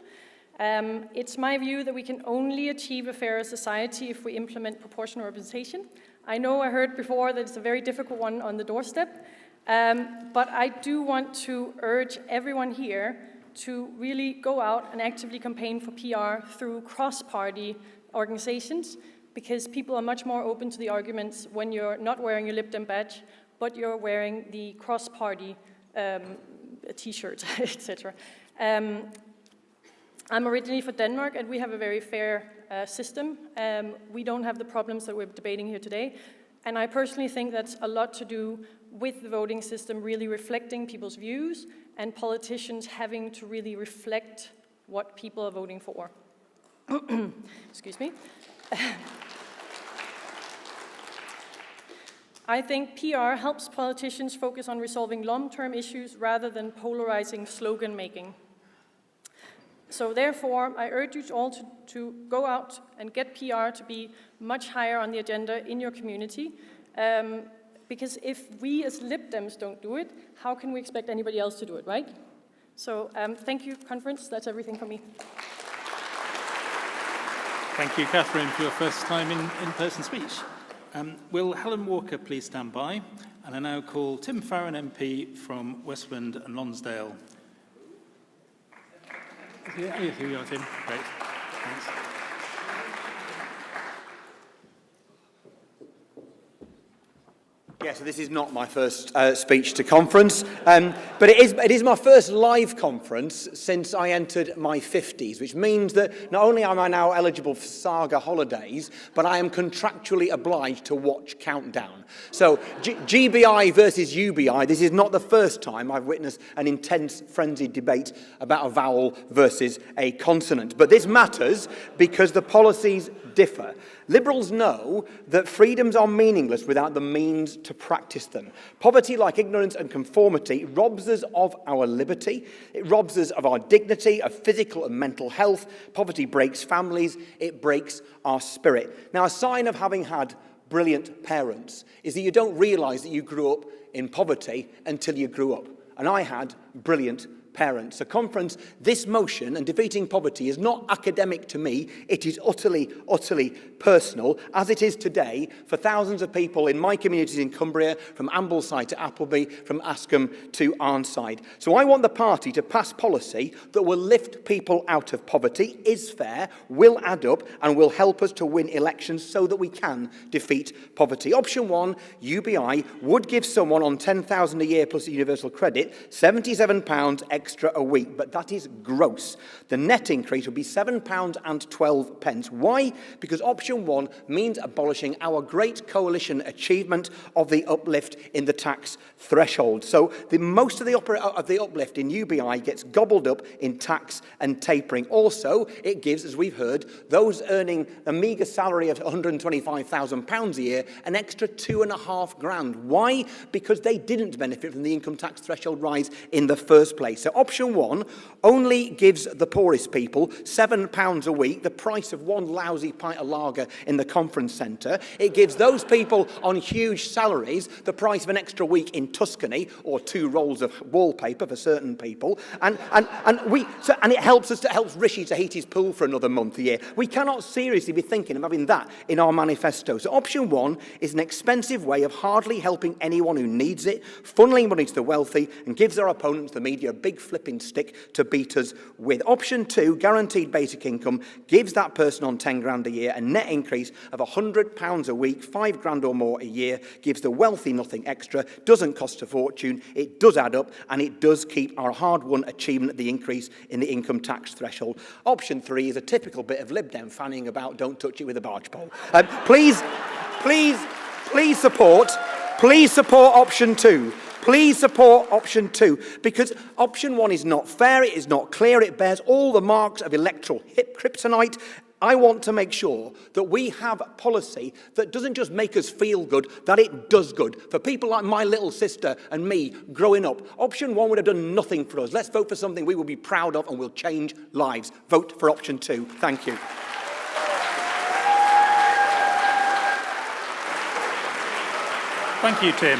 It's my view that we can only achieve a fairer society if we implement proportional representation. I know I heard before that it's a very difficult one on the doorstep, but I do want to urge everyone here to really go out and actively campaign for PR through cross-party organizations, because people are much more open to the arguments when you're not wearing your Lib Dem badge, but you're wearing the cross-party t-shirts, etc. I'm originally from Denmark, and we have a very fair system. We don't have the problems that we're debating here today. And I personally think that's a lot to do with the voting system really reflecting people's views and politicians having to really reflect what people are voting for. Excuse me. I think PR helps politicians focus on resolving long-term issues rather than polarizing slogan making. So therefore, I urge you all to go out and get PR to be much higher on the agenda in your community. Because if we as Lib Dems don't do it, how can we expect anybody else to do it, right? So thank you, conference. That's everything from me. Thank you, Catherine, for your first time in-person speech. Will Helen Walker please stand by? And I now call Tim Farron MP from Westland and Lonsdale. Yeah, here you are, Tim. Great. Thanks. Yeah, so this is not my first speech to conference, but it is my first live conference since I entered my 50s, which means that not only am I now eligible for Saga holidays, but I am contractually obliged to watch Countdown. So GBI versus UBI, this is not the first time I've witnessed an intense, frenzied debate about a vowel versus a consonant. But this matters because the policies differ. Liberals know that freedoms are meaningless without the means to practice them. Poverty, like ignorance and conformity, robs us of our liberty. It robs us of our dignity, of physical and mental health. Poverty breaks families. It breaks our spirit. Now, a sign of having had brilliant parents is that you don't realise that you grew up in poverty until you grew up. And I had brilliant parents. So, conference, this motion and defeating poverty is not academic to me. It is utterly, utterly personal, as it is today for thousands of people in my communities in Cumbria, from Ambleside to Appleby, from Askham to Arnside. So I want the party to pass policy that will lift people out of poverty, is fair, will add up, and will help us to win elections so that we can defeat poverty. Option 1, UBI, would give someone on £10,000 a year plus universal credit £77 extra extra a week, but that is gross. The net increase would be £7.12. Why? Because option 1 means abolishing our great coalition achievement of the uplift in the tax threshold. So most of the uplift in UBI gets gobbled up in tax and tapering. Also, it gives, as we've heard, those earning a meagre salary of £125,000 a year an extra £2,500. Why? Because they didn't benefit from the income tax threshold rise in the first place. So option 1 only gives the poorest people £7 a week, the price of one lousy pint of lager in the conference centre. It gives those people on huge salaries the price of an extra week in Tuscany, or 2 rolls of wallpaper for certain people. And it helps Rishi to heat his pool for another month a year. We cannot seriously be thinking of having that in our manifesto. So option 1 is an expensive way of hardly helping anyone who needs it, funneling money to the wealthy, and gives our opponents, the media, a big flipping stick to beat us with. Option 2, guaranteed basic income, gives that person on 10 grand a year a net increase of £100 a week, 5 grand or more a year, gives the wealthy nothing extra, doesn't cost a fortune, it does add up, and it does keep our hard-won achievement of the increase in the income tax threshold. Option 3 is a typical bit of Lib Dem fanning about don't touch it with a barge pole. Please support option 2. Please support option 2, because option 1 is not fair, it is not clear, it bears all the marks of electoral kryptonite. I want to make sure that we have policy that doesn't just make us feel good, that it does good. For people like my little sister and me growing up, option 1 would have done nothing for us. Let's vote for something we will be proud of and will change lives. Vote for option 2. Thank you. Thank you, Tim.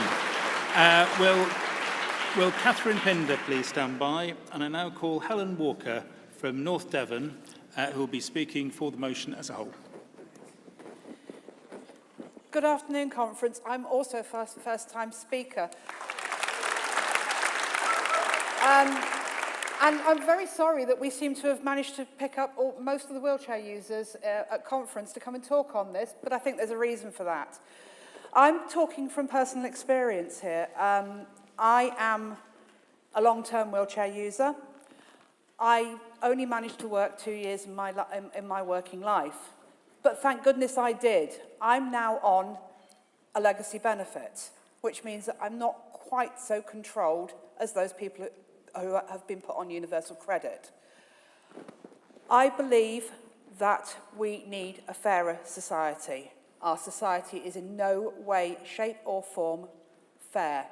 Will Catherine Pinder please stand by? And I now call Helen Walker from North Devon, who will be speaking for the motion as a whole. Good afternoon, conference. I'm also a first-time speaker. And I'm very sorry that we seem to have managed to pick up most of the wheelchair users at conference to come and talk on this, but I think there's a reason for that. I'm talking from personal experience here. I am a long-term wheelchair user. I only managed to work 2 years in my working life, but thank goodness I did. I'm now on a legacy benefit, which means that I'm not quite so controlled as those people who have been put on universal credit. I believe that we need a fairer society. Our society is in no way, shape or form fair.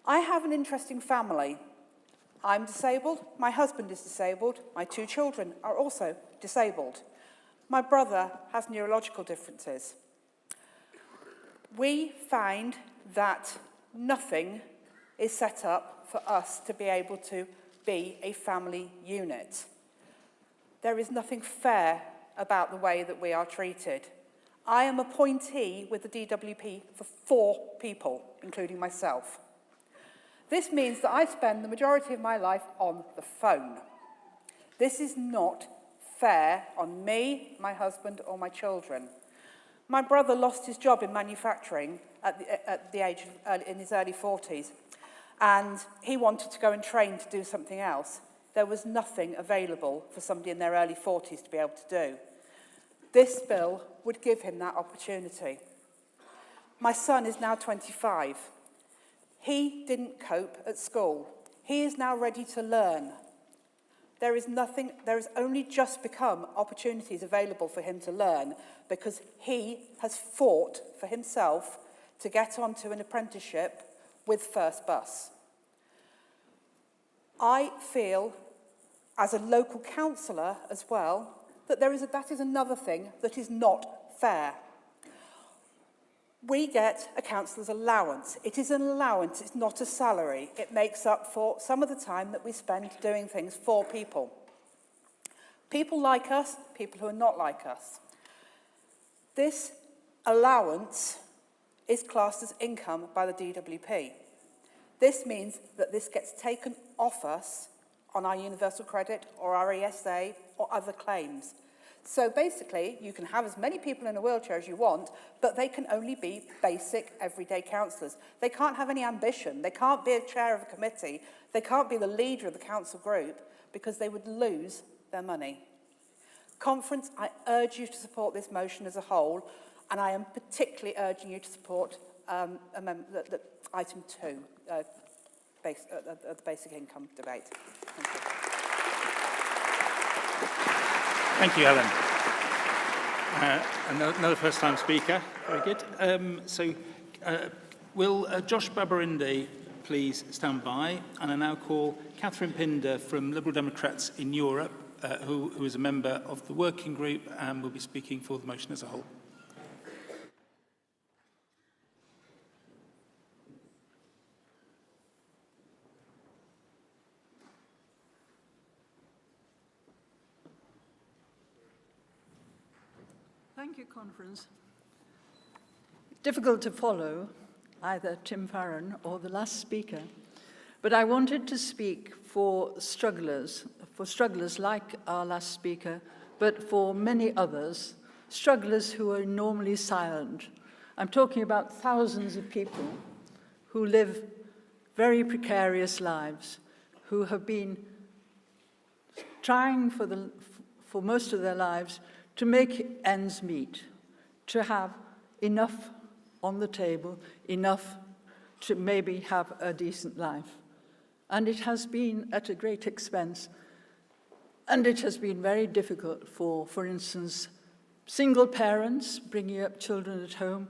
I have an interesting family. I'm disabled, my husband is disabled, my 2 children are also disabled. My brother has neurological differences. We find that nothing is set up for us to be able to be a family unit. There is nothing fair about the way that we are treated. I am appointee with the DWP for 4 people, including myself. This means that I spend the majority of my life on the phone. This is not fair on me, my husband, or my children. My brother lost his job in manufacturing in his early 40s, and he wanted to go and train to do something else. There was nothing available for somebody in their early 40s to be able to do. This bill would give him that opportunity. My son is now 25. He didn't cope at school. He is now ready to learn. There is only just become opportunities available for him to learn because he has fought for himself to get onto an apprenticeship with First Bus. I feel, as a local councillor as well, that that is another thing that is not fair. We get a councillor's allowance. It is an allowance, it's not a salary. It makes up for some of the time that we spend doing things for people. People like us, people who are not like us. This allowance is classed as income by the DWP. This means that this gets taken off us on our universal credit or our ESA or other claims. So basically, you can have as many people in a wheelchair as you want, but they can only be basic, everyday councillors. They can't have any ambition. They can't be a chair of a committee. They can't be the leader of the council group because they would lose their money. Conference, I urge you to support this motion as a whole, and I am particularly urging you to support the item 2, the basic income debate. Thank you. Thank you, Helen. Another first-time speaker. Very good. Will Josh Babarinde please stand by? And I now call Catherine Pinder from Liberal Democrats in Europe, who is a member of the working group and will be speaking for the motion as a whole. Thank you, Conference. Difficult to follow either Tim Farron or the last speaker, but I wanted to speak for strugglers like our last speaker, but for many others, strugglers who are normally silent. I'm talking about thousands of people who live very precarious lives, who have been trying for most of their lives to make ends meet, to have enough on the table, enough to maybe have a decent life. And it has been at a great expense. And it has been very difficult for instance, single parents bringing up children at home.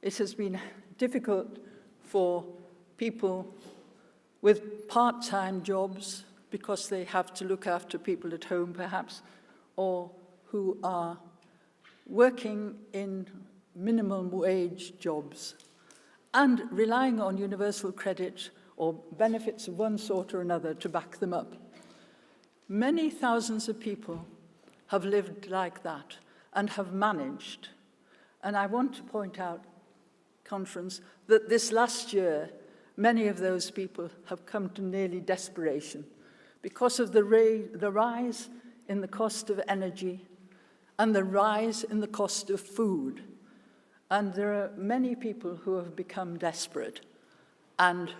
It has been difficult for people with part-time jobs because they have to look after people at home perhaps, or who are working in minimum wage jobs and relying on universal credit or benefits of one sort or another to back them up. Many thousands of people have lived like that and have managed. And I want to point out, Conference, that this last year, many of those people have come to nearly desperation because of the rise in the cost of energy and the rise in the cost of food. And there are many people who have become desperate, and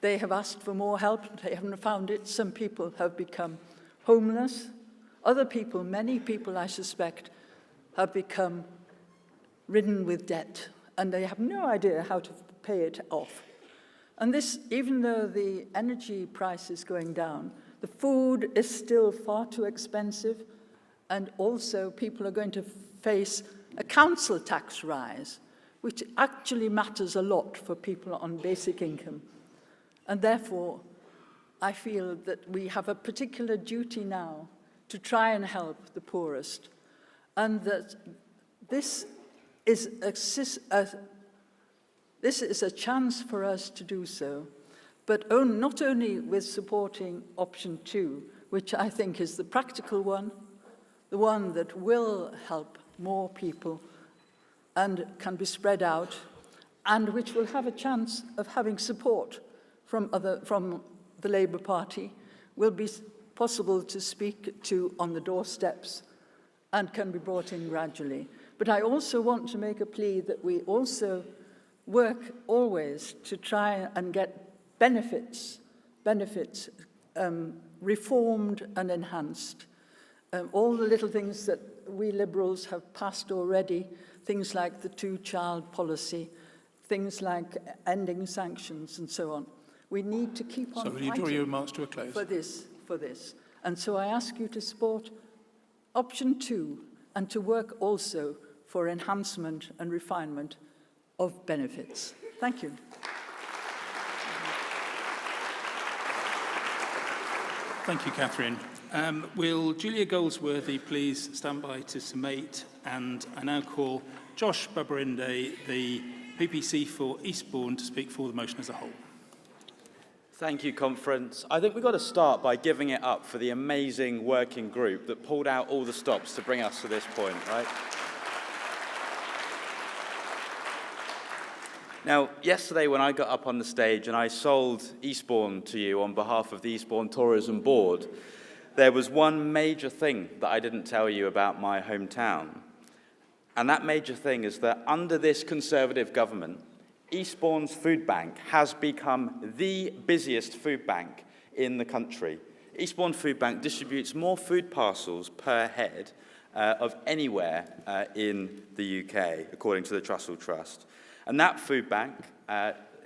they have asked for more help. They haven't found it. Some people have become homeless. Other people, many people I suspect, have become ridden with debt, and they have no idea how to pay it off. And this, even though the energy price is going down, the food is still far too expensive, and also people are going to face a council tax rise, which actually matters a lot for people on basic income. And therefore, I feel that we have a particular duty now to try and help the poorest, and that this is a chance for us to do so, but not only with supporting option 2, which I think is the practical one, the one that will help more people and can be spread out, and which will have a chance of having support from the Labour Party, will be possible to speak to on the doorsteps and can be brought in gradually. But I also want to make a plea that we also work always to try and get benefits reformed and enhanced. All the little things that we Liberals have passed already, things like the two-child policy, things like ending sanctions and so on. We need to keep on So will you draw your remarks to a close? for this. And so I ask you to support option 2 and to work also for enhancement and refinement of benefits. Thank you. Thank you, Catherine. Will Julia Goldsworthy please stand by to summate? And I now call Josh Babarinde, the PPC for Eastbourne, to speak for the motion as a whole. Thank you, Conference. I think we've got to start by giving it up for the amazing working group that pulled out all the stops to bring us to this point, right? Now, yesterday when I got up on the stage and I sold Eastbourne to you on behalf of the Eastbourne Tourism Board, there was one major thing that I didn't tell you about my hometown. And that major thing is that under this Conservative government, Eastbourne's food bank has become the busiest food bank in the country. Eastbourne Food Bank distributes more food parcels per head of anywhere in the UK, according to the Trussell Trust. And that food bank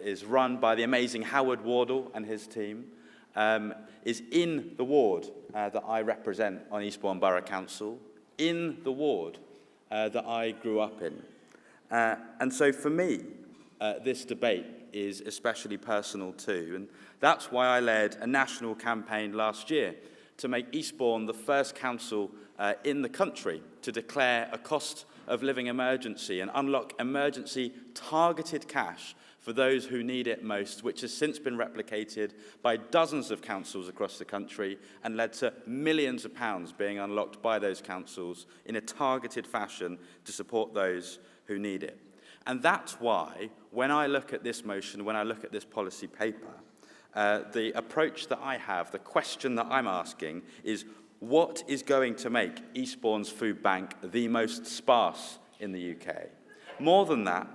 is run by the amazing Howard Wardle and his team, is in the ward that I represent on Eastbourne Borough Council, in the ward that I grew up in. And so for me, this debate is especially personal too, and that's why I led a national campaign last year to make Eastbourne the first council in the country to declare a cost of living emergency and unlock emergency targeted cash for those who need it most, which has since been replicated by dozens of councils across the country and led to millions of pounds being unlocked by those councils in a targeted fashion to support those who need it. And that's why, when I look at this motion, when I look at this policy paper, the approach that I have, the question that I'm asking is, what is going to make Eastbourne's food bank the most sparse in the UK? More than that,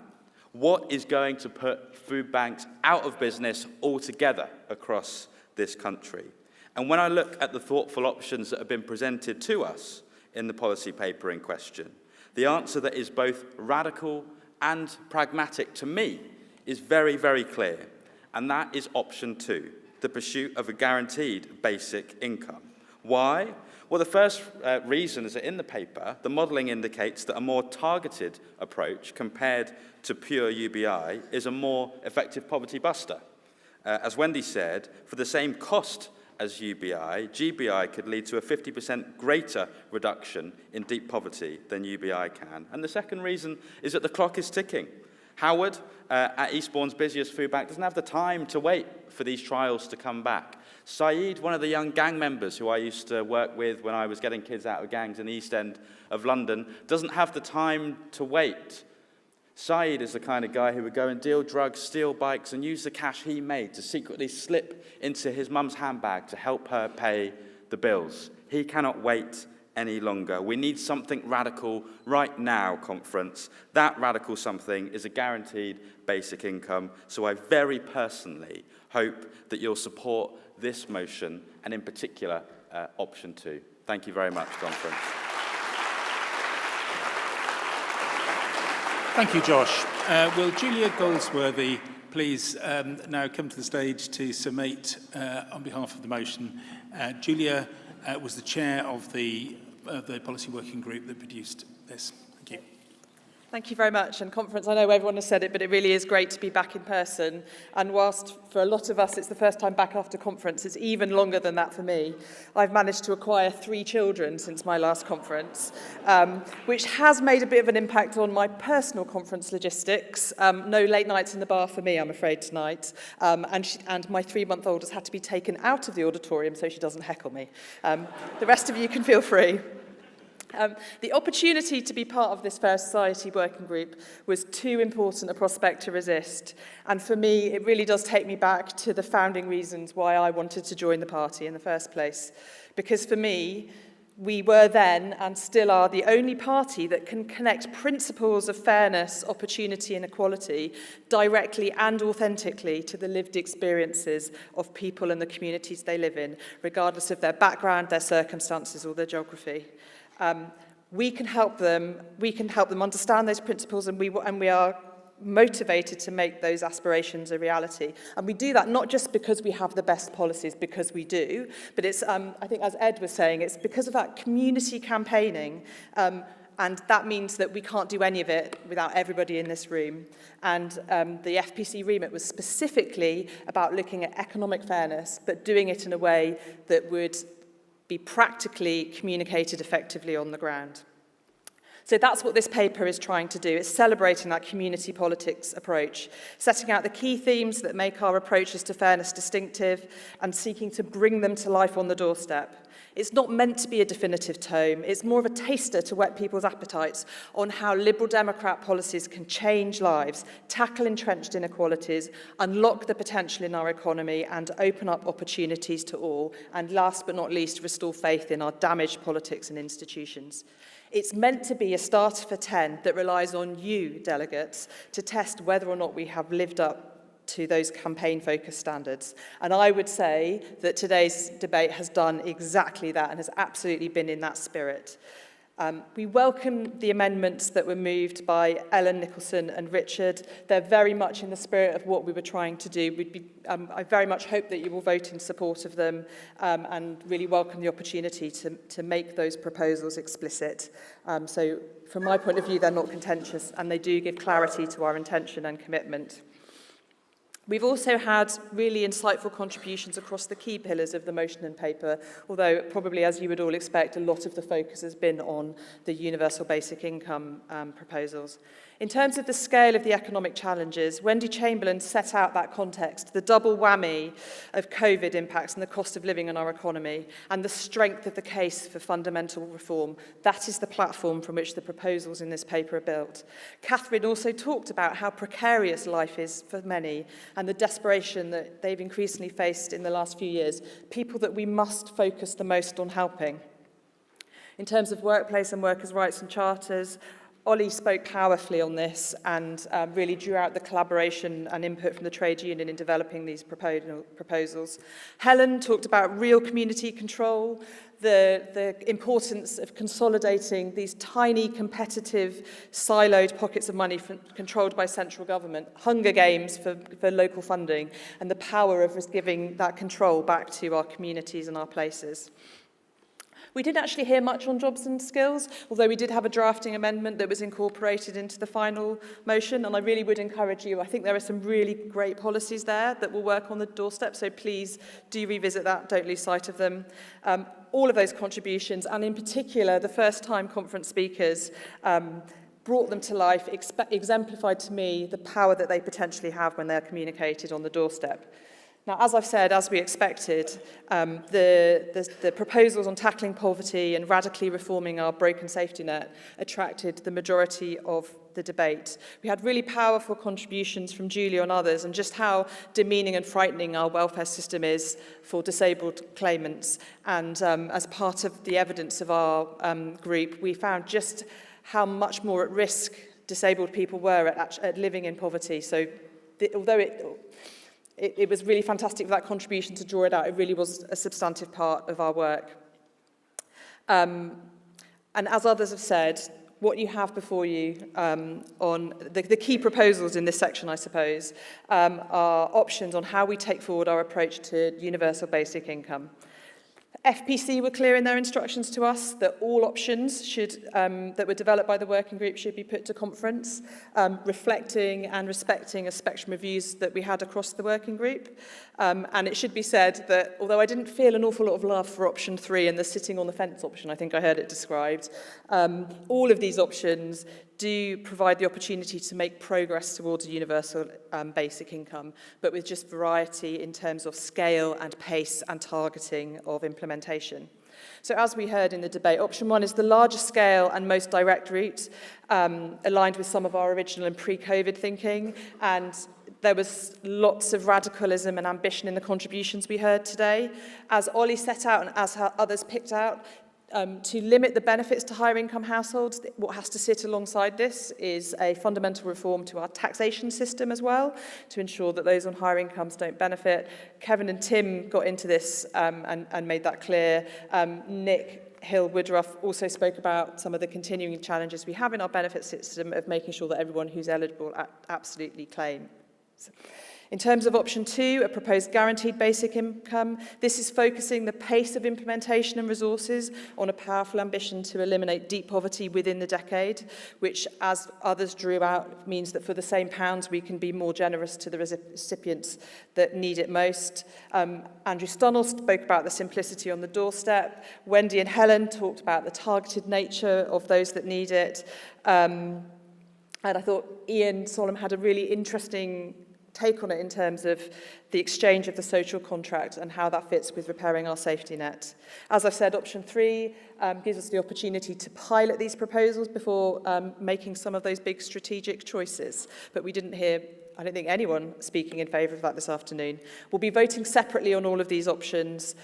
what is going to put food banks out of business altogether across this country? And when I look at the thoughtful options that have been presented to us in the policy paper in question, the answer that is both radical and pragmatic to me is very, very clear. And that is option 2, the pursuit of a guaranteed basic income. Why? Well, the first reason is that in the paper, the modelling indicates that a more targeted approach compared to pure UBI is a more effective poverty buster. As Wendy said, for the same cost as UBI, GBI could lead to a 50% greater reduction in deep poverty than UBI can. And the second reason is that the clock is ticking. Howard, at Eastbourne's busiest food bank, doesn't have the time to wait for these trials to come back. Saeed, one of the young gang members who I used to work with when I was getting kids out of gangs in the East End of London, doesn't have the time to wait. Saeed is the kind of guy who would go and deal drugs, steal bikes, and use the cash he made to secretly slip into his mum's handbag to help her pay the bills. He cannot wait any longer. We need something radical right now, conference. That radical something is a guaranteed basic income. So I very personally hope that you'll support this motion, and in particular, option 2. Thank you very much, conference. Thank you, Josh. Will Julia Goldsworthy please now come to the stage to summate on behalf of the motion? Julia was the chair of the policy working group that produced this. Thank you. Thank you very much. And conference, I know everyone has said it, but it really is great to be back in person. And whilst for a lot of us it's the first time back after conference, it's even longer than that for me. I've managed to acquire 3 children since my last conference, which has made a bit of an impact on my personal conference logistics. No late nights in the bar for me, I'm afraid, tonight. And my 3-month-old has had to be taken out of the auditorium so she doesn't heckle me. The rest of you can feel free. The opportunity to be part of this Fair Society working group was too important a prospect to resist. And for me, it really does take me back to the founding reasons why I wanted to join the party in the first place. Because for me, we were then and still are the only party that can connect principles of fairness, opportunity and equality directly and authentically to the lived experiences of people and the communities they live in, regardless of their background, their circumstances or their geography. We can help them understand those principles, and we are motivated to make those aspirations a reality. And we do that not just because we have the best policies, because we do, but it's, I think as Ed was saying, it's because of that community campaigning, and that means that we can't do any of it without everybody in this room. And the FPC remit was specifically about looking at economic fairness, but doing it in a way that would be practically communicated effectively on the ground. So that's what this paper is trying to do. It's celebrating that community politics approach, setting out the key themes that make our approaches to fairness distinctive and seeking to bring them to life on the doorstep. It's not meant to be a definitive tome. It's more of a taster to whet people's appetites on how Liberal Democrat policies can change lives, tackle entrenched inequalities, unlock the potential in our economy, and open up opportunities to all. And last but not least, restore faith in our damaged politics and institutions. It's meant to be a starter for 10 that relies on you, delegates, to test whether or not we have lived up to those campaign-focused standards. And I would say that today's debate has done exactly that and has absolutely been in that spirit. We welcome the amendments that were moved by Ellen Nicholson and Richard. They're very much in the spirit of what we were trying to do. I very much hope that you will vote in support of them and really welcome the opportunity to make those proposals explicit. So from my point of view, they're not contentious and they do give clarity to our intention and commitment. We've also had really insightful contributions across the key pillars of the motion and paper, although probably, as you would all expect, a lot of the focus has been on the universal basic income proposals. In terms of the scale of the economic challenges, Wendy Chamberlain set out that context, the double whammy of COVID impacts and the cost of living in our economy, and the strength of the case for fundamental reform. That is the platform from which the proposals in this paper are built. Catherine also talked about how precarious life is for many, and the desperation that they've increasingly faced in the last few years, people that we must focus the most on helping. In terms of workplace and workers' rights and charters, Ollie spoke powerfully on this and really drew out the collaboration and input from the trade union in developing these proposals. Helen talked about real community control, the importance of consolidating these tiny, competitive, siloed pockets of money controlled by central government, hunger games for local funding, and the power of giving that control back to our communities and our places. We didn't actually hear much on jobs and skills, although we did have a drafting amendment that was incorporated into the final motion, and I really would encourage you. I think there are some really great policies there that will work on the doorstep, so please do revisit that, don't lose sight of them. All of those contributions, and in particular the first-time conference speakers, brought them to life, exemplified to me the power that they potentially have when they're communicated on the doorstep. Now, as I've said, as we expected, the proposals on tackling poverty and radically reforming our broken safety net attracted the majority of the debate. We had really powerful contributions from Julia and others, and just how demeaning and frightening our welfare system is for disabled claimants. And as part of the evidence of our group, we found just how much more at risk disabled people were at living in poverty. So although it was really fantastic for that contribution to draw it out. It really was a substantive part of our work. And as others have said, what you have before you on the key proposals in this section, I suppose, are options on how we take forward our approach to universal basic income. FPC were clear in their instructions to us that all options that were developed by the working group should be put to conference, reflecting and respecting a spectrum of views that we had across the working group. And it should be said that although I didn't feel an awful lot of love for option 3 and the sitting on the fence option, I think I heard it described, all of these options do provide the opportunity to make progress towards a universal basic income, but with just variety in terms of scale and pace and targeting of implementation. So as we heard in the debate, option 1 is the largest scale and most direct route, aligned with some of our original and pre-COVID thinking, and there was lots of radicalism and ambition in the contributions we heard today. As Ollie set out and as others picked out, to limit the benefits to higher income households, what has to sit alongside this is a fundamental reform to our taxation system as well, to ensure that those on higher incomes don't benefit. Kevin and Tim got into this and made that clear. Nick Hill-Woodruff also spoke about some of the continuing challenges we have in our benefit system of making sure that everyone who's eligible absolutely claims. In terms of option 2, a proposed guaranteed basic income, this is focusing the pace of implementation and resources on a powerful ambition to eliminate deep poverty within the decade, which, as others drew out, means that for the same pounds we can be more generous to the recipients that need it most. Andrew Stunnell spoke about the simplicity on the doorstep. Wendy and Helen talked about the targeted nature of those that need it. And I thought Ian Solomon had a really interesting take on it in terms of the exchange of the social contract and how that fits with repairing our safety net. As I've said, option 3 gives us the opportunity to pilot these proposals before making some of those big strategic choices. But we didn't hear, I don't think, anyone speaking in favour of that this afternoon. We'll be voting separately on all of these options,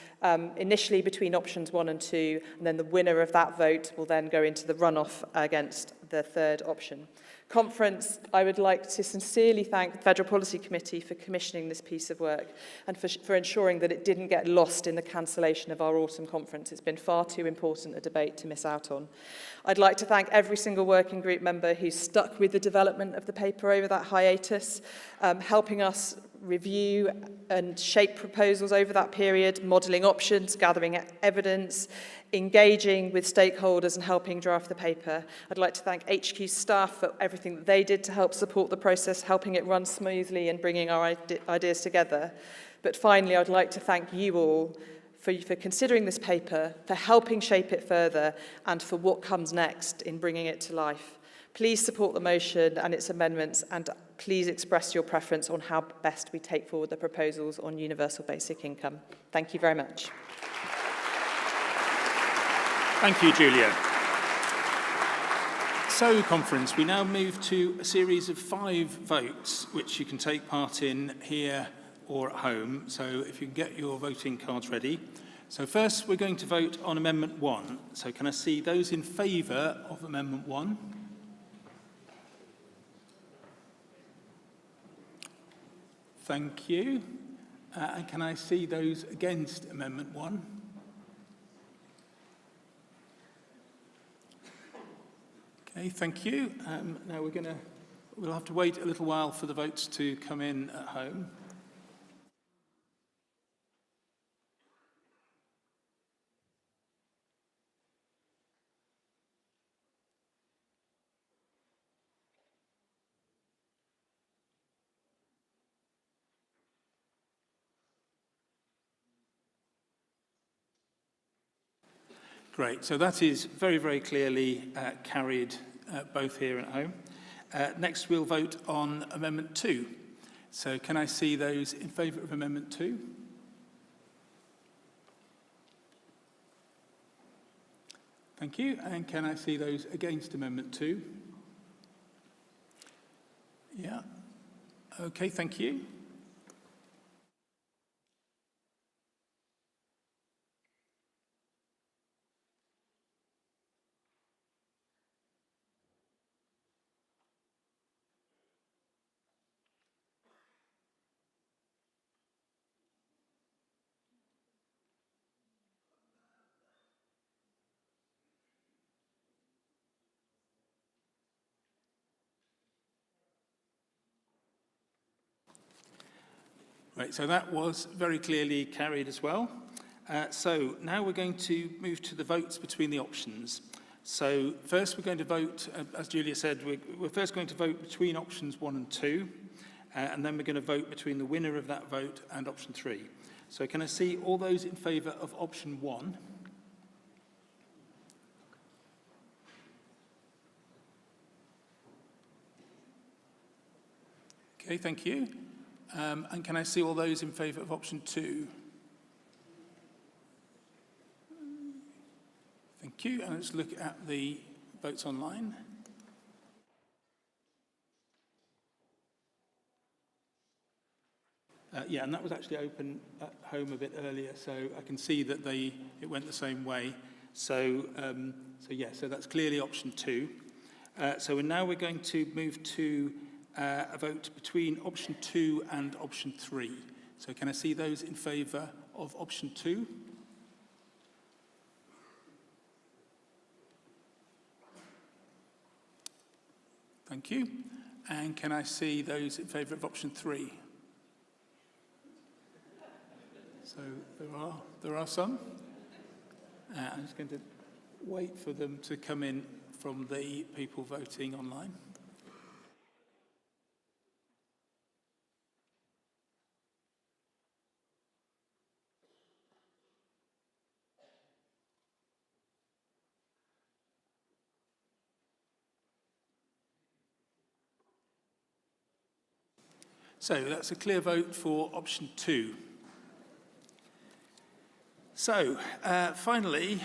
initially between options 1 and 2, and then the winner of that vote will then go into the runoff against the third option. Conference, I would like to sincerely thank the Federal Policy Committee for commissioning this piece of work and for ensuring that it didn't get lost in the cancellation of our autumn conference. It's been far too important a debate to miss out on. I'd like to thank every single working group member who stuck with the development of the paper over that hiatus, helping us review and shape proposals over that period, modelling options, gathering evidence, engaging with stakeholders and helping draft the paper. I'd like to thank HQ staff for everything that they did to help support the process, helping it run smoothly and bringing our ideas together. But finally, I'd like to thank you all for considering this paper, for helping shape it further, and for what comes next in bringing it to life. Please support the motion and its amendments, and please express your preference on how best we take forward the proposals on universal basic income. Thank you very much. Thank you, Julia. So, conference, we now move to a series of 5 votes, which you can take part in here or at home. So if you can get your voting cards ready. So first, we're going to vote on Amendment 1. So can I see those in favour of Amendment 1? Thank you. And can I see those against Amendment 1? Okay, thank you. Now we'll have to wait a little while for the votes to come in at home. Great, so that is very, very clearly carried both here and at home. Next, we'll vote on Amendment 2. So can I see those in favour of Amendment 2? Thank you. And can I see those against Amendment 2? Yeah. Okay, thank you. Right, so that was very clearly carried as well. So now we're going to move to the votes between the options. So first we're going to vote, as Julia said, we're first going to vote between options 1 and 2, and then we're going to vote between the winner of that vote and option 3. So can I see all those in favour of option 1? Okay, thank you. And can I see all those in favour of option 2? Thank you. And let's look at the votes online. Yeah, and that was actually open at home a bit earlier, so I can see that it went the same way. So that's clearly option 2. So now we're going to move to a vote between option 2 and option 3. So can I see those in favour of option 2? Thank you. And can I see those in favour of option 3? So there are some. I'm just going to wait for them to come in from the people voting online. So that's a clear vote for option 2. So finally,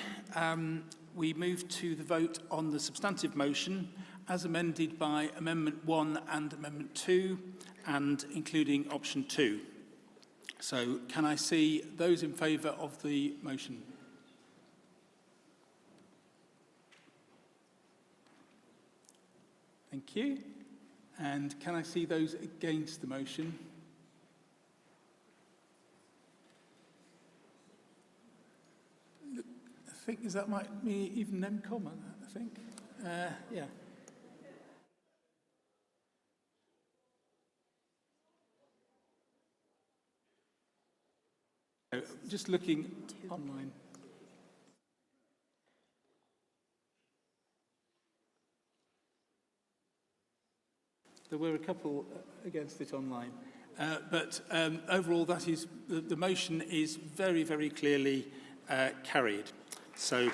we move to the vote on the substantive motion as amended by Amendment 1 and Amendment 2, and including option 2. So can I see those in favour of the motion? Thank you. And can I see those against the motion? I think that might be even them common, I think. Yeah. Just looking online. There were a couple against it online. But overall, that is the motion is very, very clearly carried. So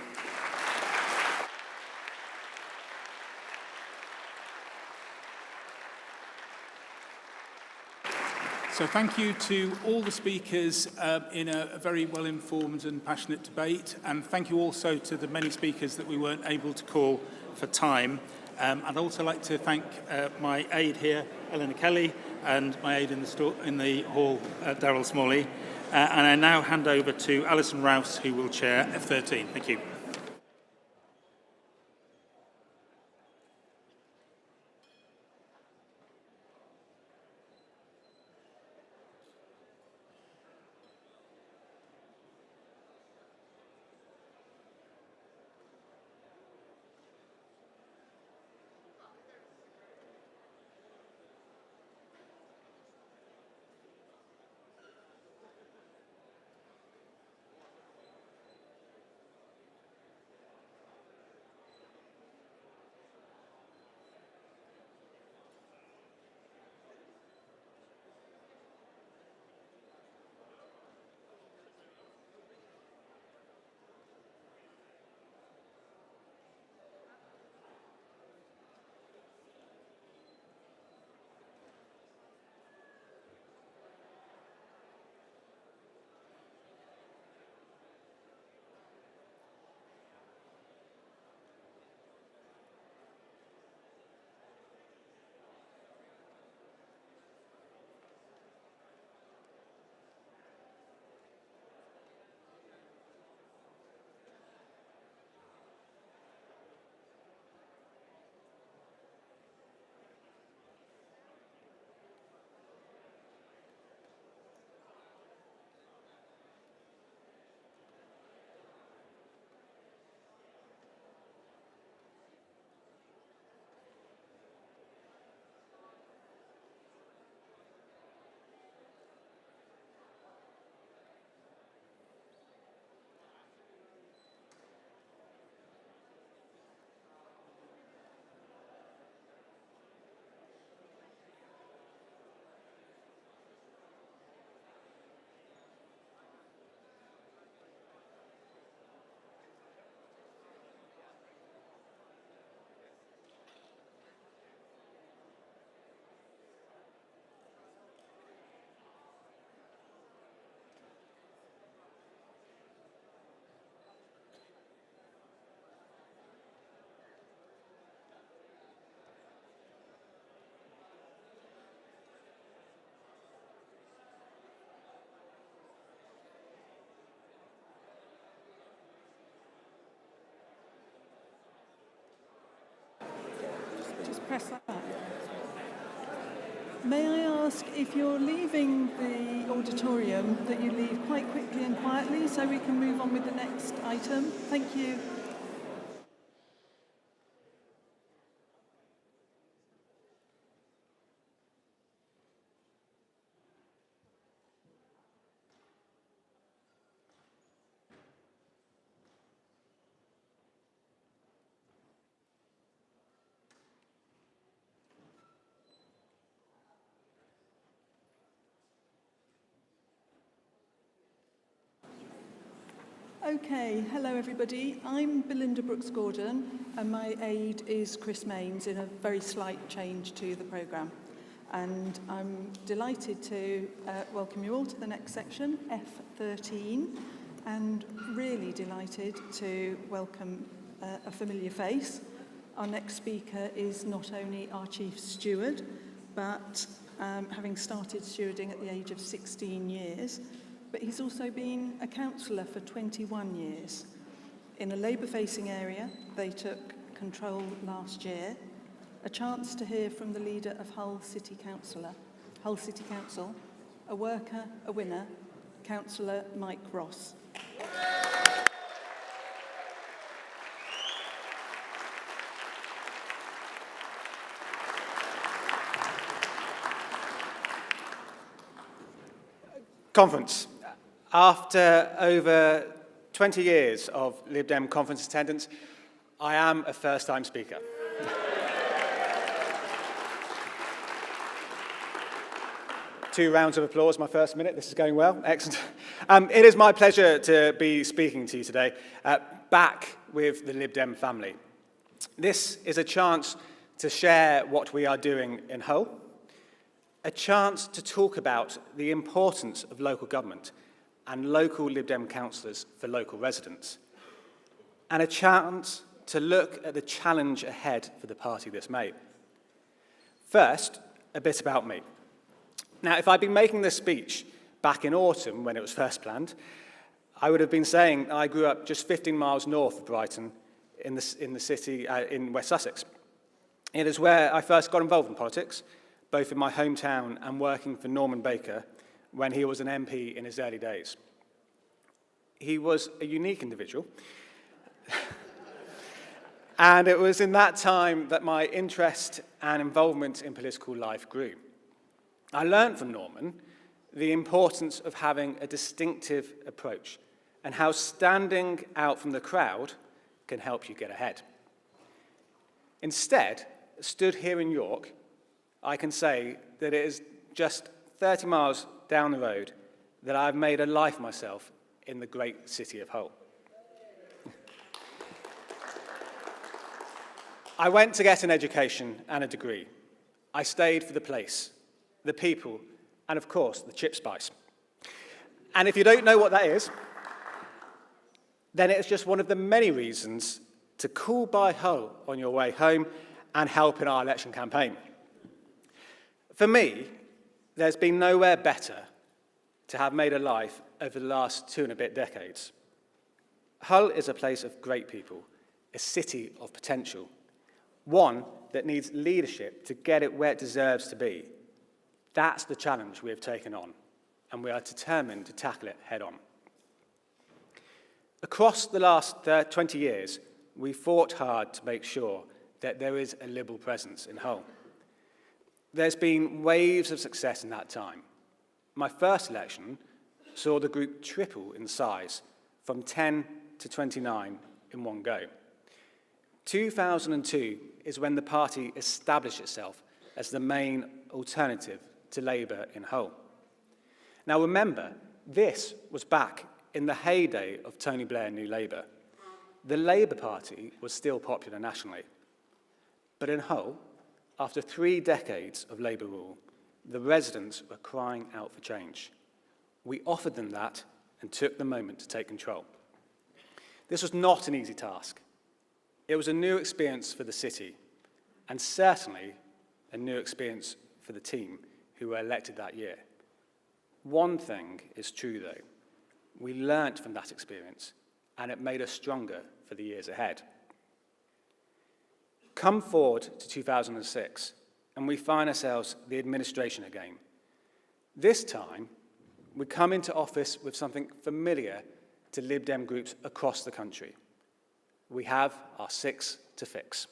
thank you to all the speakers in a very well-informed and passionate debate, and thank you also to the many speakers that we weren't able to call for time. I'd also like to thank my aide here, Eleanor Kelly, and my aide in the hall, Darryl Smalley. And I now hand over to Alison Rouse, who will chair F13. Thank you. Press that. May I ask if you're leaving the auditorium that you leave quite quickly and quietly so we can move on with the next item? Thank you. Okay, hello everybody. I'm Belinda Brooks-Gordon and my aide is Chris Mains in a very slight change to the programme. And I'm delighted to welcome you all to the next section, F13, and really delighted to welcome a familiar face. Our next speaker is not only our Chief Steward, but having started stewarding at the age of 16 years, but he's also been a councillor for 21 years. In a Labour-facing area, they took control last year. A chance to hear from the leader of Hull City Council, a worker, a winner, Councillor Mike Ross. Conference. After over 20 years of Lib Dem conference attendance, I am a first-time speaker. 2 rounds of applause, my first minute. This is going well. Excellent. It is my pleasure to be speaking to you today, back with the Lib Dem family. This is a chance to share what we are doing in Hull, a chance to talk about the importance of local government and local Lib Dem councillors for local residents, and a chance to look at the challenge ahead for the party this May. First, a bit about me. Now, if I'd been making this speech back in autumn when it was first planned, I would have been saying I grew up just 15 miles north of Brighton in the city in West Sussex. It is where I first got involved in politics, both in my hometown and working for Norman Baker when he was an MP in his early days. He was a unique individual, and it was in that time that my interest and involvement in political life grew. I learned from Norman the importance of having a distinctive approach and how standing out from the crowd can help you get ahead. Instead, stood here in York, I can say that it is just 30 miles down the road that I've made a life of myself in the great city of Hull. I went to get an education and a degree. I stayed for the place, the people, and of course, the chip spice. And if you don't know what that is, then it's just one of the many reasons to call by Hull on your way home and help in our election campaign. For me, there's been nowhere better to have made a life over the last 2 and a bit decades. Hull is a place of great people, a city of potential, one that needs leadership to get it where it deserves to be. That's the challenge we have taken on, and we are determined to tackle it head on. Across the last 20 years, we fought hard to make sure that there is a Liberal presence in Hull. There's been waves of success in that time. My first election saw the group triple in size, from 10 to 29 in one go. 2002 is when the party established itself as the main alternative to Labour in Hull. Now remember, this was back in the heyday of Tony Blair and New Labour. The Labour Party was still popular nationally. But in Hull, after 3 decades of Labour rule, the residents were crying out for change. We offered them that and took the moment to take control. This was not an easy task. It was a new experience for the city, and certainly a new experience for the team who were elected that year. One thing is true, though. We learnt from that experience, and it made us stronger for the years ahead. Come forward to 2006, and we find ourselves the administration again. This time, we come into office with something familiar to Lib Dem groups across the country. We have our 6 to fix.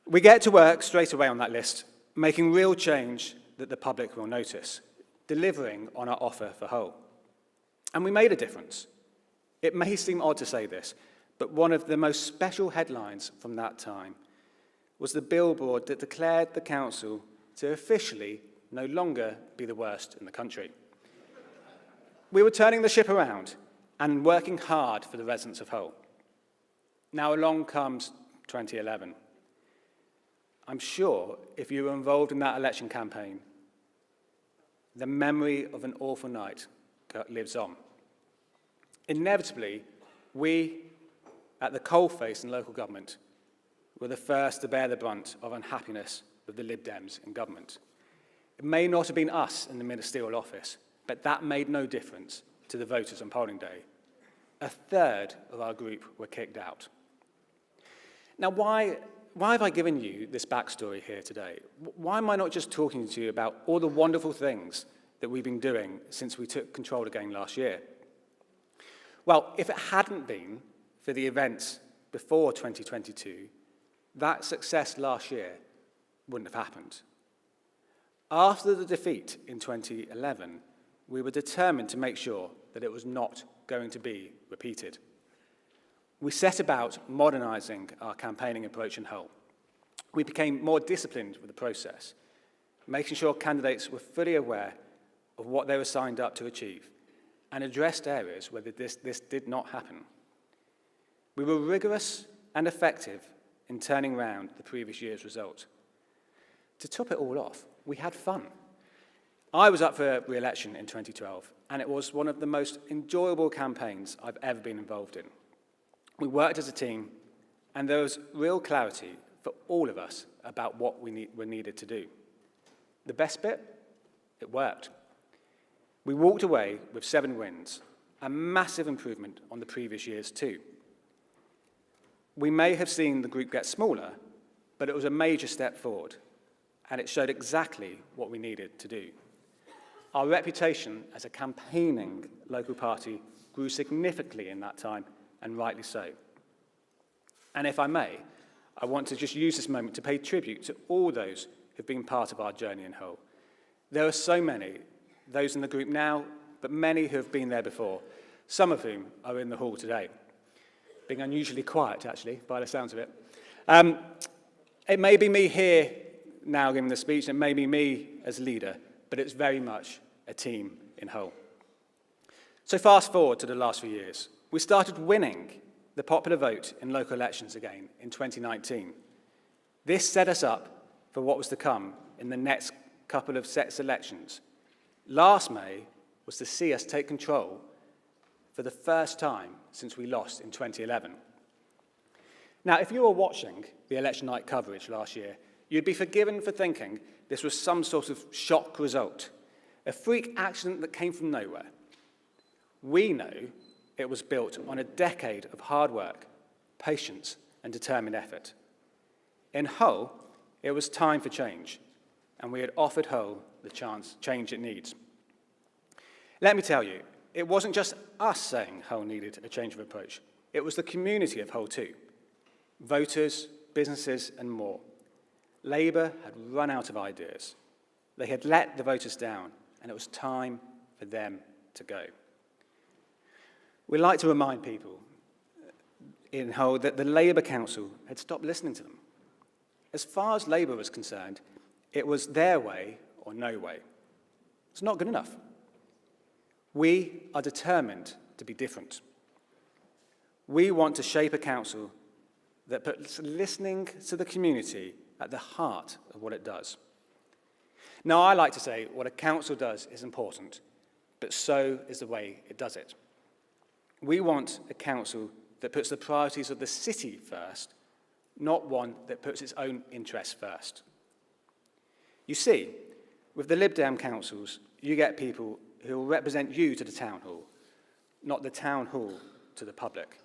We get to work straight away on that list, making real change that the public will notice, delivering on our offer for Hull. And we made a difference. It may seem odd to say this, but one of the most special headlines from that time was the billboard that declared the council to officially no longer be the worst in the country. We were turning the ship around and working hard for the residents of Hull. Now along comes 2011. I'm sure if you were involved in that election campaign, the memory of an awful night lives on. Inevitably, we at the coalface in local government were the first to bear the brunt of unhappiness with the Lib Dems in government. It may not have been us in the ministerial office, but that made no difference to the voters on polling day. A third of our group were kicked out. Now, why have I given you this backstory here today? Why am I not just talking to you about all the wonderful things that we've been doing since we took control again last year? Well, if it hadn't been for the events before 2022, that success last year wouldn't have happened. After the defeat in 2011, we were determined to make sure that it was not going to be repeated. We set about modernising our campaigning approach in Hull. We became more disciplined with the process, making sure candidates were fully aware of what they were signed up to achieve and addressed areas where this did not happen. We were rigorous and effective in turning around the previous year's result. To top it all off, we had fun. I was up for re-election in 2012, and it was one of the most enjoyable campaigns I've ever been involved in. We worked as a team, and there was real clarity for all of us about what we were needed to do. The best bit? It worked. We walked away with 7 wins, a massive improvement on the previous years too. We may have seen the group get smaller, but it was a major step forward, and it showed exactly what we needed to do. Our reputation as a campaigning local party grew significantly in that time, and rightly so. And if I may, I want to just use this moment to pay tribute to all those who've been part of our journey in Hull. There are so many, those in the group now, but many who have been there before, some of whom are in the hall today. Being unusually quiet, actually, by the sounds of it. It may be me here now giving the speech, it may be me as leader, but it's very much a team in Hull. So fast forward to the last few years. We started winning the popular vote in local elections again in 2019. This set us up for what was to come in the next couple of sets of elections. Last May was to see us take control for the first time since we lost in 2011. Now, if you were watching the election night coverage last year, you'd be forgiven for thinking this was some sort of shock result, a freak accident that came from nowhere. We know it was built on a decade of hard work, patience, and determined effort. In Hull, it was time for change, and we had offered Hull the change it needs. Let me tell you, it wasn't just us saying Hull needed a change of approach. It was the community of Hull too. Voters, businesses, and more. Labour had run out of ideas. They had let the voters down, and it was time for them to go. We like to remind people in Hull that the Labour Council had stopped listening to them. As far as Labour was concerned, it was their way or no way. It's not good enough. We are determined to be different. We want to shape a council that puts listening to the community at the heart of what it does. Now, I like to say what a council does is important, but so is the way it does it. We want a council that puts the priorities of the city first, not one that puts its own interests first. You see, with the Lib Dem councils, you get people who will represent you to the town hall, not the town hall to the public.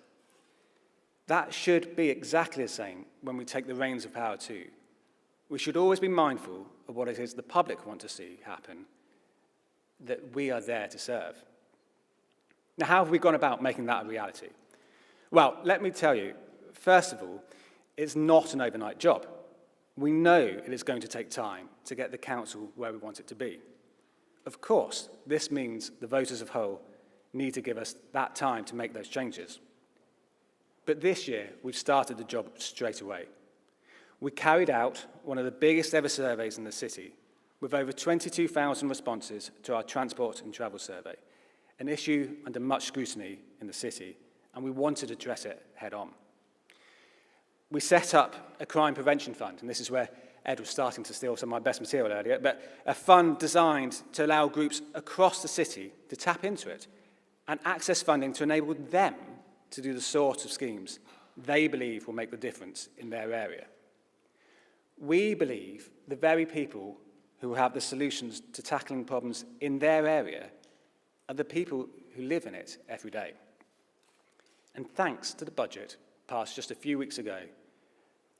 That should be exactly the same when we take the reins of power too. We should always be mindful of what it is the public want to see happen, that we are there to serve. Now, how have we gone about making that a reality? Well, let me tell you, first of all, it's not an overnight job. We know it is going to take time to get the council where we want it to be. Of course, this means the voters of Hull need to give us that time to make those changes. But this year, we've started the job straight away. We carried out one of the biggest ever surveys in the city, with over 22,000 responses to our transport and travel survey, an issue under much scrutiny in the city, and we wanted to address it head on. We set up a crime prevention fund, and this is where Ed was starting to steal some of my best material earlier, but a fund designed to allow groups across the city to tap into it and access funding to enable them to do the sort of schemes they believe will make the difference in their area. We believe the very people who have the solutions to tackling problems in their area are the people who live in it every day. And thanks to the budget passed just a few weeks ago,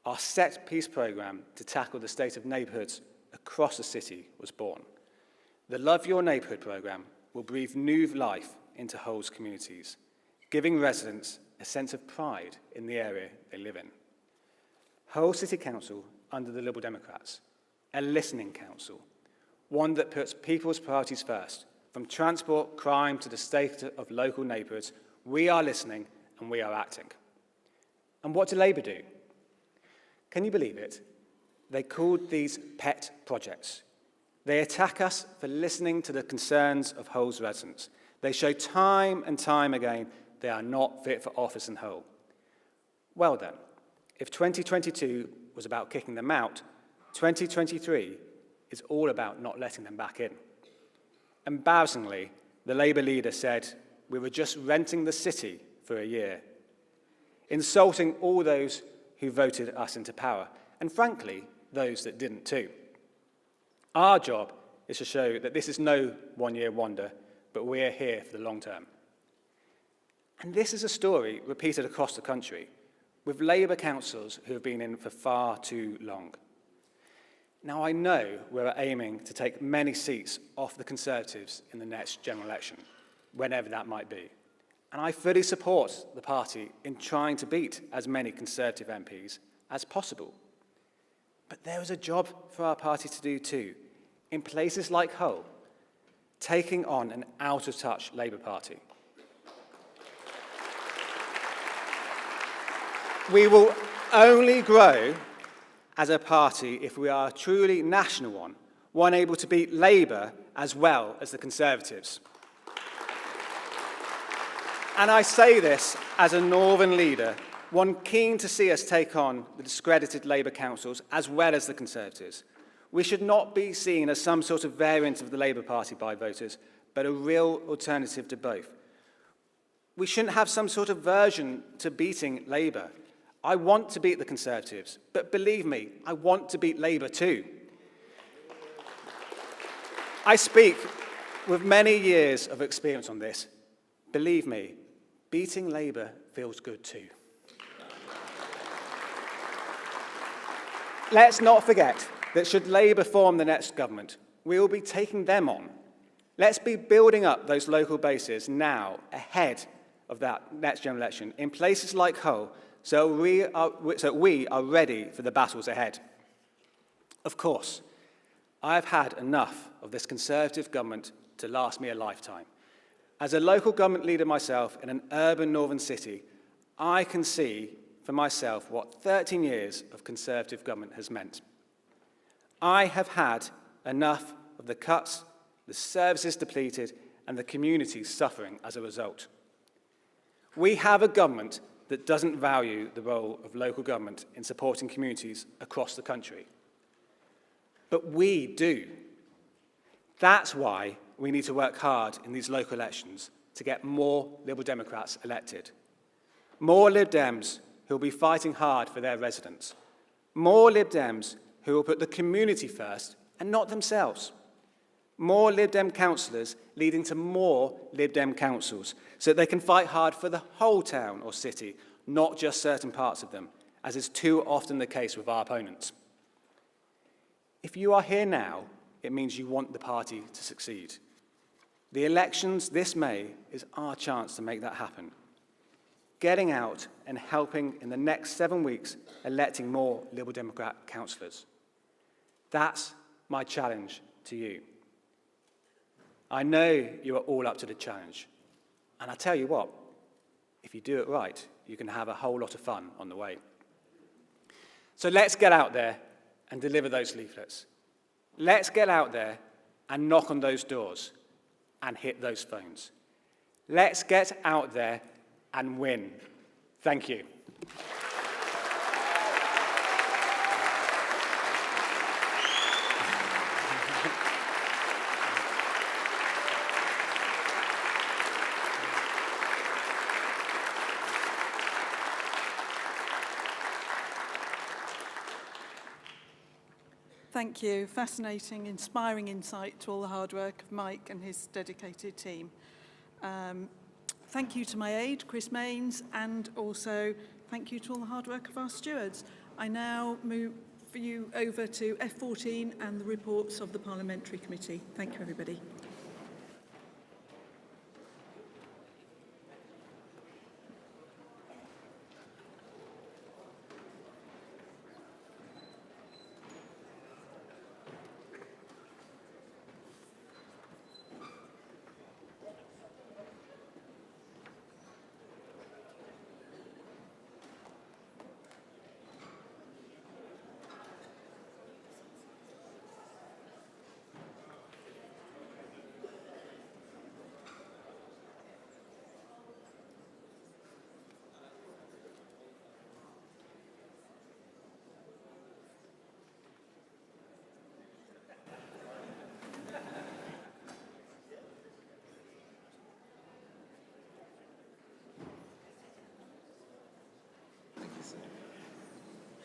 our set-piece programme to tackle the state of neighbourhoods across the city was born. The Love Your Neighbourhood programme will breathe new life into Hull's communities, giving residents a sense of pride in the area they live in. Hull City Council, under the Liberal Democrats, a listening council, one that puts people's priorities first, from transport, crime to the state of local neighbourhoods. We are listening and we are acting. And what do Labour do? Can you believe it? They called these pet projects. They attack us for listening to the concerns of Hull's residents. They show time and time again they are not fit for office in Hull. Well then, if 2022 was about kicking them out, 2023 is all about not letting them back in. Embarrassingly, the Labour leader said we were just renting the city for a year, insulting all those who voted us into power, and frankly, those that didn't too. Our job is to show that this is no one-year wonder, but we're here for the long term. And this is a story repeated across the country, with Labour councillors who have been in for far too long. Now, I know we're aiming to take many seats off the Conservatives in the next general election, whenever that might be. And I fully support the party in trying to beat as many Conservative MPs as possible. But there is a job for our party to do too, in places like Hull, taking on an out-of-touch Labour Party. We will only grow as a party if we are a truly national one able to beat Labour as well as the Conservatives. And I say this as a Northern leader, one keen to see us take on the discredited Labour councils as well as the Conservatives. We should not be seen as some sort of variant of the Labour Party by voters, but a real alternative to both. We shouldn't have some sort of version to beating Labour. I want to beat the Conservatives, but believe me, I want to beat Labour too. I speak with many years of experience on this. Believe me, beating Labour feels good too. Let's not forget that should Labour form the next government, we will be taking them on. Let's be building up those local bases now, ahead of that next general election, in places like Hull, so we are ready for the battles ahead. Of course, I've had enough of this Conservative government to last me a lifetime. As a local government leader myself in an urban northern city, I can see for myself what 13 years of Conservative government has meant. I have had enough of the cuts, the services depleted, and the communities suffering as a result. We have a government that doesn't value the role of local government in supporting communities across the country. But we do. That's why we need to work hard in these local elections to get more Liberal Democrats elected. More Lib Dems who will be fighting hard for their residents. More Lib Dems who will put the community first and not themselves. More Lib Dem councillors leading to more Lib Dem councils so that they can fight hard for the whole town or city, not just certain parts of them, as is too often the case with our opponents. If you are here now, it means you want the party to succeed. The elections this May is our chance to make that happen. Getting out and helping in the next 7 weeks electing more Liberal Democrat councillors. That's my challenge to you. I know you are all up to the challenge. And I tell you what, if you do it right, you can have a whole lot of fun on the way. So let's get out there and deliver those leaflets. Let's get out there and knock on those doors and hit those phones. Let's get out there and win. Thank you. Thank you. Fascinating, inspiring insight to all the hard work of Mike and his dedicated team. Thank you to my aide, Chris Mains, and also thank you to all the hard work of our stewards. I now move for you over to F14 and the reports of the Parliamentary Committee. Thank you, everybody.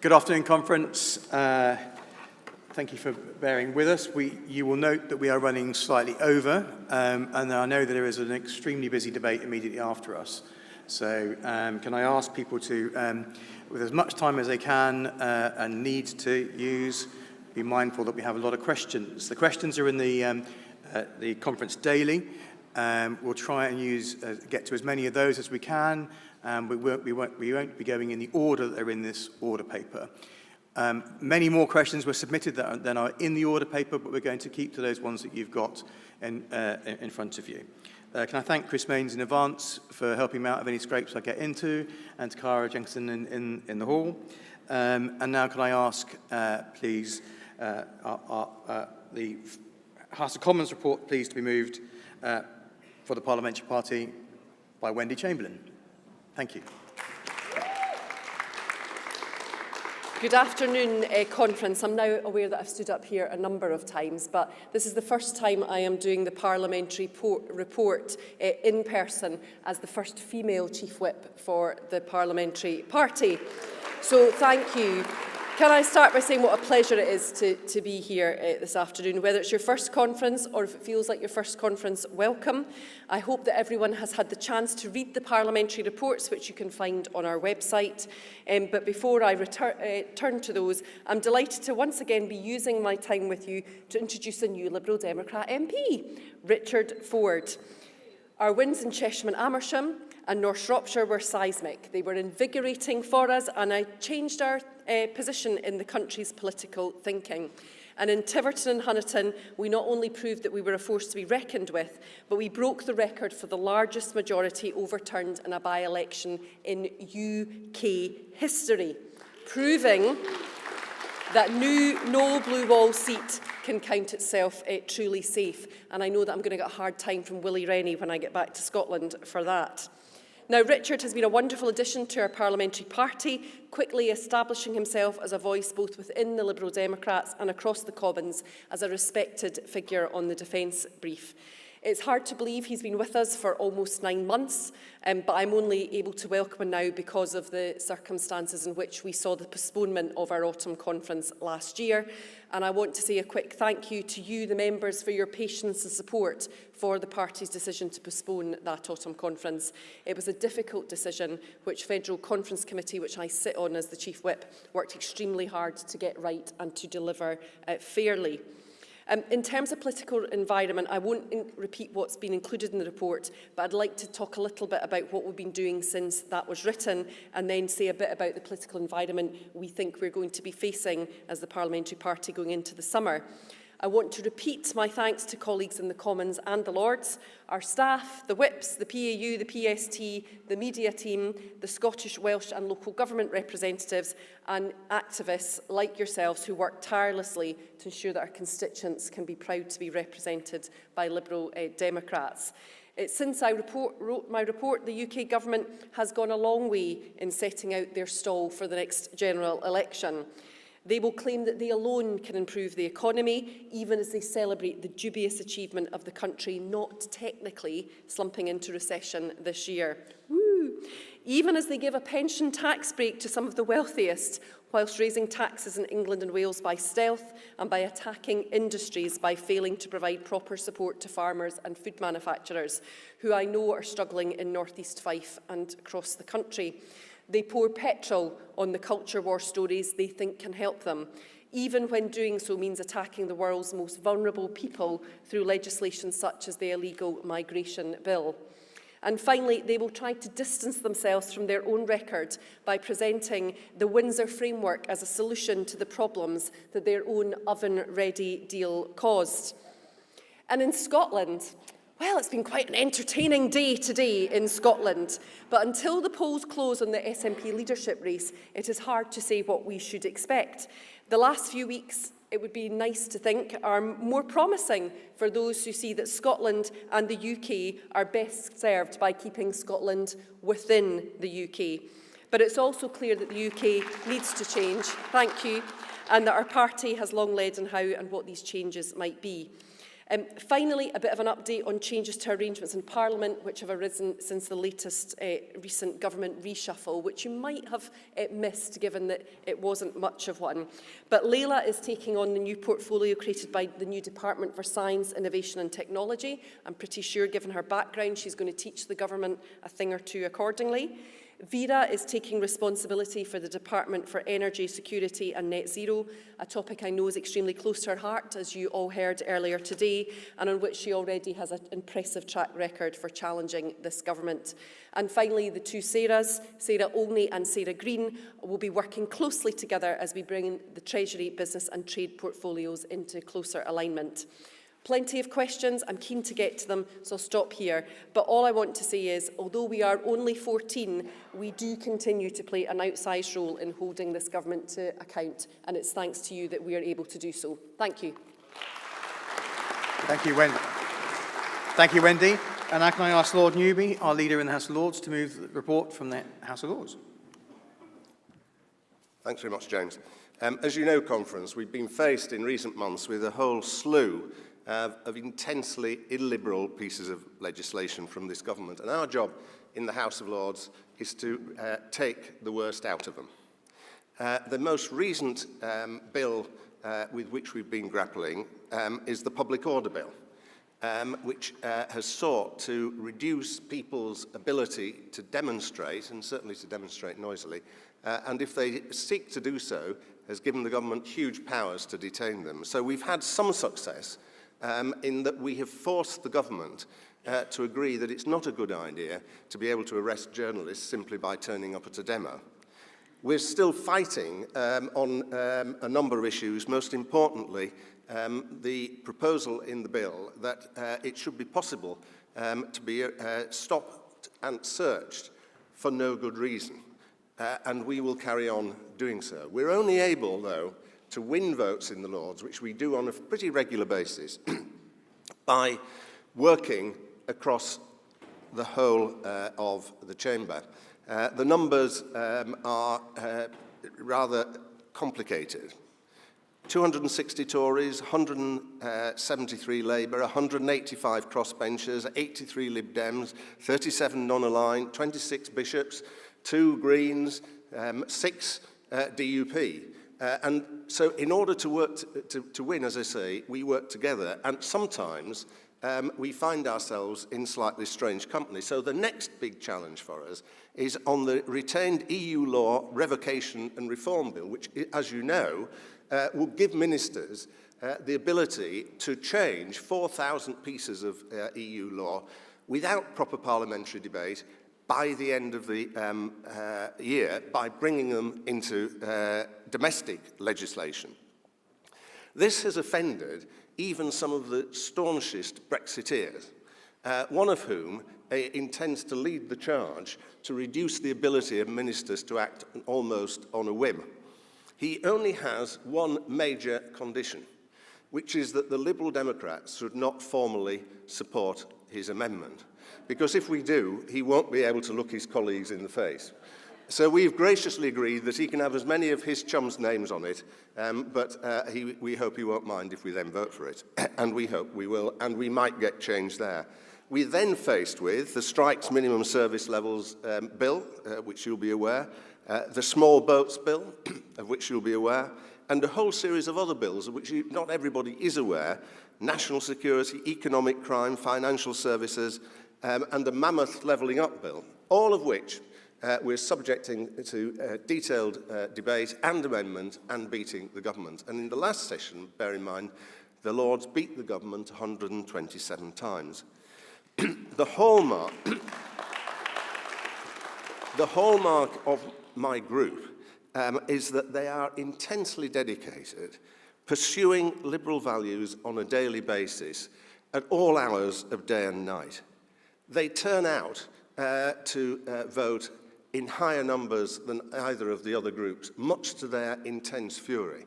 Good afternoon, Conference. Thank you for bearing with us. You will note that we are running slightly over, and I know that there is an extremely busy debate immediately after us. So can I ask people to, with as much time as they can and need to use, be mindful that we have a lot of questions. The questions are in the conference daily. We'll try and get to as many of those as we can. We won't be going in the order that are in this order paper. Many more questions were submitted than are in the order paper, but we're going to keep to those ones that you've got in front of you. Can I thank Chris Mains in advance for helping me out of any scrapes I get into, and to Cara Jenkinson in the hall. And now can I ask, please, the House of Commons report, please, to be moved for the Parliamentary Party by Wendy Chamberlain. Thank you. Good afternoon, Conference. I'm now aware that I've stood up here a number of times, but this is the first time I am doing the Parliamentary report in person as the first female Chief Whip for the Parliamentary Party. So thank you. Can I start by saying what a pleasure it is to be here this afternoon, whether it's your first conference or if it feels like your first conference, welcome. I hope that everyone has had the chance to read the parliamentary reports, which you can find on our website. But before I turn to those, I'm delighted to once again be using my time with you to introduce a new Liberal Democrat MP, Richard Ford. Our wins in Chesham and Amersham and North Shropshire were seismic. They were invigorating for us, and I changed our position in the country's political thinking. And in Tiverton and Honiton, we not only proved that we were a force to be reckoned with, but we broke the record for the largest majority overturned in a by-election in UK history, proving that no blue wall seat can count itself truly safe. And I know that I'm going to get a hard time from Willie Rennie when I get back to Scotland for that. Now, Richard has been a wonderful addition to our parliamentary party, quickly establishing himself as a voice both within the Liberal Democrats and across the Commons as a respected figure on the defence brief. It's hard to believe he's been with us for almost 9 months, but I'm only able to welcome him now because of the circumstances in which we saw the postponement of our autumn conference last year. And I want to say a quick thank you to you, the members, for your patience and support for the party's decision to postpone that autumn conference. It was a difficult decision, which Federal Conference Committee, which I sit on as the Chief Whip, worked extremely hard to get right and to deliver fairly. In terms of political environment, I won't repeat what's been included in the report, but I'd like to talk a little bit about what we've been doing since that was written, and then say a bit about the political environment we think we're going to be facing as the Parliamentary Party going into the summer. I want to repeat my thanks to colleagues in the Commons and the Lords, our staff, the whips, the PAU, the PST, the media team, the Scottish, Welsh and local government representatives and activists like yourselves who work tirelessly to ensure that our constituents can be proud to be represented by Liberal Democrats. Since I wrote my report, the UK government has gone a long way in setting out their stall for the next general election. They will claim that they alone can improve the economy, even as they celebrate the dubious achievement of the country not technically slumping into recession this year. Woo! even as they give a pension tax break to some of the wealthiest, whilst raising taxes in England and Wales by stealth and by attacking industries by failing to provide proper support to farmers and food manufacturers, who I know are struggling in North East Fife and across the country. They pour petrol on the culture war stories they think can help them, even when doing so means attacking the world's most vulnerable people through legislation such as the Illegal Migration Bill. And finally, they will try to distance themselves from their own record by presenting the Windsor Framework as a solution to the problems that their own oven-ready deal caused. And in Scotland, well, it's been quite an entertaining day today in Scotland, but until the polls close on the SNP leadership race, it is hard to say what we should expect. The last few weeks, it would be nice to think, are more promising for those who see that Scotland and the UK are best served by keeping Scotland within the UK. But it's also clear that the UK needs to change, thank you, and that our party has long led on how and what these changes might be. Finally, a bit of an update on changes to arrangements in Parliament which have arisen since the latest recent government reshuffle, which you might have missed given that it wasn't much of one. But Leila is taking on the new portfolio created by the new Department for Science, Innovation and Technology. I'm pretty sure, given her background, she's going to teach the government a thing or two accordingly. Vera is taking responsibility for the Department for Energy, Security and Net Zero, a topic I know is extremely close to her heart, as you all heard earlier today, and on which she already has an impressive track record for challenging this government. And finally, the two Sarahs, Sarah Olney and Sarah Green, will be working closely together as we bring the Treasury, Business and Trade portfolios into closer alignment. Plenty of questions, I'm keen to get to them, so I'll stop here. But all I want to say is, although we are only 14, we do continue to play an outsized role in holding this government to account, and it's thanks to you that we are able to do so. Thank you. Thank you, Wendy. Thank you, Wendy. And now can I ask Lord Newby, our leader in the House of Lords, to move the report from the House of Lords. Thanks very much, James. As you know, Conference, we've been faced in recent months with a whole slew of intensely illiberal pieces of legislation from this government. And our job in the House of Lords is to take the worst out of them. The most recent bill with which we've been grappling is the Public Order Bill, which has sought to reduce people's ability to demonstrate, and certainly to demonstrate noisily, and if they seek to do so, has given the government huge powers to detain them. So we've had some success in that we have forced the government to agree that it's not a good idea to be able to arrest journalists simply by turning up at a demo. We're still fighting on a number of issues, most importantly, the proposal in the bill that it should be possible to be stopped and searched for no good reason, and we will carry on doing so. We're only able, though, to win votes in the Lords, which we do on a pretty regular basis, by working across the whole of the chamber. The numbers are rather complicated. 260 Tories, 173 Labour, 185 crossbenchers, 83 Lib Dems, 37 non-aligned, 26 Bishops, 2 Greens, 6 DUP. And so in order to work to win, as I say, we work together, and sometimes we find ourselves in slightly strange company. So the next big challenge for us is on the retained EU law revocation and reform bill, which, as you know, will give ministers the ability to change 4,000 pieces of EU law without proper parliamentary debate by the end of the year, by bringing them into domestic legislation. This has offended even some of the staunchest Brexiteers, one of whom intends to lead the charge to reduce the ability of ministers to act almost on a whim. He only has one major condition, which is that the Liberal Democrats should not formally support his amendment, because if we do, he won't be able to look his colleagues in the face. So we've graciously agreed that he can have as many of his chums' names on it, but we hope he won't mind if we then vote for it, and we hope we will, and we might get change there. We're then faced with the Strikes Minimum Service Levels Bill, which you'll be aware, the Small Boats Bill, of which you'll be aware, and a whole series of other bills of which not everybody is aware: national security, economic crime, financial services, and the mammoth Levelling Up Bill, all of which we're subjecting to detailed debate and amendment and beating the government. And in the last session, bear in mind, the Lords beat the government 127 times. The hallmark of my group is that they are intensely dedicated, pursuing liberal values on a daily basis at all hours of day and night. They turn out to vote in higher numbers than either of the other groups, much to their intense fury.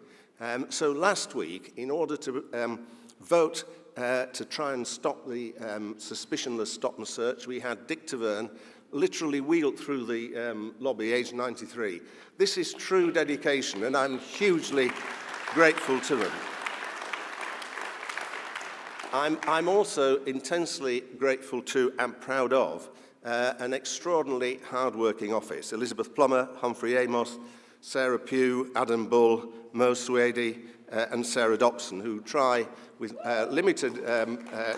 So last week, in order to vote to try and stop the suspicionless stop and search, we had Dick Taverne literally wheeled through the lobby, aged 93. This is true dedication, and I'm hugely grateful to them. I'm also intensely grateful to and proud of an extraordinarily hard-working office: Elizabeth Plummer, Humphrey Amos, Sarah Pugh, Adam Bull, Mo Swady, and Sarah Dobson, who try with limited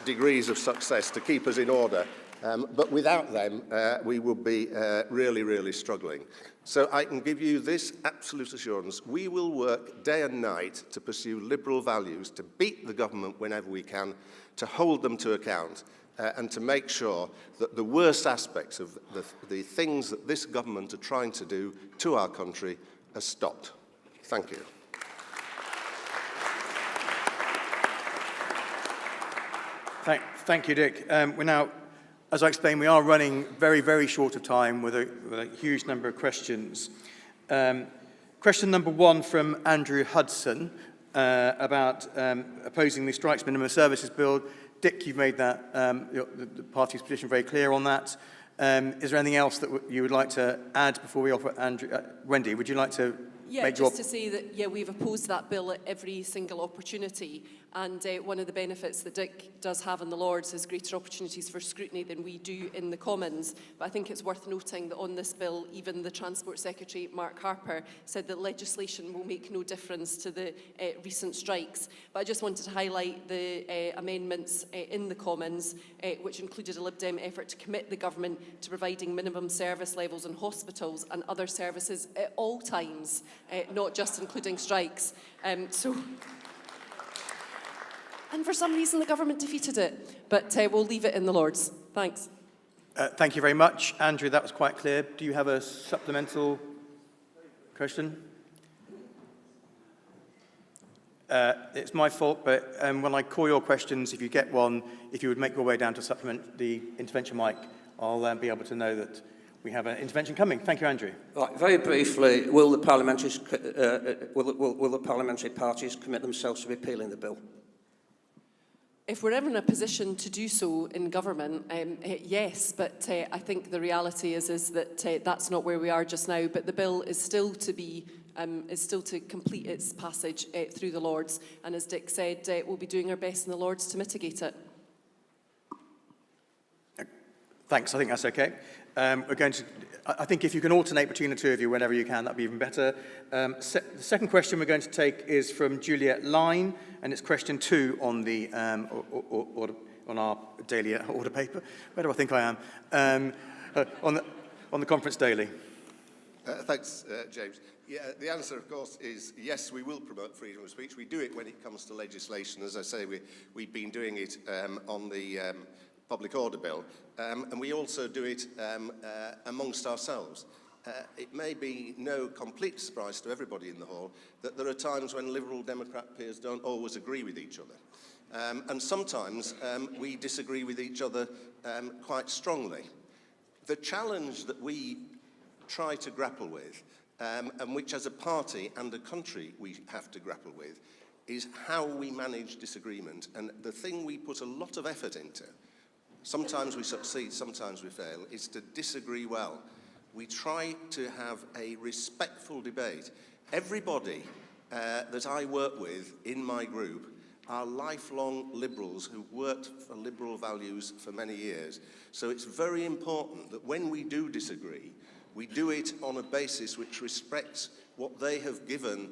degrees of success to keep us in order. But without them, we would be really, really struggling. So I can give you this absolute assurance: we will work day and night to pursue liberal values, to beat the government whenever we can, to hold them to account, and to make sure that the worst aspects of the things that this government are trying to do to our country are stopped. Thank you. Thank you, Dick. We're now, as I explained, we are running very, very short of time with a huge number of questions. Question number 1 from Andrew Hudson about opposing the Strikes Minimum Services Bill. Dick, you've made that, the party's position very clear on that. Is there anything else that you would like to add before we offer Andrew? Wendy, would you like to make just to say that, we've opposed that bill at every single opportunity. And one of the benefits that Dick does have in the Lords is greater opportunities for scrutiny than we do in the Commons. But I think it's worth noting that on this bill, even the Transport Secretary, Mark Harper, said that legislation will make no difference to the recent strikes. But I just wanted to highlight the amendments in the Commons, which included a Lib Dem effort to commit the government to providing minimum service levels in hospitals and other services at all times, not just including strikes. And for some reason, the government defeated it. But we'll leave it in the Lords. Thanks. Thank you very much. Andrew, that was quite clear. Do you have a supplemental question? It's my fault, but when I call your questions, if you get one, if you would make your way down to supplement the intervention mic, I'll be able to know that we have an intervention coming. Thank you, Andrew. Right, very briefly, will the parliamentary parties commit themselves to repealing the bill? If we're ever in a position to do so in government, yes, but I think the reality is that that's not where we are just now. But the bill is still to be complete its passage through the Lords, and as Dick said, we'll be doing our best in the Lords to mitigate it. Thanks. I think that's okay. We're going to. I think if you can alternate between the two of you whenever you can, that'd be even better. The second question we're going to take is from Juliet Line, and it's question 2 on the on our daily order paper. Where do I think I am? On the conference daily. Thanks, James. Yeah, the answer, of course, is yes, we will promote freedom of speech. We do it when it comes to legislation. As I say, we've been doing it on the Public Order Bill, and we also do it amongst ourselves. It may be no complete surprise to everybody in the hall that there are times when Liberal Democrat peers don't always agree with each other. And sometimes we disagree with each other quite strongly. The challenge that we try to grapple with, and which as a party and a country we have to grapple with, is how we manage disagreement. And the thing we put a lot of effort into, sometimes we succeed, sometimes we fail, is to disagree well. We try to have a respectful debate. Everybody that I work with in my group, are lifelong Liberals who've worked for Liberal values for many years. So it's very important that when we do disagree, we do it on a basis which respects what they have given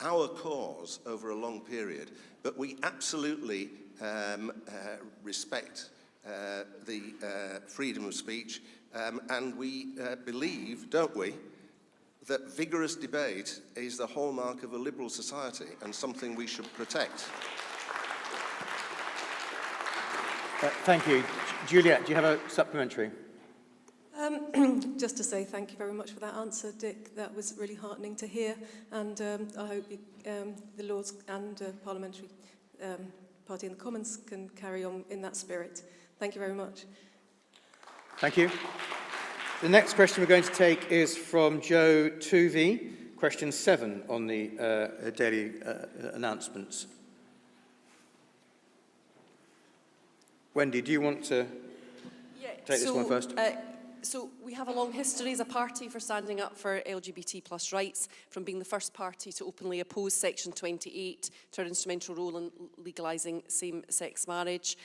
our cause over a long period, but we absolutely respect the freedom of speech, and we believe, don't we, that vigorous debate is the hallmark of a liberal society and something we should protect. Thank you. Juliet, do you have a supplementary? Just to say thank you very much for that answer, Dick. That was really heartening to hear, and I hope the Lords and Parliamentary Party and the Commons can carry on in that spirit. Thank you very much. Thank you. The next question we're going to take is from Joe Tuvey, question 7 on the daily announcements. Wendy, do you want to take this one first? So we have a long history as a party for standing up for LGBT plus rights, from being the first party to openly oppose Section 28 to our instrumental role in legalising same-sex marriage.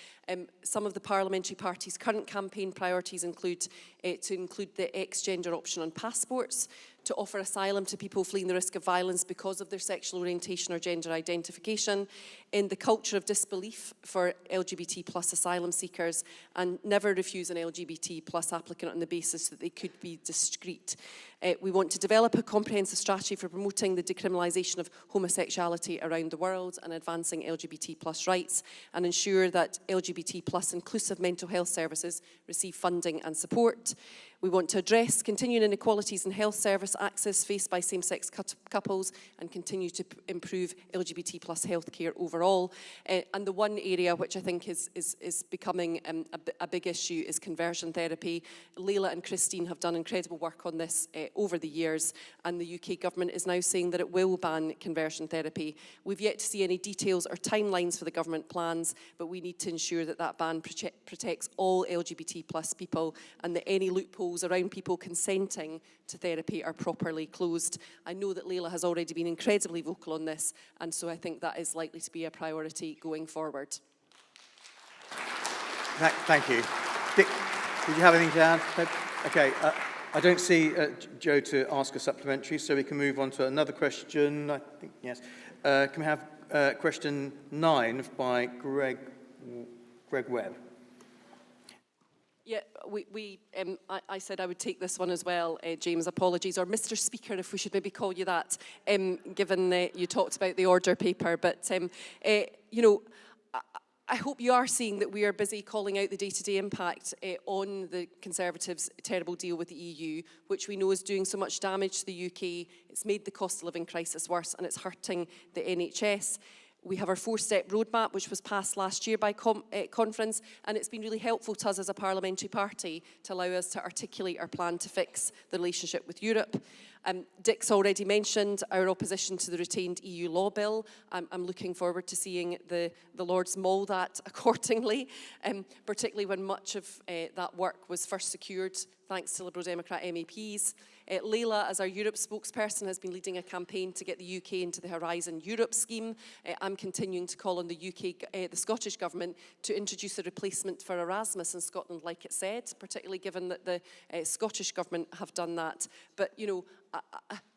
Some of the parliamentary party's current campaign priorities include to include the ex-gender option on passports, to offer asylum to people fleeing the risk of violence because of their sexual orientation or gender identification, in the culture of disbelief for LGBT plus asylum seekers, and never refuse an LGBT plus applicant on the basis that they could be discreet. We want to develop a comprehensive strategy for promoting the decriminalisation of homosexuality around the world and advancing LGBT plus rights, and ensure that LGBT plus inclusive mental health services receive funding and support. We want to address continuing inequalities in health service access faced by same-sex couples and continue to improve LGBT plus healthcare overall. And the one area which I think is becoming a big issue is conversion therapy. Leila and Christine have done incredible work on this over the years, and the UK government is now saying that it will ban conversion therapy. We've yet to see any details or timelines for the government plans, but we need to ensure that that ban protects all LGBT plus people, and that any loopholes around people consenting to therapy are properly closed. I know that Leila has already been incredibly vocal on this, and so I think that is likely to be a priority going forward. Thank you. Dick, did you have anything to add? Okay, I don't see Joe to ask a supplementary, so we can move on to another question. I think, yes. Can we have question 9 by Greg Webb? Yeah, I said I would take this one as well, James, apologies, or Mr. Speaker, if we should maybe call you that, given you talked about the order paper. But, you know, I hope you are seeing that we are busy calling out the day-to-day impact on the Conservatives' terrible deal with the EU, which we know is doing so much damage to the UK. It's made the cost of living crisis worse, and it's hurting the NHS. We have our 4-step roadmap, which was passed last year by conference, and it's been really helpful to us as a parliamentary party to allow us to articulate our plan to fix the relationship with Europe. Dick's already mentioned our opposition to the retained EU law bill. I'm looking forward to seeing the Lords mull that accordingly, particularly when much of that work was first secured thanks to Liberal Democrat MEPs. Leila, as our Europe spokesperson, has been leading a campaign to get the UK into the Horizon Europe scheme. I'm continuing to call on the Scottish Government to introduce a replacement for Erasmus in Scotland, like it said, particularly given that the Scottish Government have done that. But, you know,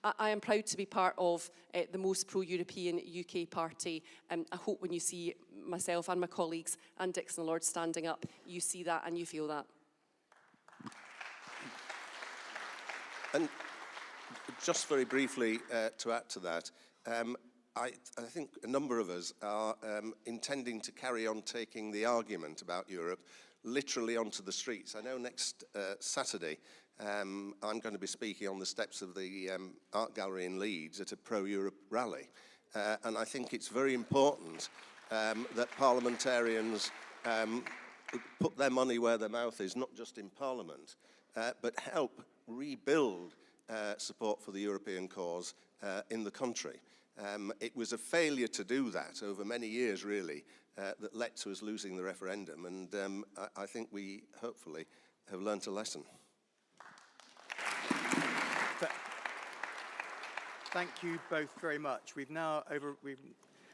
I am proud to be part of the most pro-European UK party. I hope when you see myself and my colleagues and Dixon Lord standing up, you see that and you feel that. And just very briefly to add to that, I think a number of us are intending to carry on taking the argument about Europe literally onto the streets. I know next Saturday I'm going to be speaking on the steps of the Art Gallery in Leeds at a pro-Europe rally. And I think it's very important that parliamentarians put their money where their mouth is, not just in Parliament, but help rebuild support for the European cause in the country. It was a failure to do that over many years, really, that led to us losing the referendum, and I think we hopefully have learnt a lesson. Thank you both very much. We've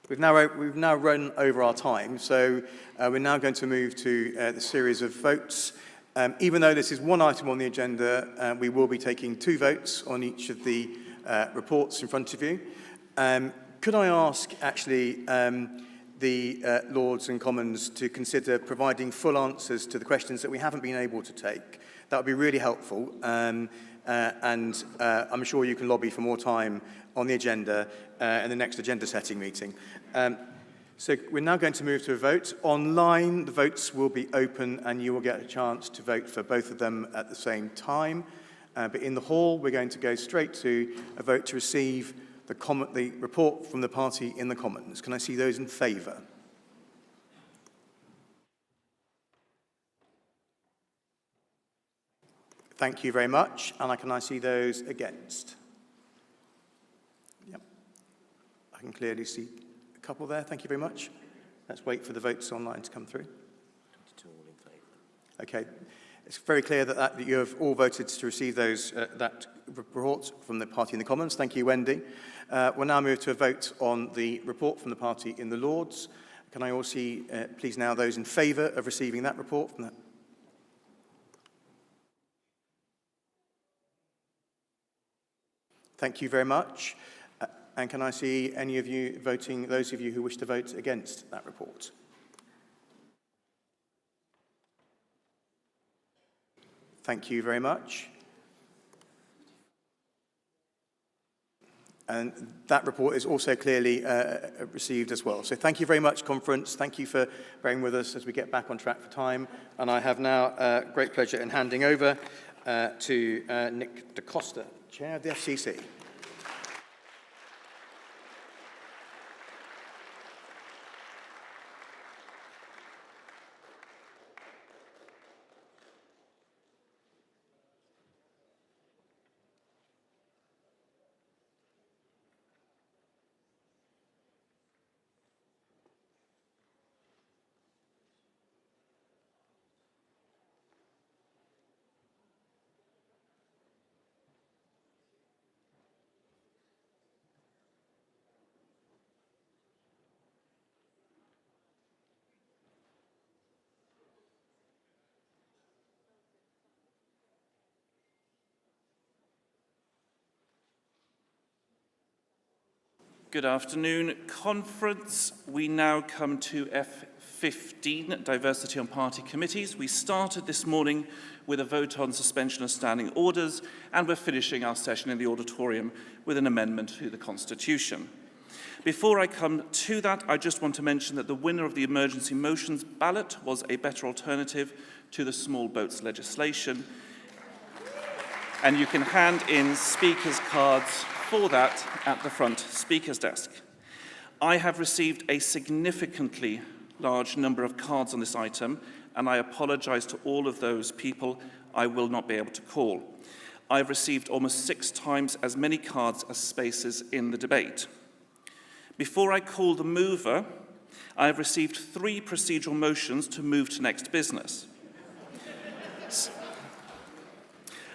We've now run over our time, so we're now going to move to the series of votes. Even though this is one item on the agenda, we will be taking 2 votes on each of the reports in front of you. Could I ask, actually, the Lords and Commons to consider providing full answers to the questions that we haven't been able to take? That would be really helpful, and I'm sure you can lobby for more time on the agenda in the next agenda setting meeting. So we're now going to move to a vote. Online, the votes will be open and you will get a chance to vote for both of them at the same time. But in the hall, we're going to go straight to a vote to receive the report from the party in the Commons. Can I see those in favour? Thank you very much. And can I see those against? Yep. I can clearly see a couple there. Thank you very much. Let's wait for the votes online to come through. 22 all in favour. Okay. It's very clear that you have all voted to receive that report from the party in the Commons. Thank you, Wendy. We'll now move to a vote on the report from the party in the Lords. Can I all see, please now, those in favour of receiving that report from the... Thank you very much. And can I see any of you voting, those of you who wish to vote against that report? Thank you very much. And that report is also clearly received as well. So thank you very much, conference. Thank you for bearing with us as we get back on track for time. And I have now great pleasure in handing over to Nick Da Costa, Chair of the FCC. Good afternoon, conference. We now come to F15, Diversity on Party Committees. We started this morning with a vote on suspension of standing orders, and we're finishing our session in the auditorium with an amendment to the Constitution. Before I come to that, I just want to mention that the winner of the emergency motions ballot was a better alternative to the small boats legislation. And you can hand in speakers' cards for that at the front speaker's desk. I have received a significantly large number of cards on this item, and I apologise to all of those people I will not be able to call. I've received almost 6 times as many cards as spaces in the debate. Before I call the mover, I have received 3 procedural motions to move to next business.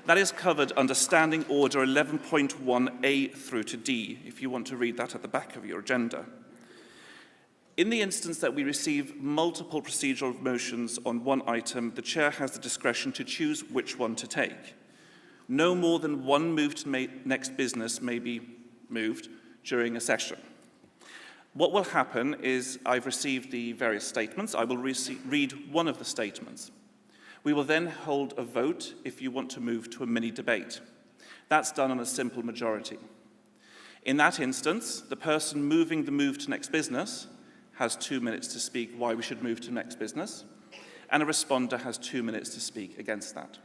That is covered under Standing Order 11.1A through to D, if you want to read that at the back of your agenda. In the instance that we receive multiple procedural motions on one item, the Chair has the discretion to choose which one to take. No more than 1 move to next business may be moved during a session. What will happen is I've received the various statements. I will read one of the statements. We will then hold a vote if you want to move to a mini-debate. That's done on a simple majority. In that instance, the person moving the move to next business has 2 minutes to speak why we should move to next business, and a responder has 2 minutes to speak against that.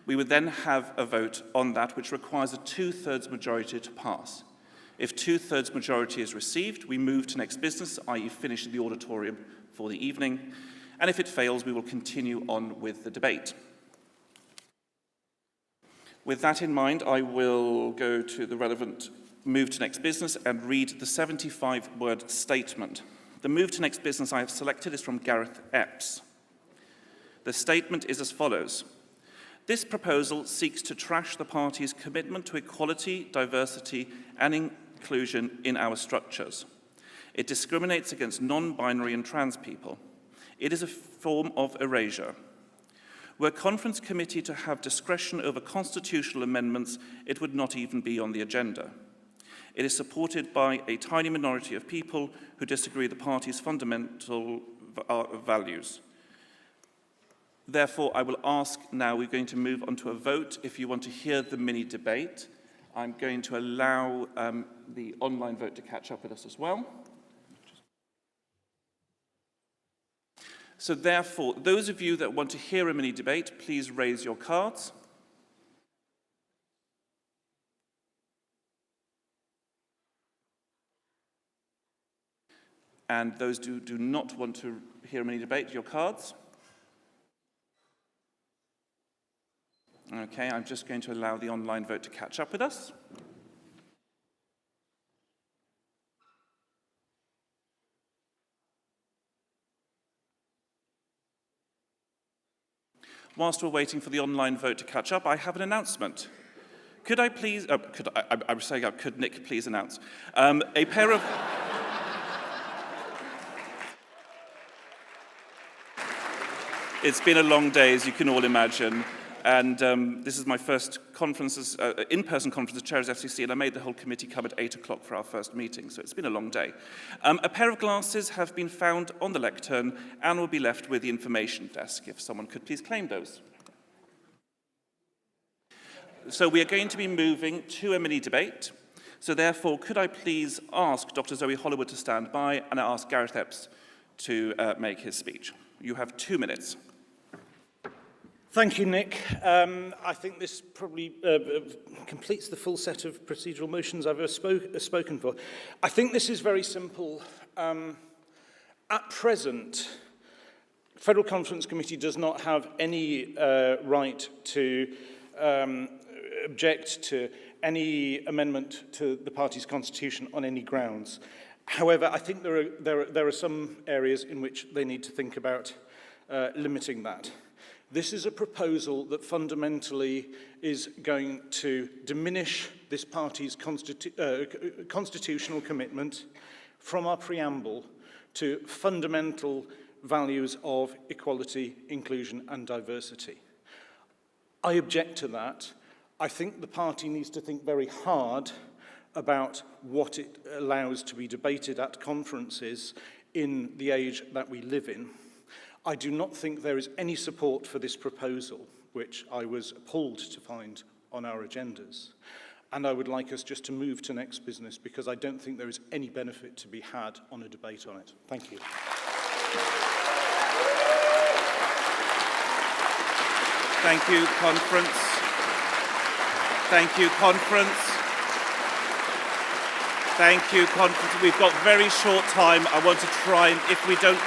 We would then have a vote on that which requires a 2/3 majority to pass. If 2/3 majority is received, we move to next business, i.e. finish in the auditorium for the evening. And if it fails, we will continue on with the debate. With that in mind, I will go to the relevant move to next business and read the 75-word statement. The move to next business I have selected is from Gareth Epps. The statement is as follows. This proposal seeks to trash the party's commitment to equality, diversity, and inclusion in our structures. It discriminates against non-binary and trans people. It is a form of erasure. Were Conference Committee to have discretion over constitutional amendments, it would not even be on the agenda. It is supported by a tiny minority of people who disagree with the party's fundamental values. Therefore, I will ask now, we're going to move on to a vote. If you want to hear the mini debate, I'm going to allow the online vote to catch up with us as well. So therefore, those of you that want to hear a mini debate, please raise your cards. And those who do not want to hear a mini debate, your cards. Okay, I'm just going to allow the online vote to catch up with us. Whilst we're waiting for the online vote to catch up, I have an announcement. Could I please, I was saying, could Nick please announce? A pair of... It's been a long day, as you can all imagine, and this is my first conference, in-person conference as chair of FCC, and I made the whole committee come at 8 o'clock for our first meeting, so it's been a long day. A pair of glasses have been found on the lectern and will be left with the information desk, if someone could please claim those. So we are going to be moving to a mini debate. So therefore, could I please ask Dr. Zoe Hollywood to stand by, and I ask Gareth Epps to make his speech. You have 2 minutes. Thank you, Nick. I think this probably completes the full set of procedural motions I've ever spoken for. I think this is very simple. At present, Federal Conference Committee does not have any right to object to any amendment to the party's constitution on any grounds. However, I think there are some areas in which they need to think about limiting that. This is a proposal that fundamentally is going to diminish this party's constitutional commitment from our preamble to fundamental values of equality, inclusion and diversity. I object to that. I think the party needs to think very hard about what it allows to be debated at conferences in the age that we live in. I do not think there is any support for this proposal, which I was appalled to find on our agendas. And I would like us just to move to next business, because I don't think there is any benefit to be had on a debate on it. Thank you. Thank you, Conference. Thank you, Conference. Thank you, Conference. We've got very short time. I want to try, and if we don't...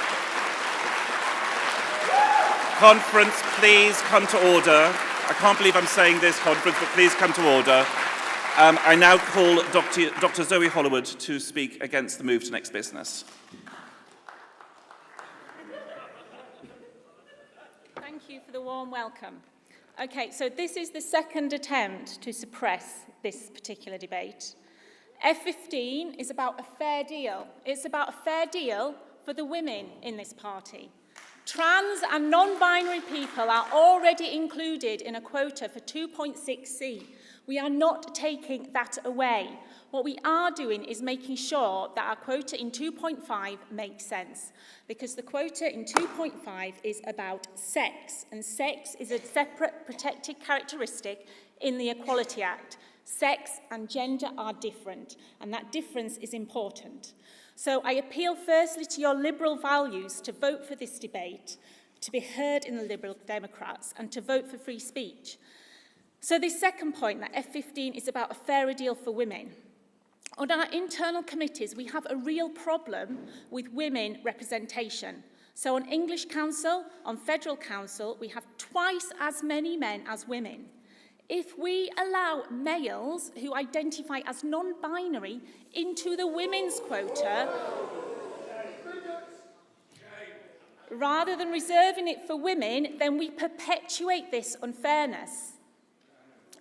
Conference, please come to order. I can't believe I'm saying this, Conference, but please come to order. I now call Dr. Zoe Hollywood to speak against the move to next business. Thank you for the warm welcome. Okay, so this is the second attempt to suppress this particular debate. F15 is about a fair deal. It's about a fair deal for the women in this party. Trans and non-binary people are already included in a quota for 2.6C. We are not taking that away. What we are doing is making sure that our quota in 2.5 makes sense, because the quota in 2.5 is about sex, and sex is a separate protected characteristic in the Equality Act. Sex and gender are different, and that difference is important. So I appeal firstly to your Liberal values to vote for this debate, to be heard in the Liberal Democrats, and to vote for free speech. So this second point, that F15 is about a fairer deal for women. On our internal committees, we have a real problem with women representation. So on English Council, on Federal Council, we have twice as many men as women. If we allow males who identify as non-binary into the women's quota, rather than reserving it for women, then we perpetuate this unfairness.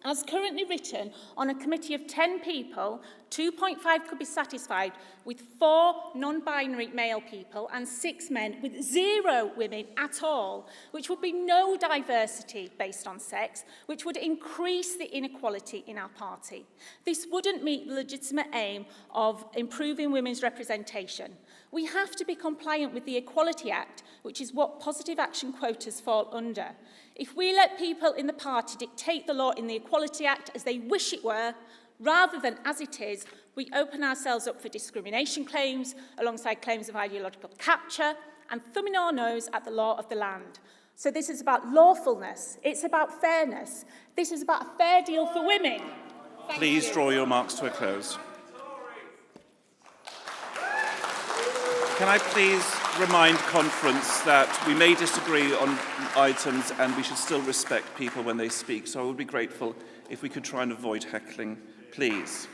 As currently written, on a committee of 10 people, 2.5 could be satisfied with 4 non-binary male people and 6 men, with 0 women at all, which would be no diversity based on sex, which would increase the inequality in our party. This wouldn't meet the legitimate aim of improving women's representation. We have to be compliant with the Equality Act, which is what positive action quotas fall under. If we let people in the party dictate the law in the Equality Act as they wish it were, rather than as it is, we open ourselves up for discrimination claims alongside claims of ideological capture and thumbing our nose at the law of the land. So this is about lawfulness. It's about fairness. This is about a fair deal for women. Please draw your remarks to a close. Can I please remind conference that we may disagree on items and we should still respect people when they speak. So I would be grateful if we could try and avoid heckling, please.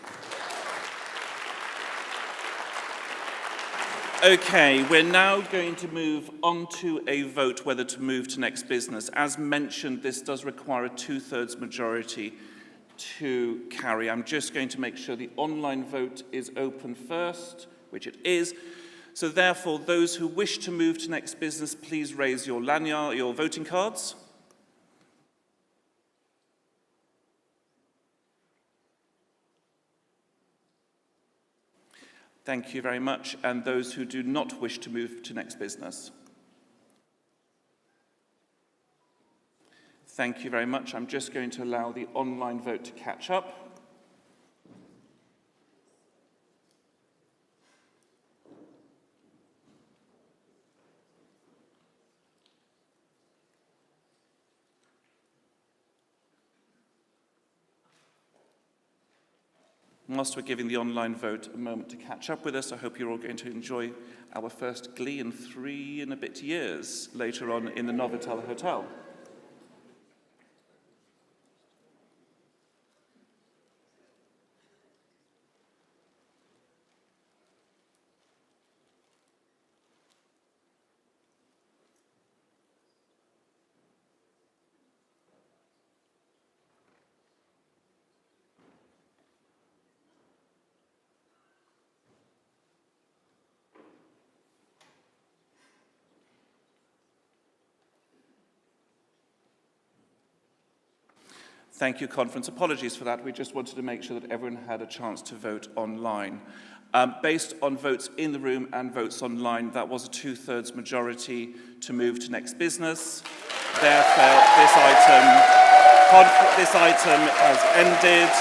Okay, we're now going to move on to a vote whether to move to next business. As mentioned, this does require a 2/3 majority to carry. I'm just going to make sure the online vote is open first, which it is. So therefore, those who wish to move to next business, please raise your lanyard, your voting cards. Thank you very much. And those who do not wish to move to next business. Thank you very much. I'm just going to allow the online vote to catch up. Whilst we're giving the online vote a moment to catch up with us, I hope you're all going to enjoy our first Glee in 3 and a bit years later on in the Novotel Hotel. Thank you, conference. Apologies for that. We just wanted to make sure that everyone had a chance to vote online. Based on votes in the room and votes online, that was a 2/3 majority to move to next business. Therefore, this item has ended.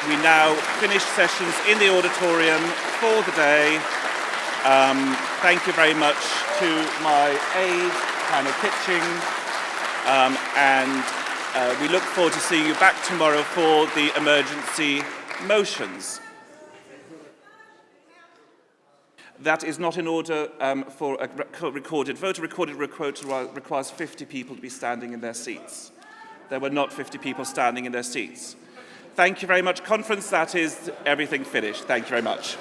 We now finish sessions in the auditorium for the day. Thank you very much to my aide, Hannah Kitching. We look forward to seeing you back tomorrow for the emergency motions. That is not in order for a recorded vote. A recorded vote requires 50 people to be standing in their seats. There were not 50 people standing in their seats. Thank you very much, conference. That is everything finished. Thank you very much.